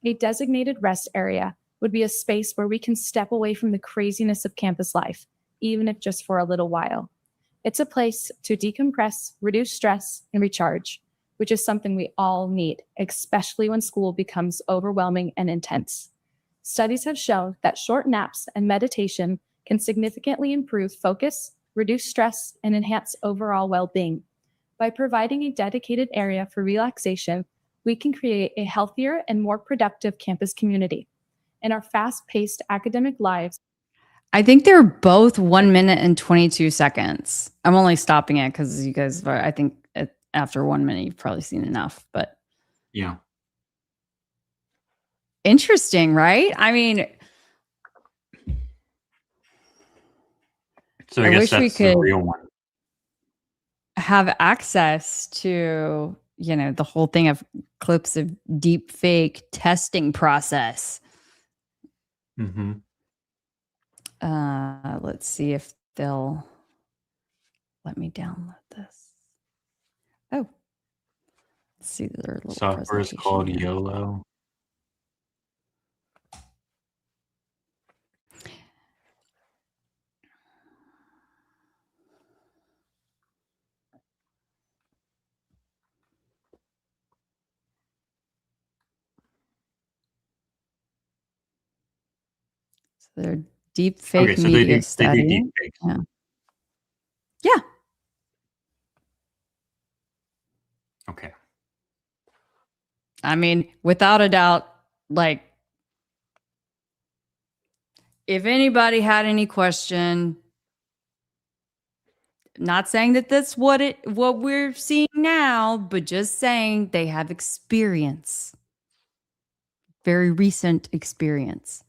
A designated rest area would be a space where we can step away from the craziness of campus life, even if just for a little while. It's a place to decompress, reduce stress, and recharge, which is something we all need, especially when school becomes overwhelming and intense. Studies have shown that short naps and meditation can significantly improve focus, reduce stress, and enhance overall well-being. By providing a dedicated area for relaxation, we can create a healthier and more productive campus community. In our fast-paced academic lives, I think they're both 1 minute and 22 seconds. I'm only stopping it because you guys, I think after 1 minute, you've probably seen enough, but Yeah. interesting, right? I mean, So I I guess wish we that's the could real one. have access to, the whole thing of clips of deep fake testing process. Mm-hmm. Let's see if they'll let me download this. Oh, let's see their little Software is presentation called here. YOLO. So they're deep fake Okay, so media they do study. deep fakes. Yeah. Yeah. Okay. I mean, without a doubt, like if anybody had any question, not saying that that's what we're seeing now, but just saying they have experience, very recent experience.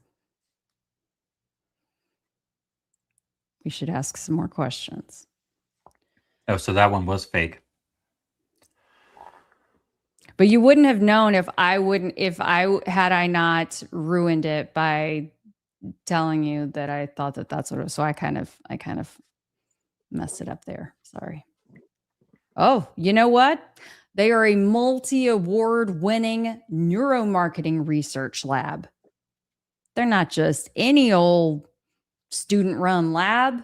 We should ask some more questions. Oh, so that one was fake. But you wouldn't have known if I had I not ruined it by telling you that I thought that that's what it was. So I kind of messed it up there. Sorry. Oh, you know what? They are a multi-award winning neuromarketing research lab. They're not just any old student run lab.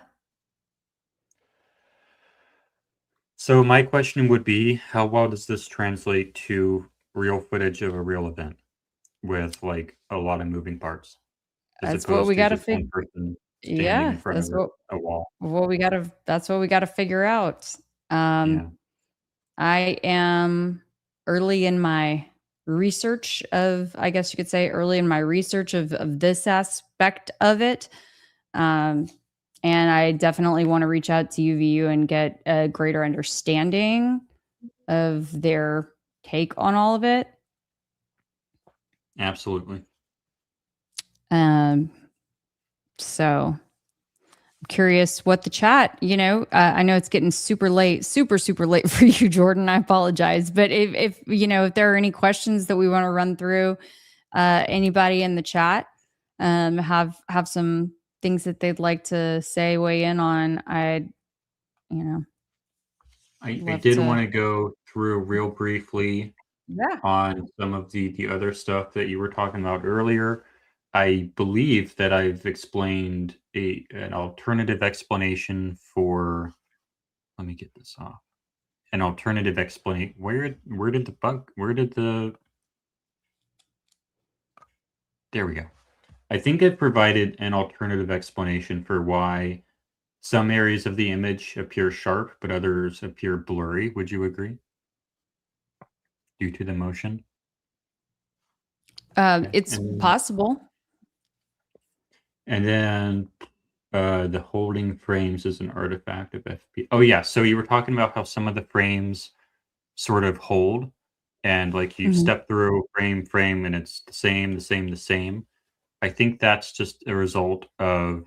So my question would be, how well does this translate to real footage of a real event with like a lot of moving parts, as That's what opposed we to got to just one figure. person standing Yeah, in front that's of a wall? that's what we got to figure out. Yeah. I am early in my research of, I guess you could say, early in my research of this aspect of it. And I definitely want to reach out to UVU and get a greater understanding of their take on all of it. Absolutely. So I'm curious what the chat, I know it's getting super late, super late for you, Jordan. I apologize. But if there are any questions that we want to run through, anybody in the chat have some things that they'd like to say, weigh in on, I love did to. want to go through real briefly Yeah. on some of the other stuff that you were talking about earlier. I believe that I've explained an alternative explanation for. Let me get this off. An alternative explanation. Where did the bug? Where did the? There we go. I think it provided an alternative explanation for why some areas of the image appear sharp, but others appear blurry. Would you agree? Due to the motion? It's And possible. and then the holding frames is an artifact of FP. Oh yeah, so you were talking about how some of the frames sort of hold, and like you Mhm. step through frame, and it's the same. I think that's just a result of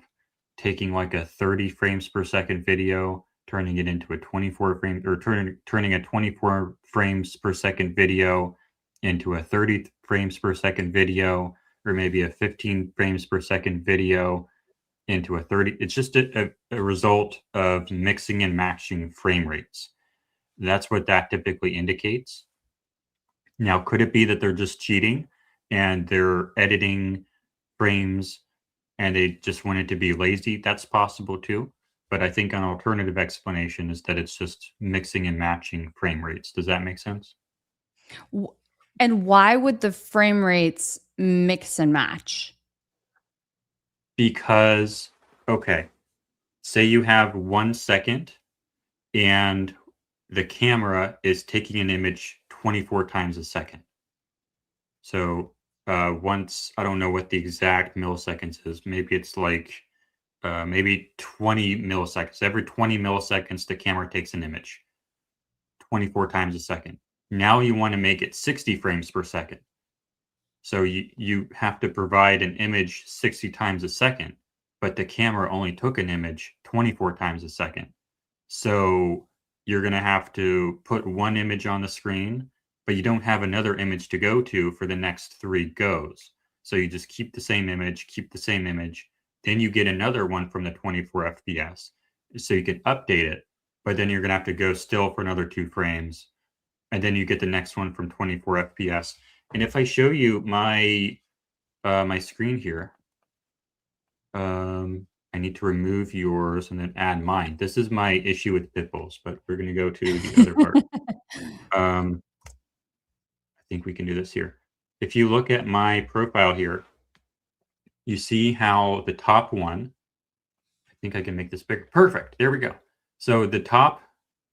taking like a 30 frames per second video, turning it into a 24 frame, or turning a 24 frames per second video into a 30 frames per second video, or maybe a 15 frames per second video into a 30. It's just a result of mixing and matching frame rates. That's what that typically indicates. Now, could it be that they're just cheating and they're editing frames and they just want it to be lazy? That's possible too. But I think an alternative explanation is that it's just mixing and matching frame rates. Does that make sense? And why would the frame rates mix and match? Because, okay, say you have 1 second and the camera is taking an image 24 times a second. So once, I don't know what the exact milliseconds is. Maybe it's like maybe 20 milliseconds. Every 20 milliseconds, the camera takes an image 24 times a second. Now you want to make it 60 frames per second. So you have to provide an image 60 times a second, but the camera only took an image 24 times a second. So you're going to have to put one image on the screen, but you don't have another image to go to for the next 3 goes. So you just keep the same image, then you get another one from the 24 FPS. So you can update it, but then you're going to have to go still for another 2 frames. And then you get the next one from 24 FPS. And if I show you my my screen here, I need to remove yours and then add mine. This is my issue with Pipples, but we're going to go to the other part. I think we can do this here. If you look at my profile here, you see how the top one, I think I can make this bigger. Perfect. There we go. So the top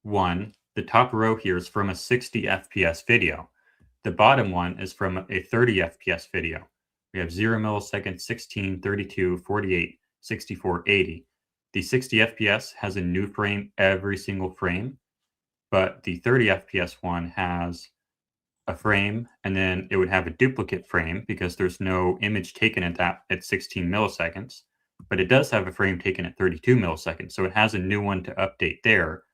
one, the top row here is from a 60 FPS video. The bottom one is from a 30 FPS video. We have 0 milliseconds, 16, 32, 48, 64, 80. The 60 FPS has a new frame every single frame, but the 30 FPS one has a frame, and then it would have a duplicate frame because there's no image taken at 16 milliseconds, but it does have a frame taken at 32 milliseconds. So it has a new one to update there.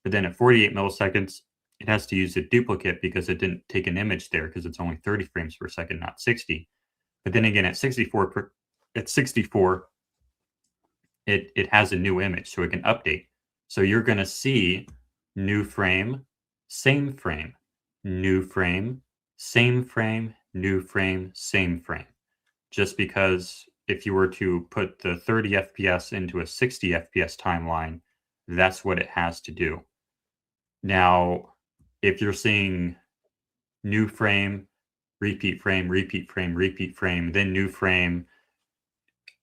But then at 48 milliseconds, it has to use a duplicate because it didn't take an image there because it's only 30 frames per second, not 60. But then again, at 64, it has a new image, so it can update. So you're going to see new frame, same frame, new frame, same frame, new frame, same frame. Just because if you were to put the 30 FPS into a 60 FPS timeline, that's what it has to do. Now, if you're seeing new frame, repeat frame, repeat frame, repeat frame, then new frame,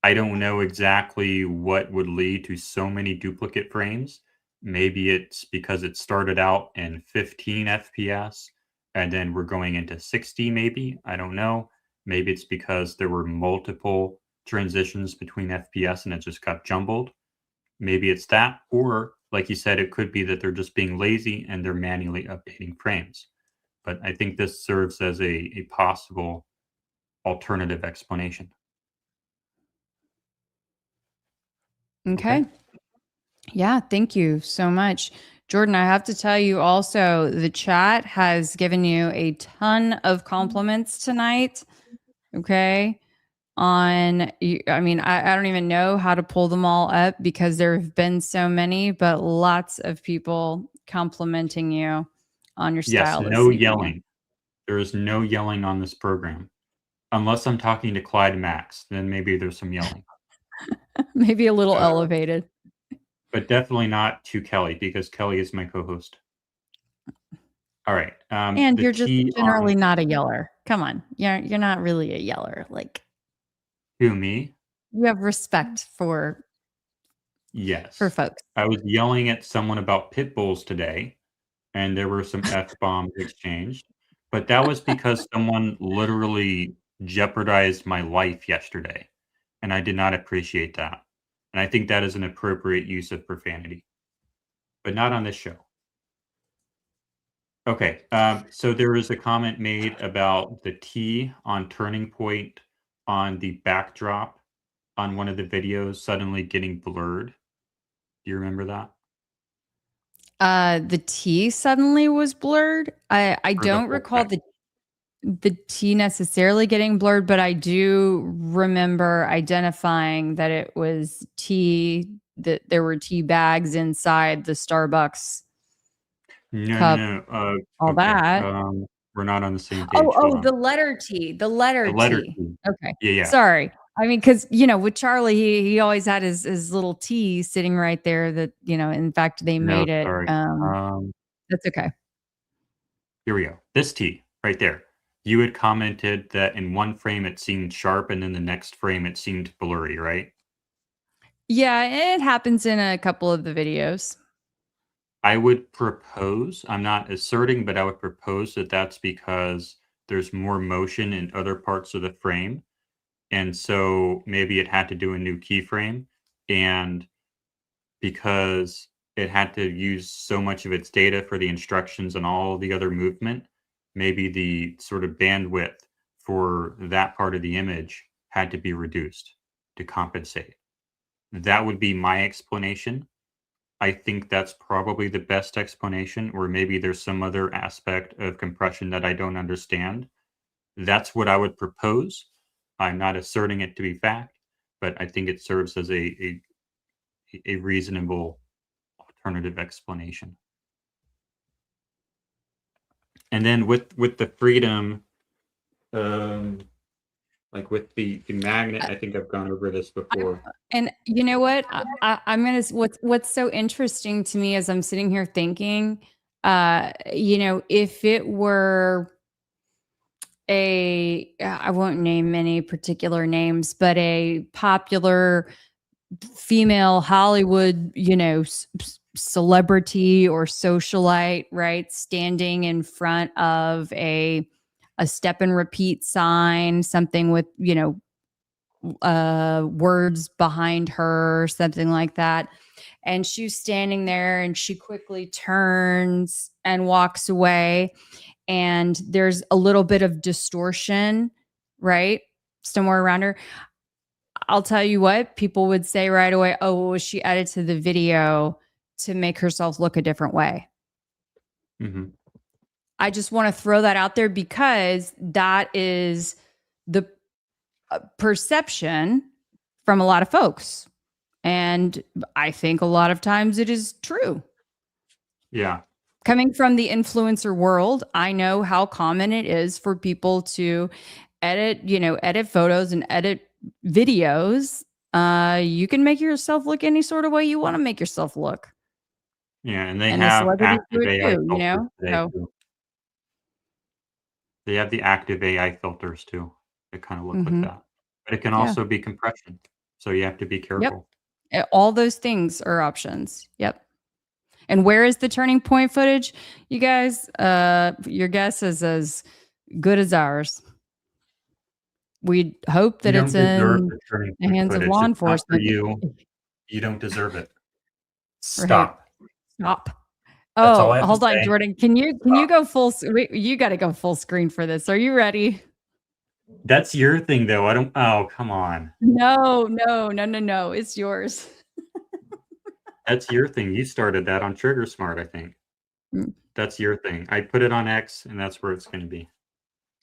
I don't know exactly what would lead to so many duplicate frames. Maybe it's because it started out in 15 FPS and then we're going into 60 maybe. I don't know. Maybe it's because there were multiple transitions between FPS and it just got jumbled. Maybe it's that, or like you said, it could be that they're just being lazy and they're manually updating frames. But I think this serves as a possible alternative explanation. Okay. Yeah, thank you so much. Jordan, I have to tell you also, the chat has given you a ton of compliments tonight. Okay. I mean, I don't even know how to pull them all up because there have been so many, but lots of people complimenting you on your Yes, style this no evening. yelling. There is no yelling on this program. Unless I'm talking to Clyde Max, then maybe there's some yelling. Maybe a little elevated. But definitely not to Kelly because Kelly is my co-host. All right. And the you're just T generally on not a yeller. Come on. You're not really a yeller. Like, who, me? you have respect for Yes. folks. I was yelling at someone about pit bulls today, and there were some F-bombs exchanged. But that was because someone literally jeopardized my life yesterday, and I did not appreciate that. And I think that is an appropriate use of profanity, but not on this show. Okay, so there was a comment made about the T on turning point on the backdrop on one of the videos suddenly getting blurred. Do you remember that? The T suddenly was blurred. I For the don't whole recall thing. the T necessarily getting blurred, but I do remember identifying that it was tea, that there were tea bags inside the Starbucks No, cup, all okay, that. we're not on the same page, hold Oh, on. the letter T, the letter The letter T. T. Okay. Yeah. Sorry. I mean, because, with Charlie, he always had his little T sitting right there that, in fact, they No, made it. sorry. That's okay. Here we go. This T right there. You had commented that in one frame it seemed sharp and then the next frame it seemed blurry, right? Yeah, it happens in a couple of the videos. I would propose, I'm not asserting, but I would propose that that's because there's more motion in other parts of the frame. And so maybe it had to do a new keyframe. And because it had to use so much of its data for the instructions and all the other movement, maybe the sort of bandwidth for that part of the image had to be reduced to compensate. That would be my explanation. I think that's probably the best explanation, or maybe there's some other aspect of compression that I don't understand. That's what I would propose. I'm not asserting it to be fact, but I think it serves as a reasonable alternative explanation. And then with the freedom, like with the magnet, I think I've gone over this before. And you know what? I'm gonna. What's so interesting to me as I'm sitting here thinking, if it were I won't name any particular names, but a popular female Hollywood, celebrity or socialite, right, standing in front of a a step and repeat sign, something with, words behind her, something like that. And she's standing there and she quickly turns and walks away. And there's a little bit of distortion, right? Somewhere around her. I'll tell you what, people would say right away, oh, well, she edited the video to make herself look a different way. Mm-hmm. I just want to throw that out there because that is the perception from a lot of folks. And I think a lot of times it is true. Yeah. Coming from the influencer world, I know how common it is for people to edit photos and edit videos. You can make yourself look any sort of way you want to make yourself look. Yeah, and they And the have celebrities active do it AI too, filters today So too. They have the active AI filters too. They kind of look like that. But it can Yeah. also be compression. So you have to be careful. All those things are options. Yep. And where is the turning point footage? You guys, your guess is as good as ours. We hope that You it's don't deserve in the turning the point hands of footage. law It's not for enforcement. you. You don't deserve it. Right. Stop. Stop. That's all Oh, I have to hold on, say. Jordan. Can you go full? Wait, you got to go full screen for this. Are you ready? That's your thing, though. I don't. Oh, come on. No. It's yours. That's your thing. You started that on Trigger Smart, I think. Mm. That's your thing. I put it on X, and that's where it's going to be.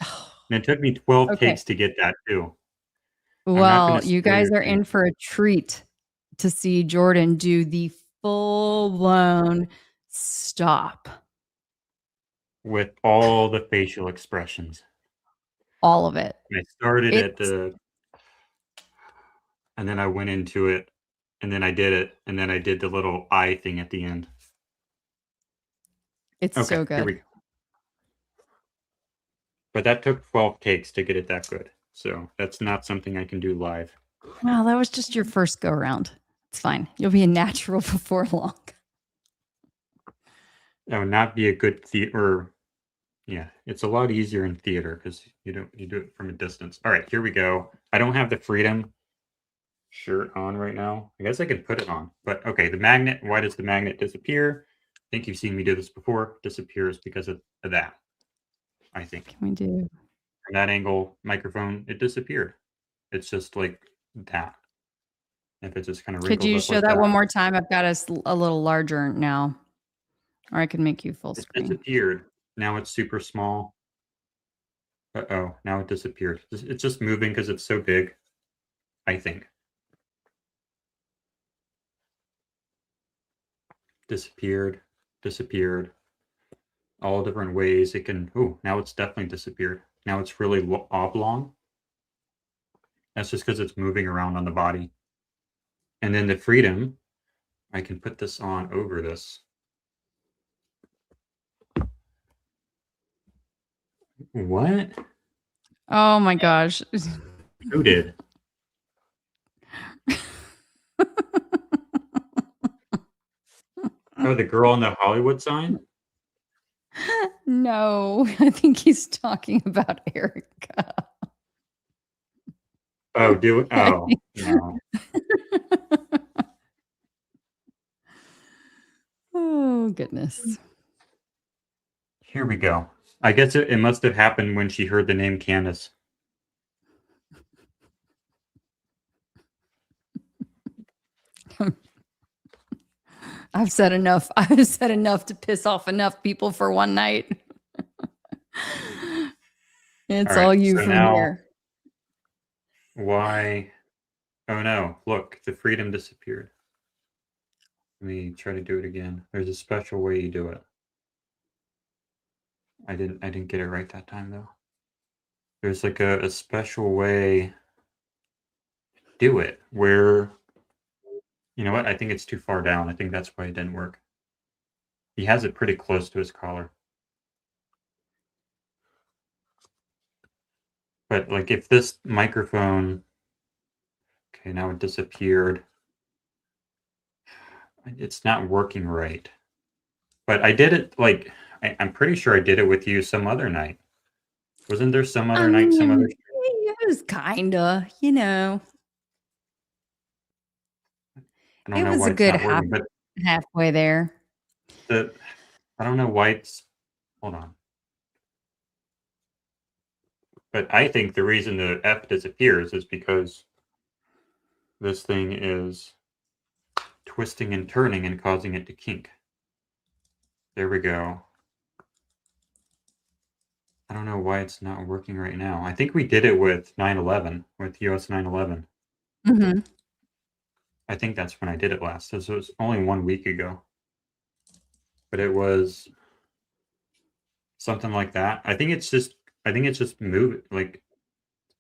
And it took me 12 Okay. takes to get that too. Well, you guys are in for a treat to see Jordan do the full-blown stop. With all the facial expressions. All of it. I started at the, and then I went into it, and then I did it, and then I did the little eye thing at the end. It's Okay, so good. here we go. But that took 12 takes to get it that good. So that's not something I can do live. Well, that was just your first go around. It's fine. You'll be a natural before long. That would not be a good theater. Yeah, it's a lot easier in theater because you do it from a distance. All right, here we go. I don't have the Freedom shirt on right now. I guess I could put it on, but okay. The magnet. Why does the magnet disappear? I think you've seen me do this before. Disappears because of that. I think. Can we do from that angle microphone? It disappeared. It's just like that. If it just kind of Could you show like that one more time? I've got us a little larger now, or I could make you full It screen. disappeared. Now it's super small. Uh-oh, now it disappeared. It's just moving because it's so big, I think. Disappeared. All different ways it can, now it's definitely disappeared. Now it's really oblong. That's just because it's moving around on the body. And then the Freedom, I can put this on over this. What? Oh my gosh. Who did? Oh, the girl on the Hollywood sign? No, I think he's talking about Erica. Oh, oh, no. Oh, goodness. Here we go. I guess it must have happened when she heard the name Candace. I've said enough. I've said enough to piss off enough people for one night. It's all you so from now, here. Why? Oh no, look, the Freedom disappeared. Let me try to do it again. There's a special way you do it. I didn't get it right that time though. There's like a special way to do it where, you know what? I think it's too far down. I think that's why it didn't work. He has it pretty close to his collar. But like if this microphone, okay, now it disappeared. It's not working right. But I did it like, I'm pretty sure I did it with you some other night. Wasn't there some other night, some other? It was kinda, you know, I don't it know was why a it's good not working, but halfway there. I don't know why it's. Hold on. But I think the reason the F disappears is because this thing is twisting and turning and causing it to kink. There we go. I don't know why it's not working right now. I think we did it with 9/11, with US 9/11. Mhm. I think that's when I did it last. This was only 1 week ago. But it was something like that. I think it's just like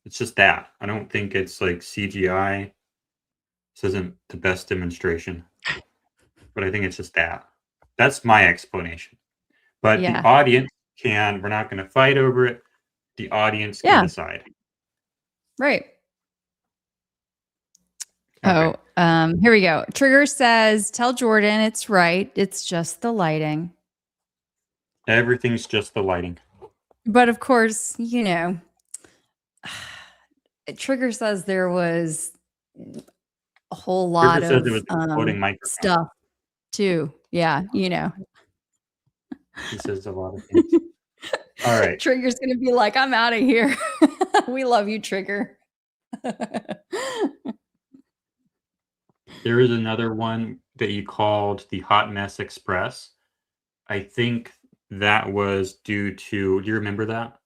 it's just that. I don't think it's like CGI. This isn't the best demonstration, but I think it's just that. That's my explanation. But the Yeah. audience we're not going to fight over it. The audience can Yeah, decide. right. Okay. Here we go. Trigger says, "Tell Jordan it's right. It's just the lighting." Everything's just the lighting. But of course, you know, Trigger says there was a whole lot Trigger says it of was exploding microphone. stuff too. Yeah, you know. He says a lot of things. All right. Trigger's gonna be like, "I'm out of here." We love you, Trigger. There is another one that you called the Hot Mess Express. I think that was due to. Do you remember that?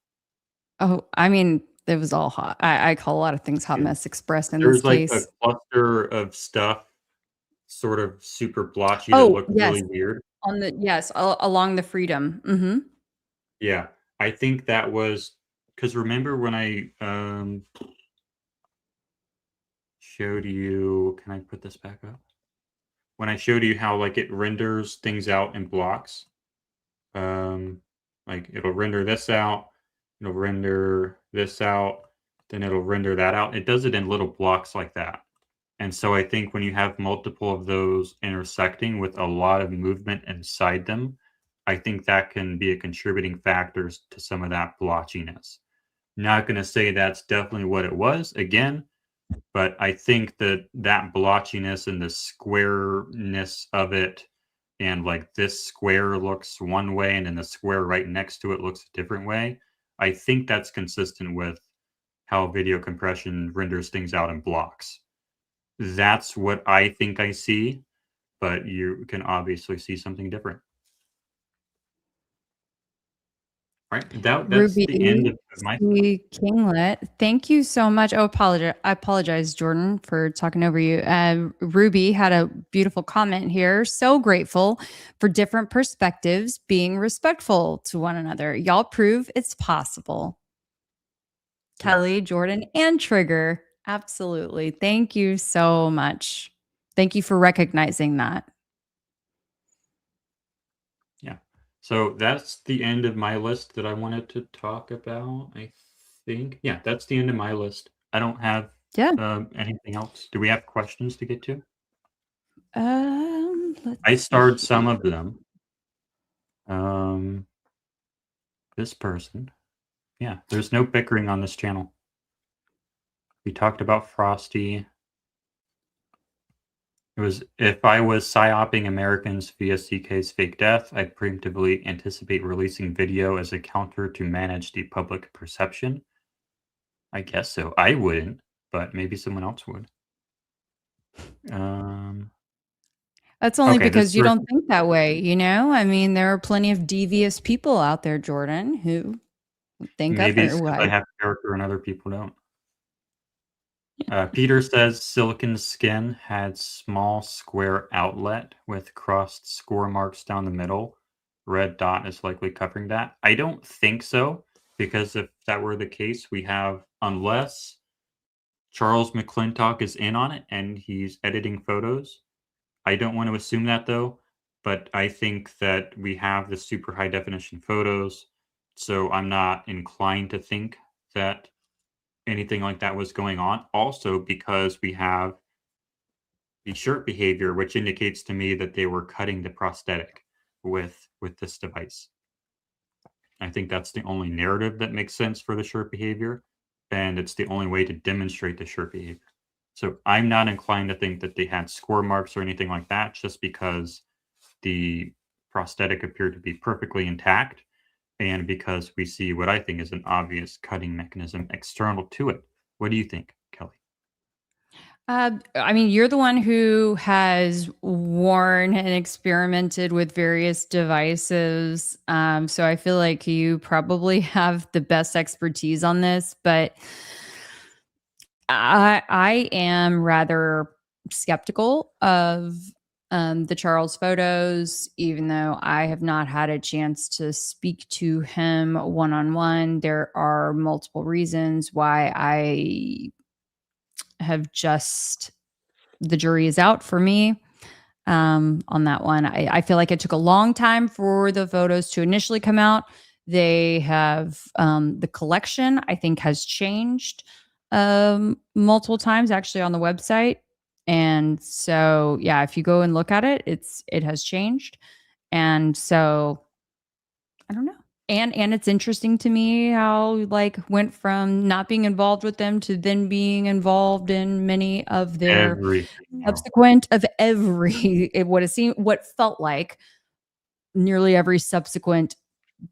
Oh, I mean, it was all hot. I call a lot of things hot Yeah. mess express in There this was like a case. cluster of stuff, sort of super blotchy that Oh, looked yes, really weird. on the yes, along the freedom. Mhm. Yeah, I think that was because remember when I showed you. Can I put this back up? When I showed you how like it renders things out in blocks. Um, like it'll render this out, it'll render this out, then it'll render that out. It does it in little blocks like that. And so I think when you have multiple of those intersecting with a lot of movement inside them, I think that can be a contributing factor to some of that blotchiness. Not going to say that's definitely what it was again, but I think that that blotchiness and the squareness of it, and like this square looks one way and then the square right next to it looks a different way. I think that's consistent with how video compression renders things out in blocks. That's what I think I see, but you can obviously see something different. Right? That's Ruby the end of my C. Kinglet, thank you so much. Oh, I apologize, Jordan, for talking over you. Ruby had a beautiful comment here. So grateful for different perspectives, being respectful to one another. Y'all prove it's possible. Kelly, Jordan, and Trigger. Absolutely. Thank you so much. Thank you for recognizing that. Yeah. So that's the end of my list that I wanted to talk about, I think. Yeah, that's the end of my list. I don't have Yeah. anything else. Do we have questions to get to? Let's I starred see. some of them. Um, this person. Yeah, there's no bickering on this channel. We talked about Frosty. It was if I was psyoping Americans via CK's fake death, I'd preemptively anticipate releasing video as a counter to manage the public perception. I guess so. I wouldn't, but maybe someone else would. That's only Okay, this because you person, don't think that way, you know? I mean, there are plenty of devious people out there, Jordan, who think maybe it's because I otherwise. have character and other people don't. Peter says silicon skin had small square outlet with crossed score marks down the middle. Red dot is likely covering that. I don't think so, because if that were the case, we have, unless Charles McClintock is in on it and he's editing photos. I don't want to assume that though, but I think that we have the super high definition photos, so I'm not inclined to think that anything like that was going on. Also, because we have the shirt behavior, which indicates to me that they were cutting the prosthetic with this device. I think that's the only narrative that makes sense for the shirk behavior, and it's the only way to demonstrate the shirk behavior. So I'm not inclined to think that they had score marks or anything like that, just because the prosthetic appeared to be perfectly intact, and because we see what I think is an obvious cutting mechanism external to it. What do you think, Kelly? I mean, you're the one who has worn and experimented with various devices. So I feel like you probably have the best expertise on this, but I am rather skeptical of the Charles photos, even though I have not had a chance to speak to him one on one. There are multiple reasons why I have just the jury is out for me on that one. I feel like it took a long time for the photos to initially come out. They have the collection, I think, has changed multiple times actually on the website. And so, yeah, if you go and look at it, it has changed. And so I don't know. And it's interesting to me how like went from not being involved with them to then being involved in many of their Everything else. subsequent of every what felt like nearly every subsequent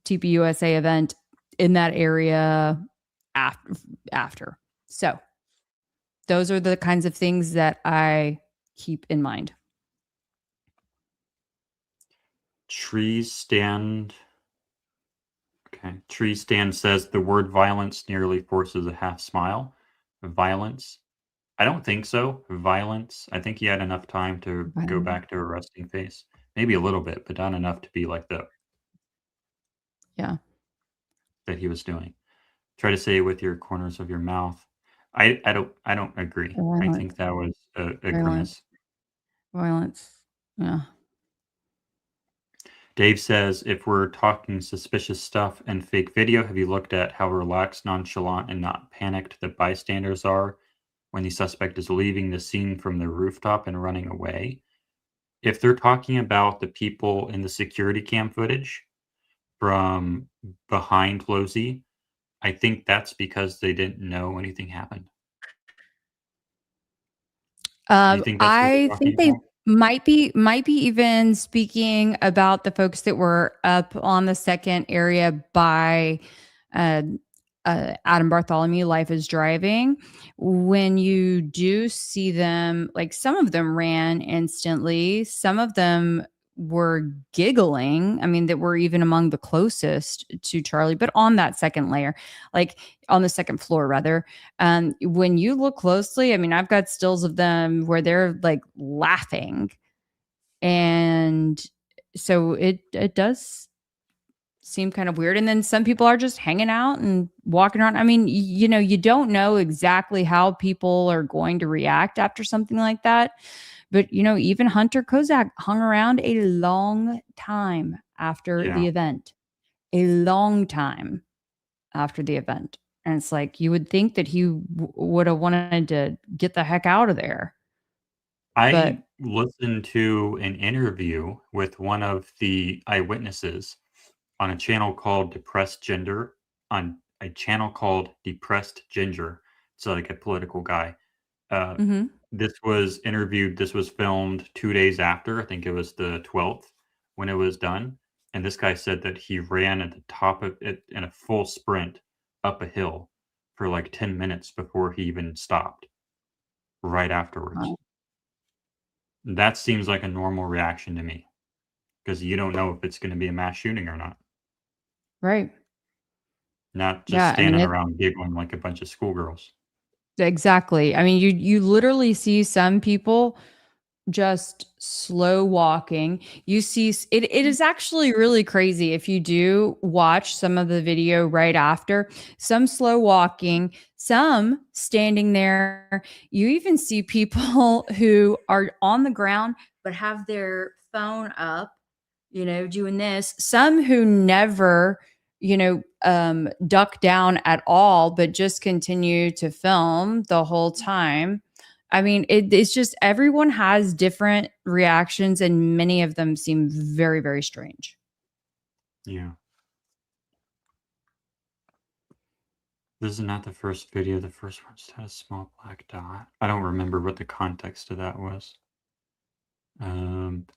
TPUSA event in that area after. So those are the kinds of things that I keep in mind. Trees stand. Okay. Tree stand says the word violence nearly forces a half smile. Violence. I don't think so. Violence. I think he had enough time to go back to a resting face. Maybe a little bit, but not enough to be like the Yeah. that he was doing. Try to say it with your corners of your mouth. I don't agree. I Violence. think that was a Violence. grimace. Violence. Yeah. Dave says, if we're talking suspicious stuff and fake video, have you looked at how relaxed, nonchalant, and not panicked the bystanders are when the suspect is leaving the scene from the rooftop and running away? If they're talking about the people in the security cam footage from behind Losey, I think that's because they didn't know anything happened. Do you think that's what they're I talking think they about? might be even speaking about the folks that were up on the second area by uh, Adam Bartholomew, Life is Driving. When you do see them, like some of them ran instantly, some of them were giggling. I mean, that were even among the closest to Charlie, but on that second layer, like on the second floor, rather. When you look closely, I mean, I've got stills of them where they're like laughing. And so it does seem kind of weird. And then some people are just hanging out and walking around. I mean, you don't know exactly how people are going to react after something like that. But, even Hunter Kozak hung around a long time after Yeah. the event, a long time after the event. And it's like, you would think that he would have wanted to get the heck out of there. But I listened to an interview with one of the eyewitnesses on a channel called Depressed Gender, on a channel called Depressed Ginger. It's like a political guy. Uh, mhm. this was filmed 2 days after, I think it was the 12th when it was done. And this guy said that he ran at the top of it in a full sprint up a hill for like 10 minutes before he even stopped right afterwards. Wow. That seems like a normal reaction to me because you don't know if it's going to be a mass shooting or not. Right. Not just Yeah. I mean, standing around giggling like a bunch of schoolgirls. exactly. I mean, you literally see some people just slow walking. You see it is actually really crazy if you do watch some of the video right after. Some slow walking, some standing there. You even see people who are on the ground but have their phone up, doing this. Some who never, duck down at all, but just continue to film the whole time. I mean, it's just everyone has different reactions, and many of them seem very, very strange. Yeah. This is not the first video. The first one just had a small black dot. I don't remember what the context of that was.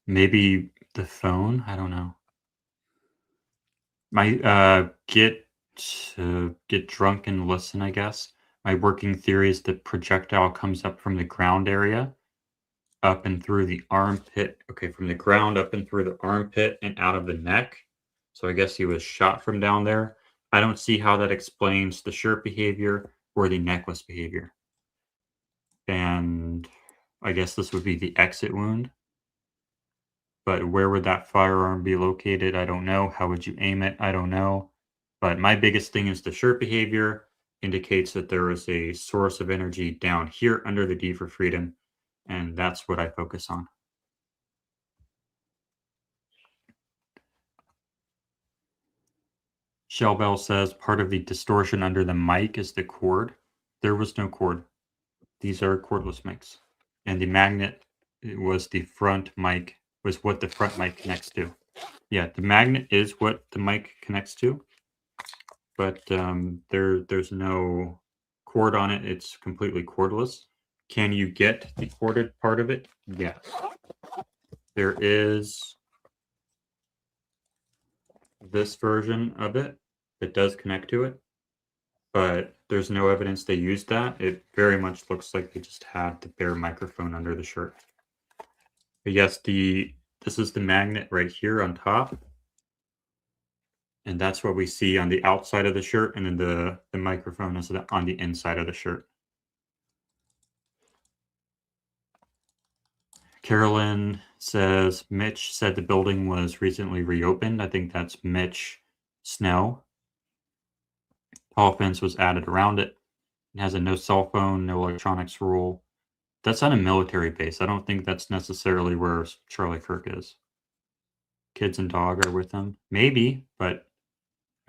Maybe the phone. I don't know. My get drunk and listen, I guess. My working theory is the projectile comes up from the ground area, up and through the armpit. Okay, from the ground up and through the armpit and out of the neck. So I guess he was shot from down there. I don't see how that explains the shirt behavior or the necklace behavior. And I guess this would be the exit wound. But where would that firearm be located? I don't know. How would you aim it? I don't know. But my biggest thing is the shirt behavior indicates that there is a source of energy down here under the D for freedom. And that's what I focus on. Shellbell says part of the distortion under the mic is the cord. There was no cord. These are cordless mics. And the magnet was the front mic, was what the front mic connects to. Yeah, the magnet is what the mic connects to. But there's no cord on it. It's completely cordless. Can you get the corded part of it? Yes. There is this version of it that does connect to it, but there's no evidence they used that. It very much looks like they just had the bare microphone under the shirt. But yes, this is the magnet right here on top. And that's what we see on the outside of the shirt, and then the microphone is on the inside of the shirt. Carolyn says, Mitch said the building was recently reopened. I think that's Mitch Snow. Tall fence was added around it. It has a no cell phone, no electronics rule. That's on a military base. I don't think that's necessarily where Charlie Kirk is. Kids and dog are with him. Maybe, but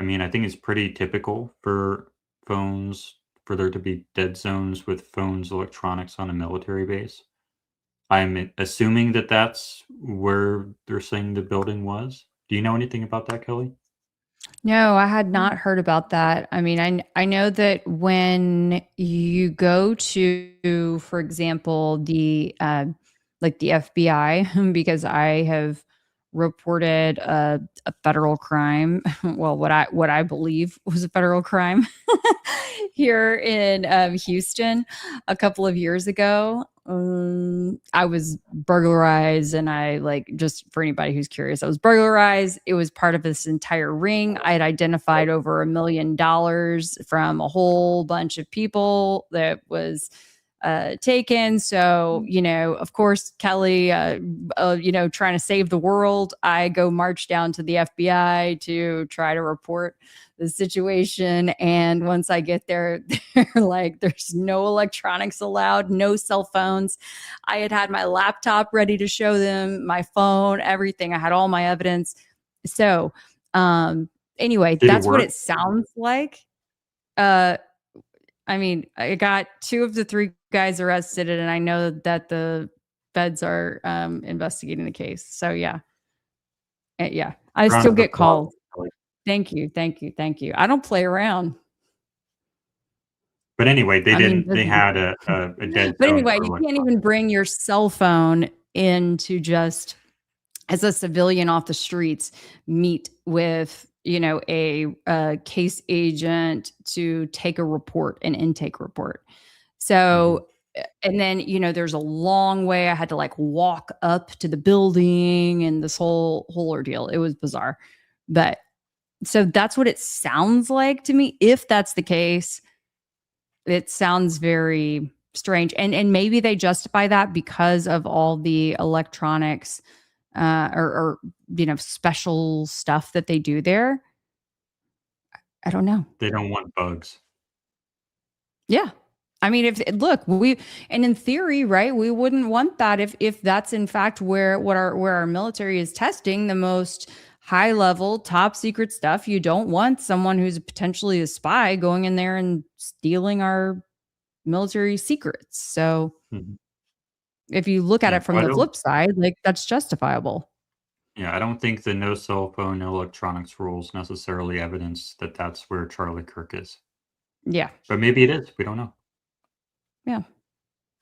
I mean, I think it's pretty typical for phones, for there to be dead zones with phones, electronics on a military base. I'm assuming that that's where they're saying the building was. Do you know anything about that, Kelly? No, I had not heard about that. I mean, I know that when you go to, for example, the like the FBI, because I have reported a federal crime, well, what I believe was a federal crime here in Houston a couple of years ago. I was burglarized, and I, like, just for anybody who's curious, I was burglarized. It was part of this entire ring. I had identified over $1 million from a whole bunch of people that was taken. So, of course, Kelly, trying to save the world, I go march down to the FBI to try to report the situation. And once I get there, they're like, there's no electronics allowed, no cell phones. I had my laptop ready to show them, my phone, everything. I had all my evidence. So, anyway, that's what it sounds like. I mean, I got 2 of the 3 guys arrested, and I know that the feds are investigating the case. So yeah, yeah, I still get called. Thank you. I don't play around. But anyway, they had a dead. But anyway, you can't even bring your cell phone into just as a civilian off the streets, meet with a case agent to take a report, an intake report. So, and then, there's a long way. I had to walk up to the building and this whole ordeal. It was bizarre. But so that's what it sounds like to me. If that's the case, it sounds very strange. And maybe they justify that because of all the electronics or special stuff that they do there. I don't know. They don't want bugs. Yeah. I mean, and in theory, right, we wouldn't want that if that's in fact where our military is testing the most high level, top secret stuff. You don't want someone who's potentially a spy going in there and stealing our military secrets. So if you look at it from the flip side, that's justifiable. Yeah, I don't think the no cell phone, no electronics rules necessarily evidence that that's where Charlie Kirk is. Yeah. But maybe it is. We don't know. Yeah.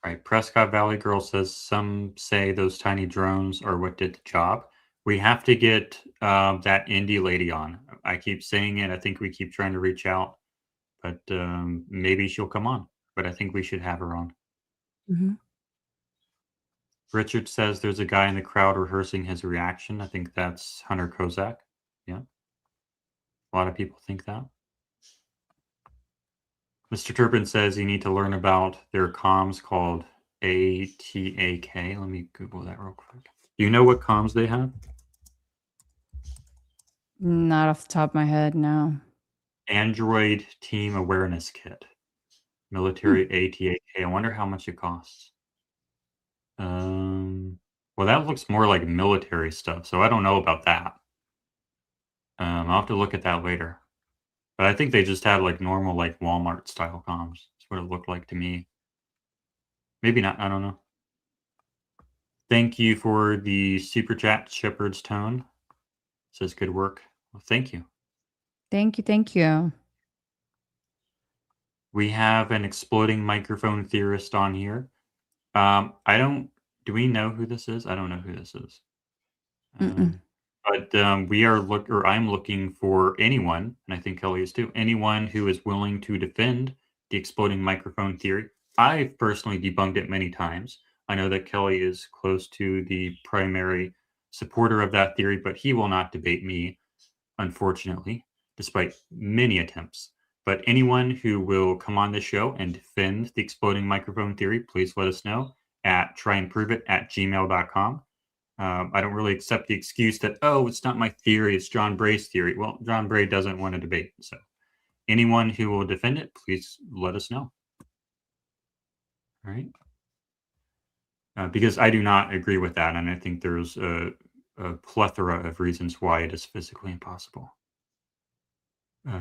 Right. Prescott Valley Girl says some say those tiny drones are what did the job. We have to get that indie lady on. I keep saying it. I think we keep trying to reach out, but maybe she'll come on. But I think we should have her on. Mm-hmm. Richard says there's a guy in the crowd rehearsing his reaction. I think that's Hunter Kozak. Yeah. A lot of people think that. Mr. Turpin says you need to learn about their comms called ATAK. Let me Google that real quick. Do you know what comms they have? Not off the top of my head, no. Android Team Awareness Kit. Military ATAK. I wonder how much it costs. Well, that looks more like military stuff, so I don't know about that. I'll have to look at that later. But I think they just have like normal, like Walmart style comms. That's what it looked like to me. Maybe not. I don't know. Thank you for the super chat, Shepherd's Tone. Says good work. Well, thank you. Thank you. Thank you. We have an exploding microphone theorist on here. Do we know who this is? I don't know who this is. But I'm looking for anyone, and I think Kelly is too, anyone who is willing to defend the exploding microphone theory. I've personally debunked it many times. I know that Kelly is close to the primary supporter of that theory, but he will not debate me, unfortunately, despite many attempts. But anyone who will come on this show and defend the exploding microphone theory, please let us know at tryandproveit@gmail.com. I don't really accept the excuse that, oh, it's not my theory, it's John Bray's theory. Well, John Bray doesn't want to debate. So anyone who will defend it, please let us know. All right. Because I do not agree with that. And I think there's a plethora of reasons why it is physically impossible.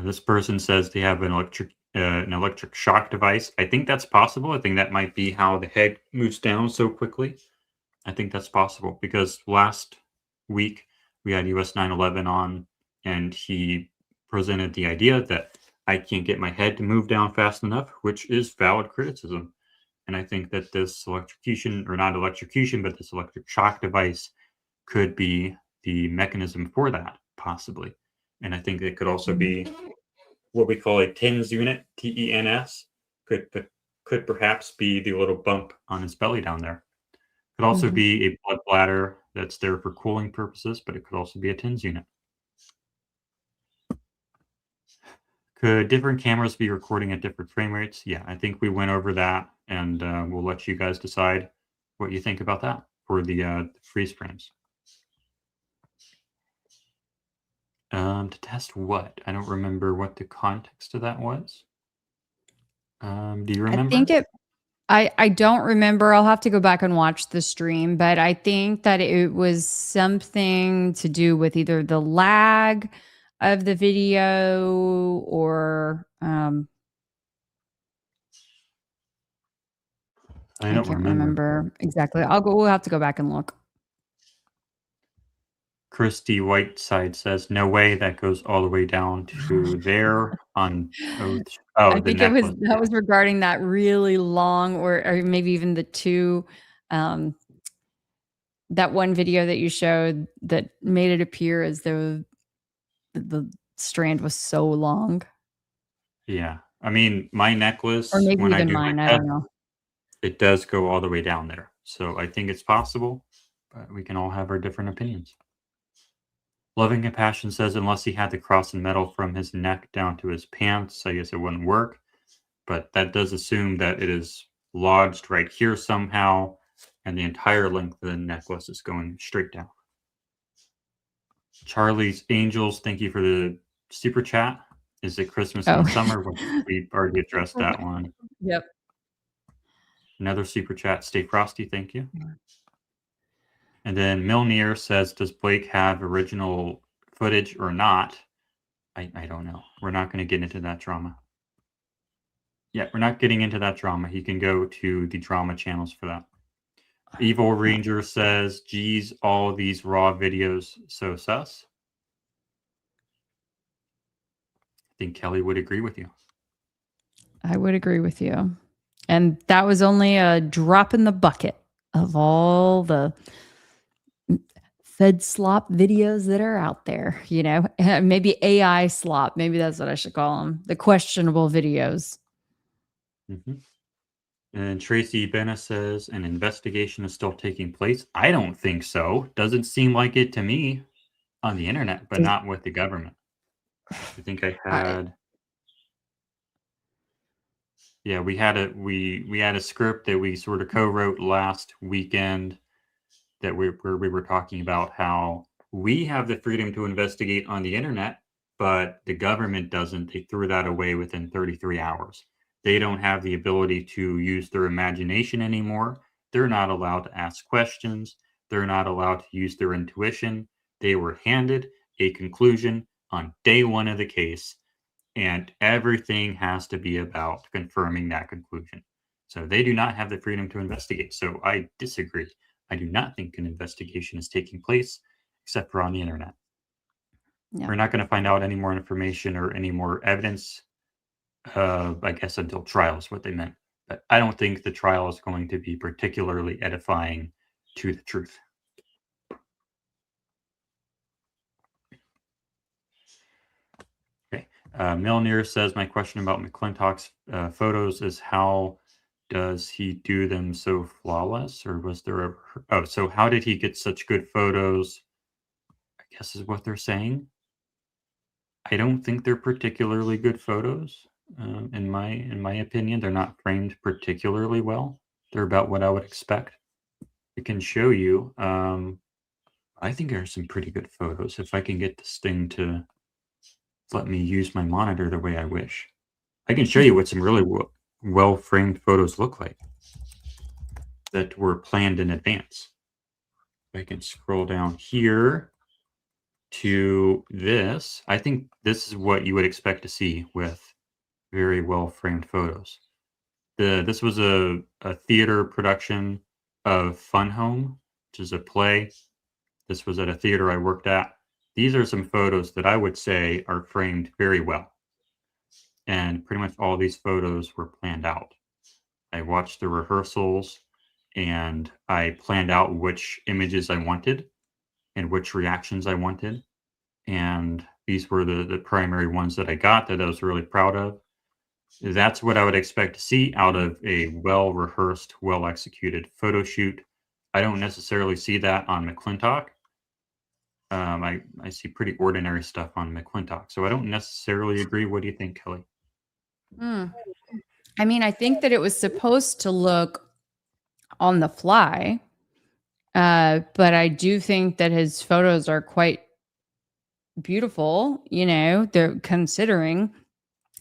This person says they have an electric shock device. I think that's possible. I think that might be how the head moves down so quickly. I think that's possible because last week we had US 911 on, and he presented the idea that I can't get my head to move down fast enough, which is valid criticism. And I think that this electrocution, or not electrocution, but this electric shock device could be the mechanism for that, possibly. And I think it could also be what we call a TENS unit, TENS, could perhaps be the little bump on his belly down there. Could also be a blood bladder that's there for cooling purposes, but it could also be a TENS unit. Could different cameras be recording at different frame rates? Yeah, I think we went over that, and we'll let you guys decide what you think about that for the freeze frames. To test what? I don't remember what the context of that was. Do you remember? I don't remember. I'll have to go back and watch the stream, but I think that it was something to do with either the lag of the video or I can't remember exactly. We'll have to go back and look. Christy Whiteside says, "No way that goes all the way down to there on." I think that was regarding that really long, or maybe even the two, that one video that you showed that made it appear as though the strand was so long. Yeah, I mean, my necklace, Or maybe when I even do mine. my I don't test, know. it does go all the way down there. So I think it's possible, but we can all have our different opinions. Loving Compassion says, unless he had the cross and metal from his neck down to his pants, I guess it wouldn't work. But that does assume that it is lodged right here somehow, and the entire length of the necklace is going straight down. Charlie's Angels, thank you for the super chat. Is it Christmas in the summer? We've already addressed that one. Yep. Another super chat. Stay frosty, thank you. And then Milnier says, does Blake have original footage or not? I don't know. We're not going to get into that drama. Yeah, we're not getting into that drama. He can go to the drama channels for that. Evil Ranger says, geez, all these raw videos so sus. I think Kelly would agree with you. I would agree with you. And that was only a drop in the bucket of all the Fed slop videos that are out there, maybe AI slop. Maybe that's what I should call them. The questionable videos. Mhm. And Tracy Benna says an investigation is still taking place. I don't think so. Doesn't seem like it to me on the internet, but Does- not with the government. I think I I, had yeah, we had a script that we sort of co-wrote last weekend that where we were talking about how we have the freedom to investigate on the internet, but the government doesn't. They threw that away within 33 hours. They don't have the ability to use their imagination anymore. They're not allowed to ask questions. They're not allowed to use their intuition. They were handed a conclusion on day one of the case, and everything has to be about confirming that conclusion. So they do not have the freedom to investigate. So I disagree. I do not think an investigation is taking place except for on the internet. yeah. We're not going to find out any more information or any more evidence, I guess, until trial is what they meant. But I don't think the trial is going to be particularly edifying to the truth. Okay. Milner says, my question about McClintock's photos is how does he do them so flawless? Or was there so how did he get such good photos? I guess is what they're saying. I don't think they're particularly good photos. In my opinion, they're not framed particularly well. They're about what I would expect. I can show you. I think there are some pretty good photos if I can get this thing to let me use my monitor the way I wish. I can show you what some really well framed photos look like that were planned in advance. I can scroll down here to this. I think this is what you would expect to see with very well framed photos. This was a theater production of Fun Home, which is a play. This was at a theater I worked at. These are some photos that I would say are framed very well. And pretty much all these photos were planned out. I watched the rehearsals and I planned out which images I wanted and which reactions I wanted. And these were the primary ones that I got that I was really proud of. That's what I would expect to see out of a well-rehearsed, well-executed photo shoot. I don't necessarily see that on McClintock. I see pretty ordinary stuff on McClintock, so I don't necessarily agree. What do you think, Kelly? Hmm. I mean, I think that it was supposed to look on the fly, but I do think that his photos are quite beautiful. They're considering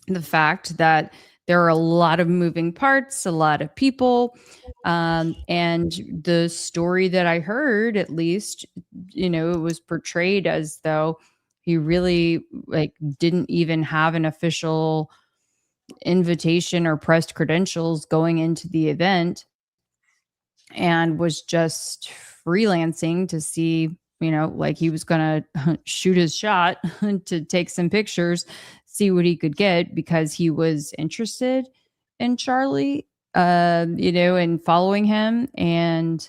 the fact that there are a lot of moving parts, a lot of people, and the story that I heard, at least, it was portrayed as though he really didn't even have an official invitation or pressed credentials going into the event and was just freelancing to see, like he was going to shoot his shot to take some pictures, see what he could get because he was interested in Charlie, and following him. And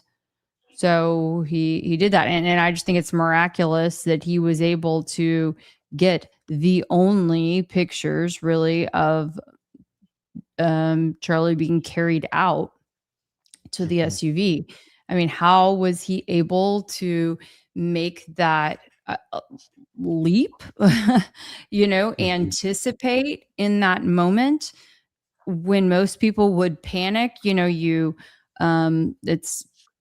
so he did that. And I just think it's miraculous that he was able to get the only pictures really of Charlie being carried out to the Mhm. SUV. I mean, how was he able to make that leap, Mhm. anticipate in that moment when most people would panic? It's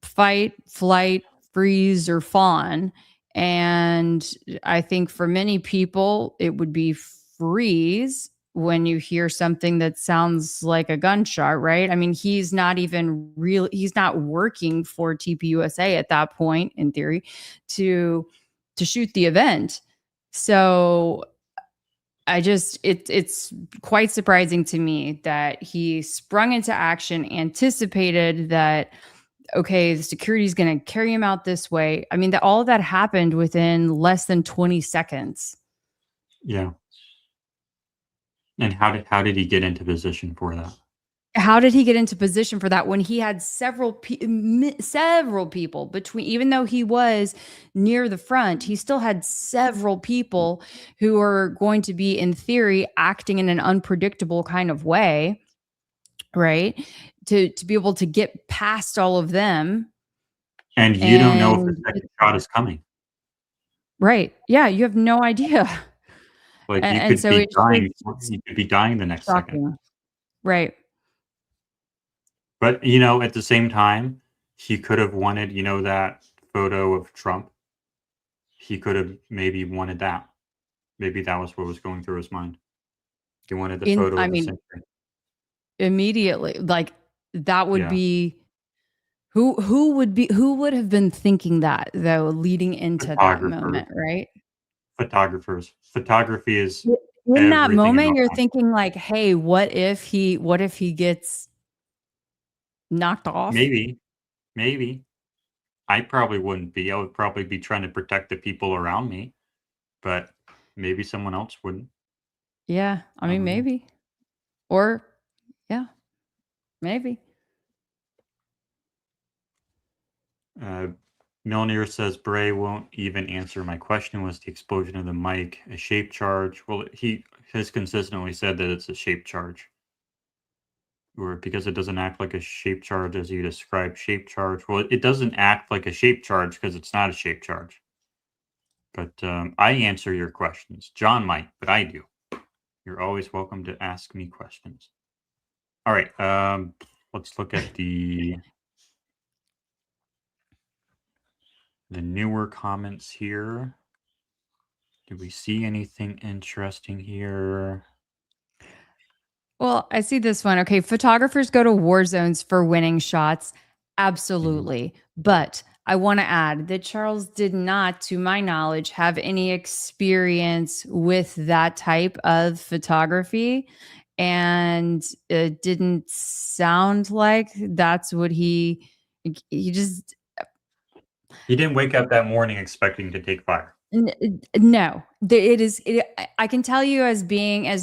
fight, flight, freeze, or fawn. And I think for many people, it would be freeze when you hear something that sounds like a gunshot, right? I mean, he's not even real, he's not working for TPUSA at that point, in theory, to shoot the event. So it's quite surprising to me that he sprung into action, anticipated that, okay, the security is going to carry him out this way. I mean, that all of that happened within less than 20 seconds. Yeah. And how did he get into position for that? How did he get into position for that when he had several people between, even though he was near the front, he still had several people who are going to be, in theory, acting in an unpredictable kind of way, right? To be able to get past all of them. And you don't know if the second shot is coming. Right. Yeah, you have no idea. Like, you And could so be it's dying just you could be dying the next second. shocking. Right. But, at the same time, he could have wanted, that photo of Trump. He could have maybe wanted that. Maybe that was what was going through his mind. He wanted the photo I of the mean, century. immediately, like, that would Yeah. be who would have been thinking that, though, leading into that Photographers. moment, right? Photographers. Photography is In that everything in moment, our you're life. thinking like, "Hey, what if he gets knocked off?" Maybe. Maybe. I probably wouldn't be. I would probably be trying to protect the people around me, but maybe someone else wouldn't. Yeah, I I mean, don't know. maybe. Or yeah, maybe. Milner says Bray won't even answer my question. Was the explosion of the mic a shape charge? Well, he has consistently said that it's a shape charge. Or because it doesn't act like a shape charge as you describe shape charge. Well, it doesn't act like a shape charge because it's not a shape charge. But I answer your questions. John might, but I do. You're always welcome to ask me questions. All right. Let's look at the newer comments here. Do we see anything interesting here? Well, I see this one. Okay, photographers go to war zones for winning shots. Absolutely. But I want to add that Charles did not, to my knowledge, have any experience with that type of photography. And it didn't sound like that's what he just He didn't wake up that morning expecting to take fire. No, I can tell you, as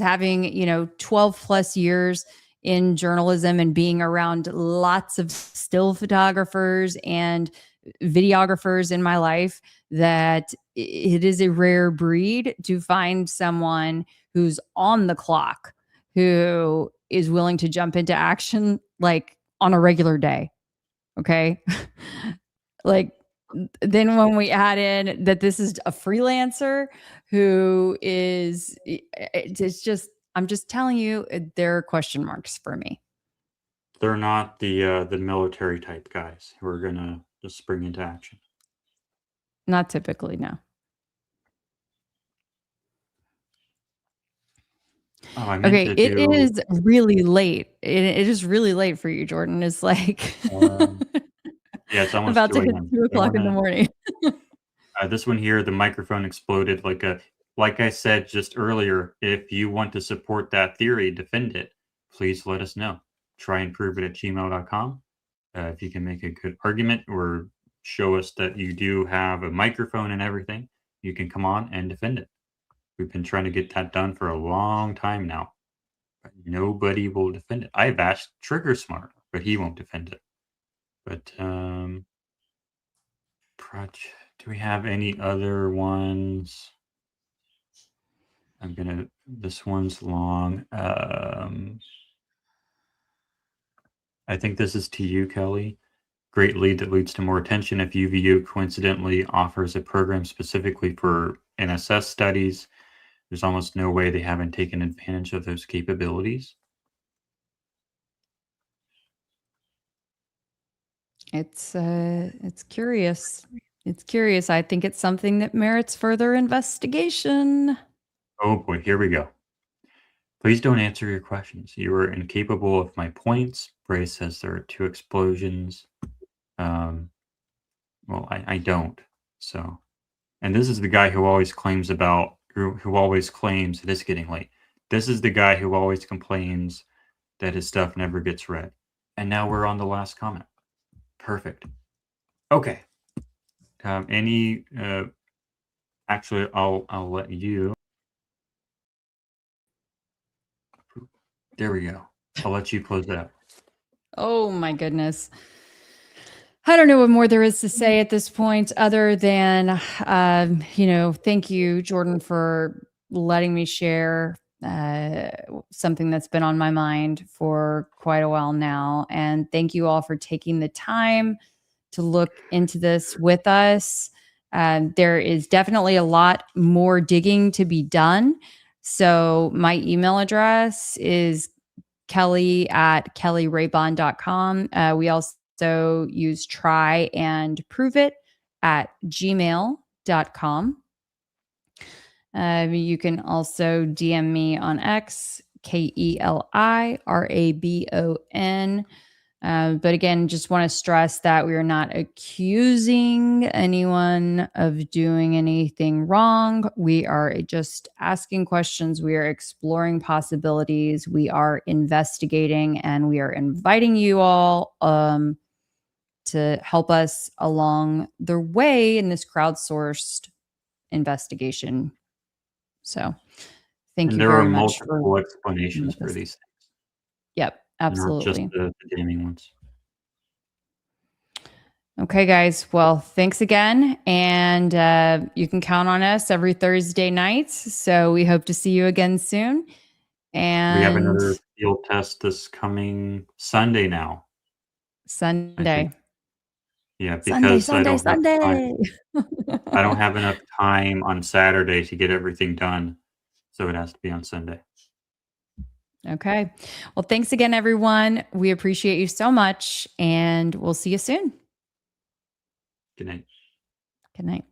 having, 12 plus years in journalism and being around lots of still photographers and videographers in my life, that it is a rare breed to find someone who's on the clock, who is willing to jump into action like on a regular day. Okay. Like, then when we add in that this is a freelancer who is, it's just, I'm just telling you, there are question marks for me. They're not the military type guys who are gonna just spring into action. Not typically, no. Oh, I meant Okay, to it do. is really late. It is really late for you, Jordan. It's like Yeah, it's almost about 2 to hit a.m. 2 o'clock in the morning. This one here, the microphone exploded like I said just earlier. If you want to support that theory, defend it, please let us know. Tryandproveit@gmail.com. If you can make a good argument or show us that you do have a microphone and everything, you can come on and defend it. We've been trying to get that done for a long time now, but nobody will defend it. I've asked Trigger Smart, but he won't defend it. But do we have any other ones? This one's long. I think this is to you, Kelly. Great lead that leads to more attention. If UVU coincidentally offers a program specifically for NSS studies, there's almost no way they haven't taken advantage of those capabilities. It's curious. It's curious. I think it's something that merits further investigation. Oh boy, here we go. Please don't answer your questions. You are incapable of my points. Bray says there are 2 explosions. Well, I don't. So, and this is the guy who always claims who always claims it is getting late. This is the guy who always complains that his stuff never gets read. And now we're on the last comment. Perfect. Okay. Actually, I'll let you. There we go. I'll let you close it out. Oh my goodness. I don't know what more there is to say at this point other than, thank you, Jordan, for letting me share something that's been on my mind for quite a while now. And thank you all for taking the time to look into this with us. There is definitely a lot more digging to be done. So my email address is kelly@kellyrayban.com. We also use try and prove it at gmail.com. You can also DM me on X, KELIRABON. But again, just want to stress that we are not accusing anyone of doing anything wrong. We are just asking questions. We are exploring possibilities. We are investigating, and we are inviting you all to help us along the way in this crowdsourced investigation. So thank And you there are very much multiple explanations for this. these things. Yep, Not just absolutely. the gaming ones. Okay, guys. Well, thanks again. And you can count on us every Thursday night. So we hope to see you again soon. And We have another field test this coming Sunday now. Sunday. Yeah, because I don't have time. I don't have enough time on Saturday to get everything done. So it has to be on Sunday. Okay. Well, thanks again, everyone. We appreciate you so much. And we'll see you soon. Good night. Good night.